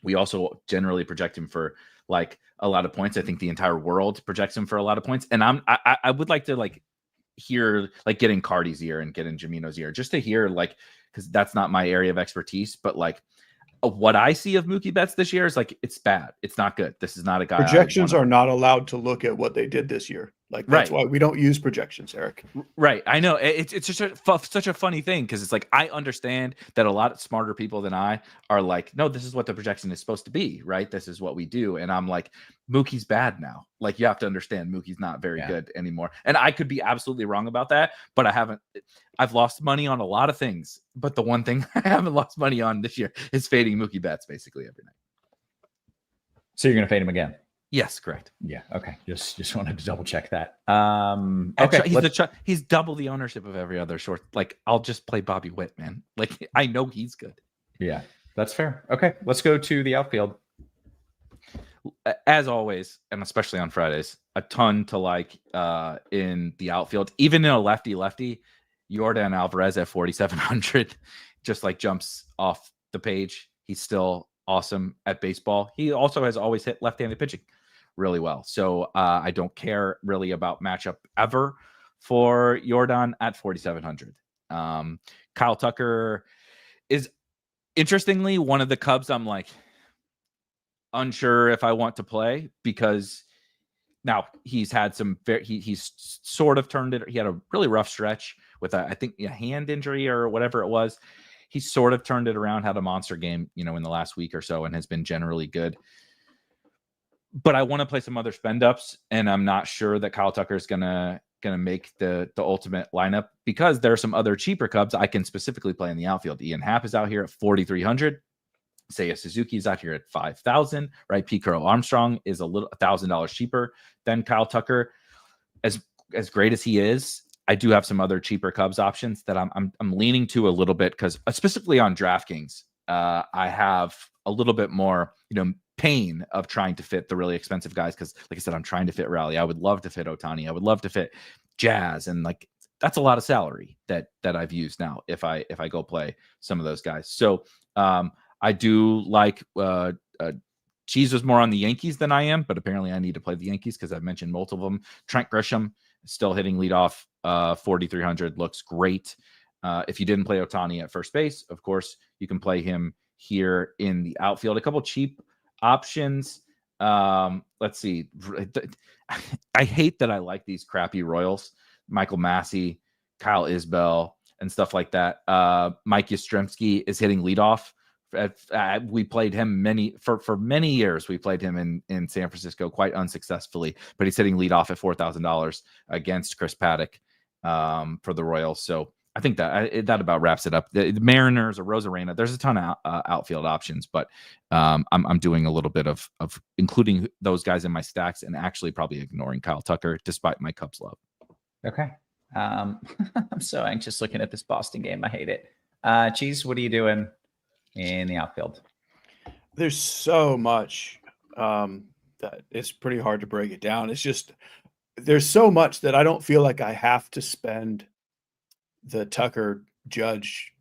we also generally project him for like a lot of points. I think the entire world projects him for a lot of points. And I would like to like hear like get in Cardi's ear and get in Jamino's ear just to hear like, because that's not my area of expertise, but like what I see of Mookie Betts this year is like, it's bad. It's not good. This is not a guy. Projections are not allowed to look at what they did this year. Like that's why we don't use projections, Eric. Right. I know it's just such a funny thing because it's like I understand that a lot of smarter people than I are like, no, this is what the projection is supposed to be, right? This is what we do, and I'm like, Mookie's bad now. Like you have to understand, Mookie's not very good anymore, and I could be absolutely wrong about that, but I've lost money on a lot of things, but the one thing I haven't lost money on this year is fading Mookie Betts basically every night. So you're gonna fade him again? Yes, correct. Yeah. Okay. Just wanted to double check that. Okay. He's double the ownership of every other short. Like I'll just play Bobby Witt, man. Like I know he's good. Yeah, that's fair. Okay. Let's go to the outfield. As always, and especially on Fridays, a ton to like in the outfield, even in a lefty, Yordan Alvarez at 4,700 just like jumps off the page. He's still awesome at baseball. He also has always hit left-handed pitching really well. So I don't care really about matchup ever for Yordan at 4,700. Kyle Tucker is interestingly one of the Cubs I'm like unsure if I want to play because now he's had he's sort of turned it. He had a really rough stretch with I think a hand injury or whatever it was. He sort of turned it around, had a monster game, in the last week or so, and has been generally good. But I want to play some other spend ups, and I'm not sure that Kyle Tucker is gonna make the ultimate lineup because there are some other cheaper Cubs I can specifically play in the outfield. Ian Happ is out here at 4,300. Seiya Suzuki is out here at 5,000. Right, Pete Crow Armstrong is $1,000 cheaper than Kyle Tucker. As great as he is, I do have some other cheaper Cubs options that I'm leaning to a little bit because specifically on DraftKings, I have a little bit more, pain of trying to fit the really expensive guys. Cause like I said, I'm trying to fit Raleigh. I would love to fit Ohtani. I would love to fit Jazz. And like, that's a lot of salary that I've used now. If I go play some of those guys. So I do like, Cheese was more on the Yankees than I am, but apparently I need to play the Yankees because I've mentioned multiple of them. Trent Grisham still hitting leadoff, 4,300 looks great. If you didn't play Ohtani at first base, of course, you can play him here in the outfield. A couple cheap options. Let's see. I hate that I like these crappy Royals. Michael Massey, Kyle Isbell, and stuff like that. Mike Yastrzemski is hitting leadoff. We played him for many years. We played him in San Francisco quite unsuccessfully, but he's hitting leadoff at $4,000 against Chris Paddock for the Royals. So I think that about wraps it up. The Mariners or Rosarena, there's a ton of outfield options, but I'm doing a little bit of including those guys in my stacks and actually probably ignoring Kyle Tucker despite my Cubs love. Okay. I'm so anxious looking at this Boston game. I hate it. Cheese, what are you doing in the outfield? There's so much that it's pretty hard to break it down. It's just there's so much that I don't feel like I have to spend the Tucker, Judge,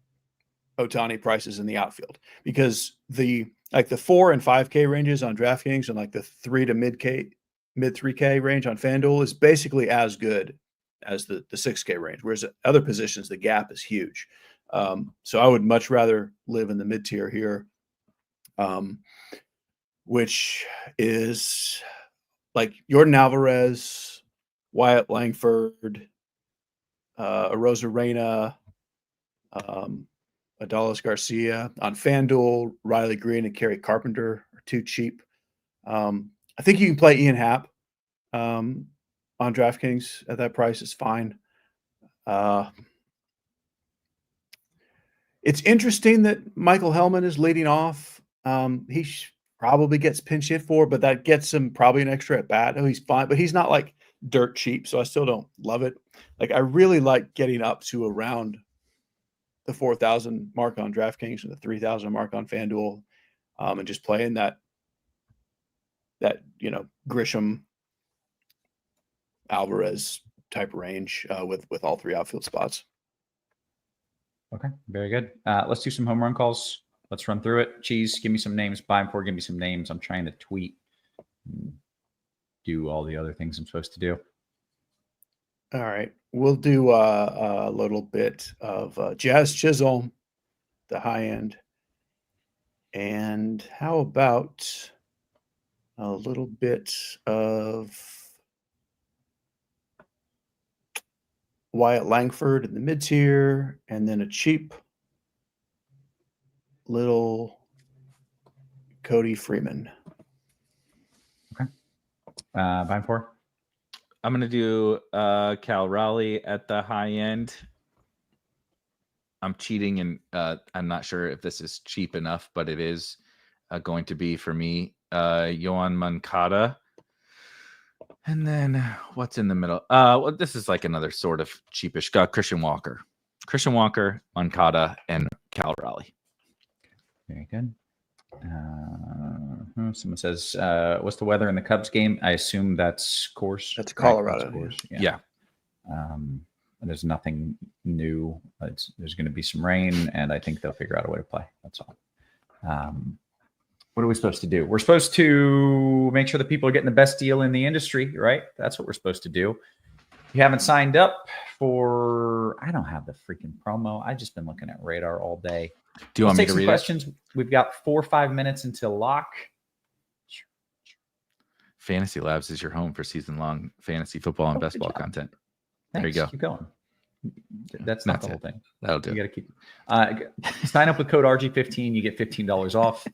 Ohtani prices in the outfield because the 4 and 5K ranges on DraftKings and like the 3 to mid 3K range on FanDuel is basically as good as the 6K range, whereas at other positions the gap is huge. So I would much rather live in the mid tier here, which is like Yordan Alvarez, Wyatt Langford, Rosarena, Adolis Garcia on FanDuel. Riley Green and Kerry Carpenter are too cheap. I think you can play Ian Happ on DraftKings at that price is fine. It's interesting that Michael Hellman is leading off. He probably gets pinch hit for, but that gets him probably an extra at bat. Oh, he's fine, but he's not like dirt cheap, so I still don't love it. like I really like getting up to around the 4,000 mark on DraftKings and the 3,000 mark on FanDuel, and just playing that Grisham, Alvarez type range with all three outfield spots. Okay, very good. Let's do some home run calls. Let's run through it. Cheese, give me some names. Beimfohr, give me some names. I'm trying to tweet, do all the other things I'm supposed to do. All right, we'll do a little bit of Jazz Chisholm, the high end, and how about a little bit of Wyatt Langford in the mid tier, and then a cheap little Cody Freeman. Okay. Beimfohr? I'm going to do Cal Raleigh at the high end. I'm cheating, and I'm not sure if this is cheap enough, but it is going to be for me. Yohan Moncada. And then what's in the middle? Well, this is like another sort of cheapish guy. Christian Walker, Moncada, and Cal Raleigh. Very good. Someone says, what's the weather in the Cubs game? I assume that's course. That's Colorado. That's course. Yeah. There's nothing new. There's going to be some rain, and I think they'll figure out a way to play. That's all. What are we supposed to do? We're supposed to make sure that people are getting the best deal in the industry, right? That's what we're supposed to do. If you haven't signed up for, I don't have the freaking promo. I've just been looking at Radar all day. Do you want me to read questions? We've got 4 or 5 minutes until lock. Fantasy Labs is your home for season-long fantasy football and basketball content. Thanks. There you go. Keep going. That's not the whole thing. That'll do. You got to keep. Sign up with code RG15. You get $15 off.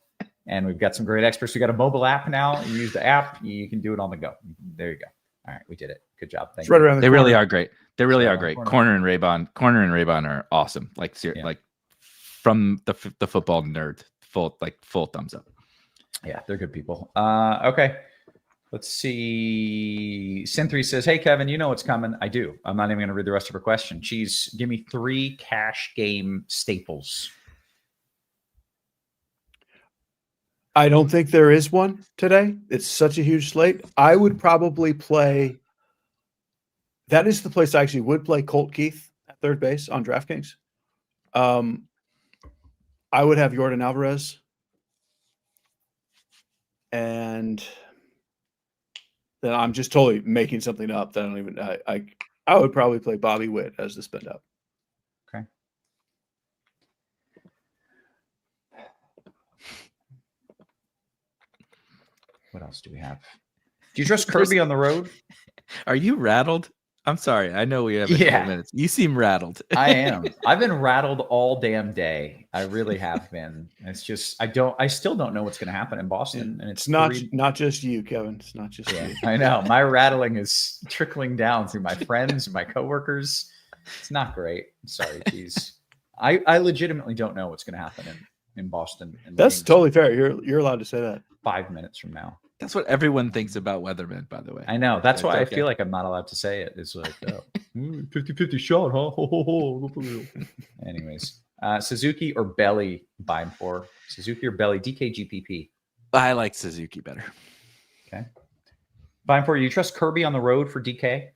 And we've got some great experts. We got a mobile app now. You use the app. You can do it on the go. There you go. All right, we did it. Good job. Thank you. Right around the They corner. really are great. They really are great. Corner. Corner and Raybon are awesome. Like like from the football nerd, full thumbs up. Yeah, they're good people. Okay. Let's see. Sin3 says, hey, Kevin, you know what's coming. I do. I'm not even going to read the rest of her question. Cheese, give me 3 cash game staples. I don't think there is one today. It's such a huge slate. I would probably play. That is the place I actually would play Colt Keith at third base on DraftKings. I would have Jordan Alvarez. And then I'm just totally making something up that I don't even. I would probably play Bobby Witt as the spin up. Okay. What else do we have? Do you trust Kirby on the road? Are you rattled? I'm sorry. I know we have a couple minutes. You seem rattled. I am. I've been rattled all damn day. I really have been. It's just I still don't know what's going to happen in Boston, and it's not just you, Kevin. It's not just you. I know. My rattling is trickling down through my friends and my coworkers. It's not great. I'm sorry, geez. I legitimately don't know what's going to happen in Boston. That's totally fair. You're allowed to say that. 5 minutes from now. That's what everyone thinks about weathermen, by the way. I know. That's why I feel like I'm not allowed to say it. It's like, 50-50 shot, huh? Anyways, Suzuki or Belly Beimfohr? Suzuki or Belly? DKGPP. I like Suzuki better. Okay. Beimfohr, you trust Kirby on the road for DK?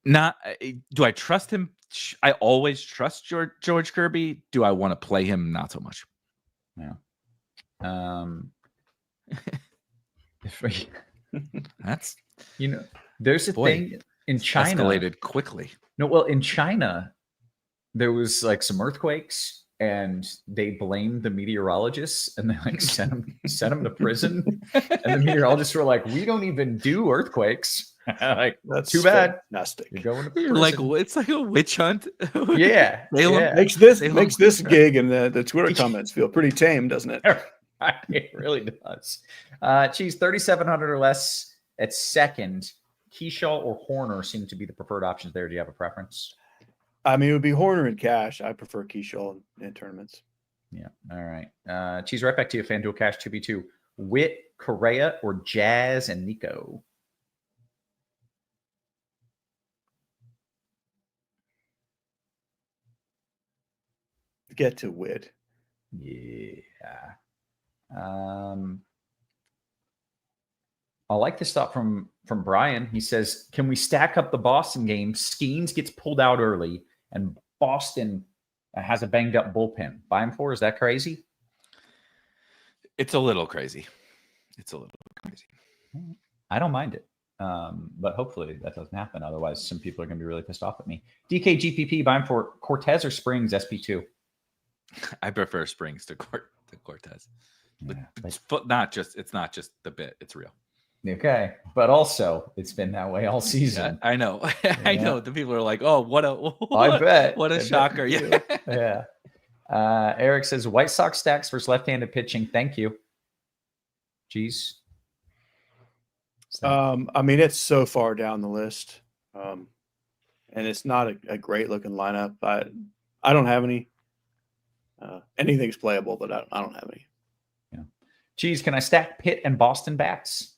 Not. Do I trust him? I always trust George Kirby. Do I want to play him? Not so much. Yeah. That's there's a thing in China escalated quickly. No, well, in China there was like some earthquakes and they blamed the meteorologists and they like sent them to prison and the meteorologists were like, we don't even do earthquakes. Like, that's too bad. Fantastic. You're going to prison. Like, it's like a witch hunt. Yeah. Makes this gig and the Twitter comments feel pretty tame, doesn't it? It really does. Cheese, 3,700 or less at second. Keyshaw or Horner seem to be the preferred options there. Do you have a preference? I mean, it would be Horner in cash. I prefer Keyshaw in tournaments. Yeah. All right. Cheese, right back to you. FanDuel Cash 2v2. Witt, Correa, or Jazz and Nico? get to Wid. Yeah. I like this thought from Brian. He says, can we stack up the Boston game? Skeens gets pulled out early, and Boston has a banged up bullpen. Beimfohr, is that crazy? It's a little crazy. I don't mind it. But hopefully that doesn't happen. Otherwise, some people are going to be really pissed off at me. DK GPP, Beimfohr, Cortez or Springs, SP2? I prefer Springs to Cortez. But Yeah, it's not just the bit. It's real. Okay. But also, it's been that way all season. Yeah, I know. I know. The people are like, oh, I bet. What a shocker. Yeah. Yeah. Eric says, White Sox stacks versus left-handed pitching. Thank you. Jeez. I mean, it's so far down the list, and it's not a great looking lineup. I don't have any. Anything's playable, but I don't have any. Yeah. Geez, can I stack Pitt and Boston bats?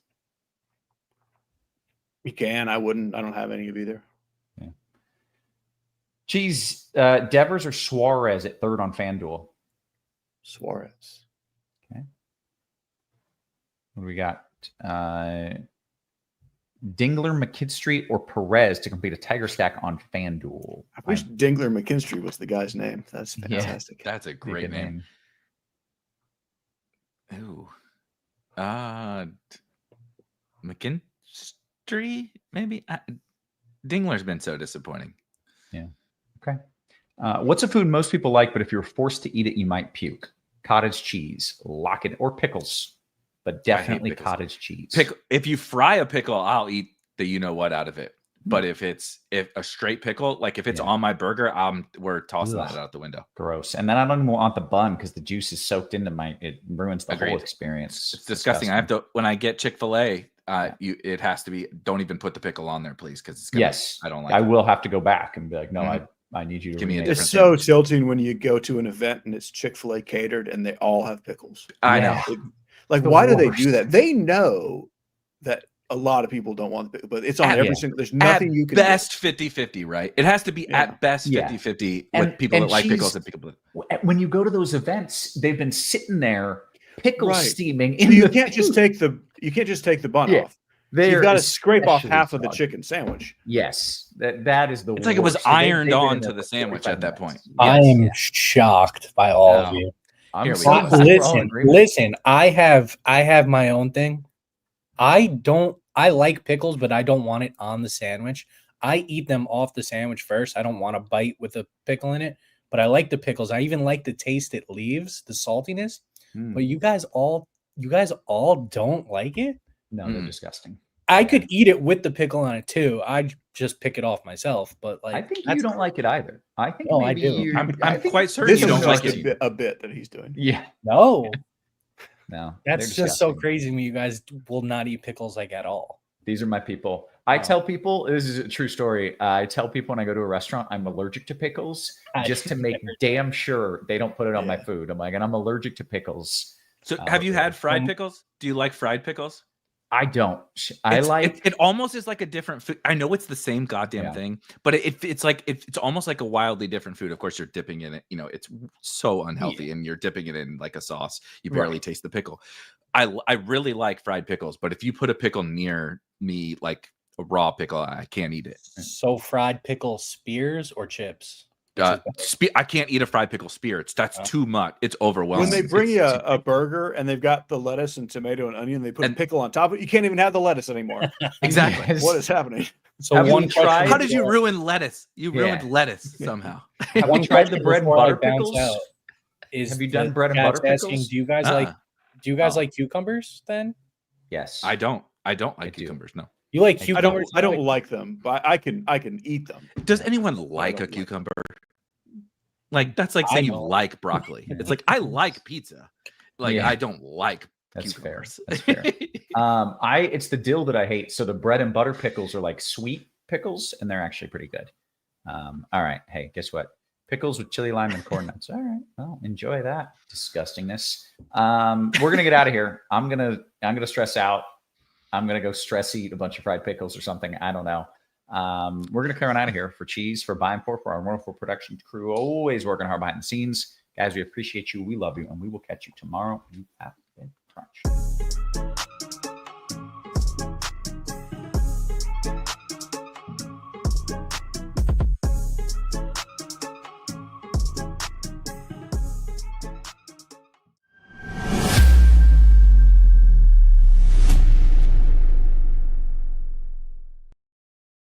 You can. I wouldn't. I don't have any of either. Yeah. Geez, Devers or Suarez at third on FanDuel? Suarez. Okay. What do we got? Dingler, McKinstry, or Perez to complete a Tiger stack on FanDuel? I wish Dingler McKinstry was the guy's name. That's fantastic. Yeah, that's a great name. Ooh. McKinstry, maybe? Dingler's been so disappointing. Yeah. Okay. What's a food most people like, but if you're forced to eat it, you might puke? Cottage cheese, lock it, or pickles. But definitely cottage cheese. If you fry a pickle, I'll eat the you-know-what out of it. But if a straight pickle, like if it's on my burger, we're tossing that out the window. Gross. And then I don't even want the bun because the juice is soaked into it ruins the whole experience. It's disgusting. I have to, when I get Chick-fil-A, it has to be, don't even put the pickle on there, please. Because I don't like it. I will have to go back and be like, no, I need you to give me It's so tilting when you go to an event and it's Chick-fil-A catered and they all have pickles. I know. Like, why do they do that? They know that a lot of people don't want the pickle, but it's on every single. There's nothing you can. Best 50-50, right? It has to be at best 50-50 with people that like pickles and people. When you go to those events, they've been sitting there, pickles steaming. You can't just take the bun off. You've got to scrape off half of the chicken sandwich. Yes, that is the. It's like it was ironed on to the sandwich at that point. I am shocked by all of you. Listen. I have my own thing. I like pickles, but I don't want it on the sandwich. I eat them off the sandwich first. I don't want to bite with a pickle in it, but I like the pickles. I even like the taste it leaves, the saltiness. But you guys all don't like it? No, they're disgusting. I could eat it with the pickle on it too. I just pick it off myself. But I think you don't like it either. I think I do. I'm quite certain you don't like it. A bit that he's doing. Yeah. No. No. That's just so crazy to me. You guys will not eat pickles like at all. These are my people. I tell people, this is a true story. I tell people when I go to a restaurant, I'm allergic to pickles just to make damn sure they don't put it on my food. I'm like, and I'm allergic to pickles. So have you had fried pickles? Do you like fried pickles? I don't. It almost is like a different food. I know it's the same goddamn thing, but it's almost like a wildly different food. Of course, you're dipping in it. You know, it's so unhealthy, and you're dipping it in like a sauce. You barely taste the pickle. I really like fried pickles, but if you put a pickle near me, like a raw pickle, I can't eat it. So fried pickle spears or chips? I can't eat a fried pickle spear. That's too much. It's overwhelming. When they bring you a burger and they've got the lettuce and tomato and onion, they put a pickle on top of it. You can't even have the lettuce anymore. Exactly. What is happening? So how did you ruin lettuce? You ruined lettuce somehow. Have you tried the bread and butter pickles? Have you done bread and butter pickles? Do you guys like cucumbers then? Yes. I don't like cucumbers. No. You like cucumbers? I don't like them, but I can eat them. Does anyone like a cucumber? Like that's like saying you like broccoli. It's like I like pizza. Like I don't like cucumbers. That's fair. It's the dill that I hate. So the bread and butter pickles are like sweet pickles, and they're actually pretty good. All right. Hey, guess what? Pickles with chili, lime, and corn nuts. All right. Well, enjoy that disgustingness. We're gonna get out of here. I'm gonna stress out. I'm gonna go stress eat a bunch of fried pickles or something. I don't know. We're gonna clear on out of here for Cheese, for Beimfohr, for our wonderful production crew, always working hard behind the scenes. Guys, we appreciate you. We love you. And we will catch you tomorrow. You have been crunched.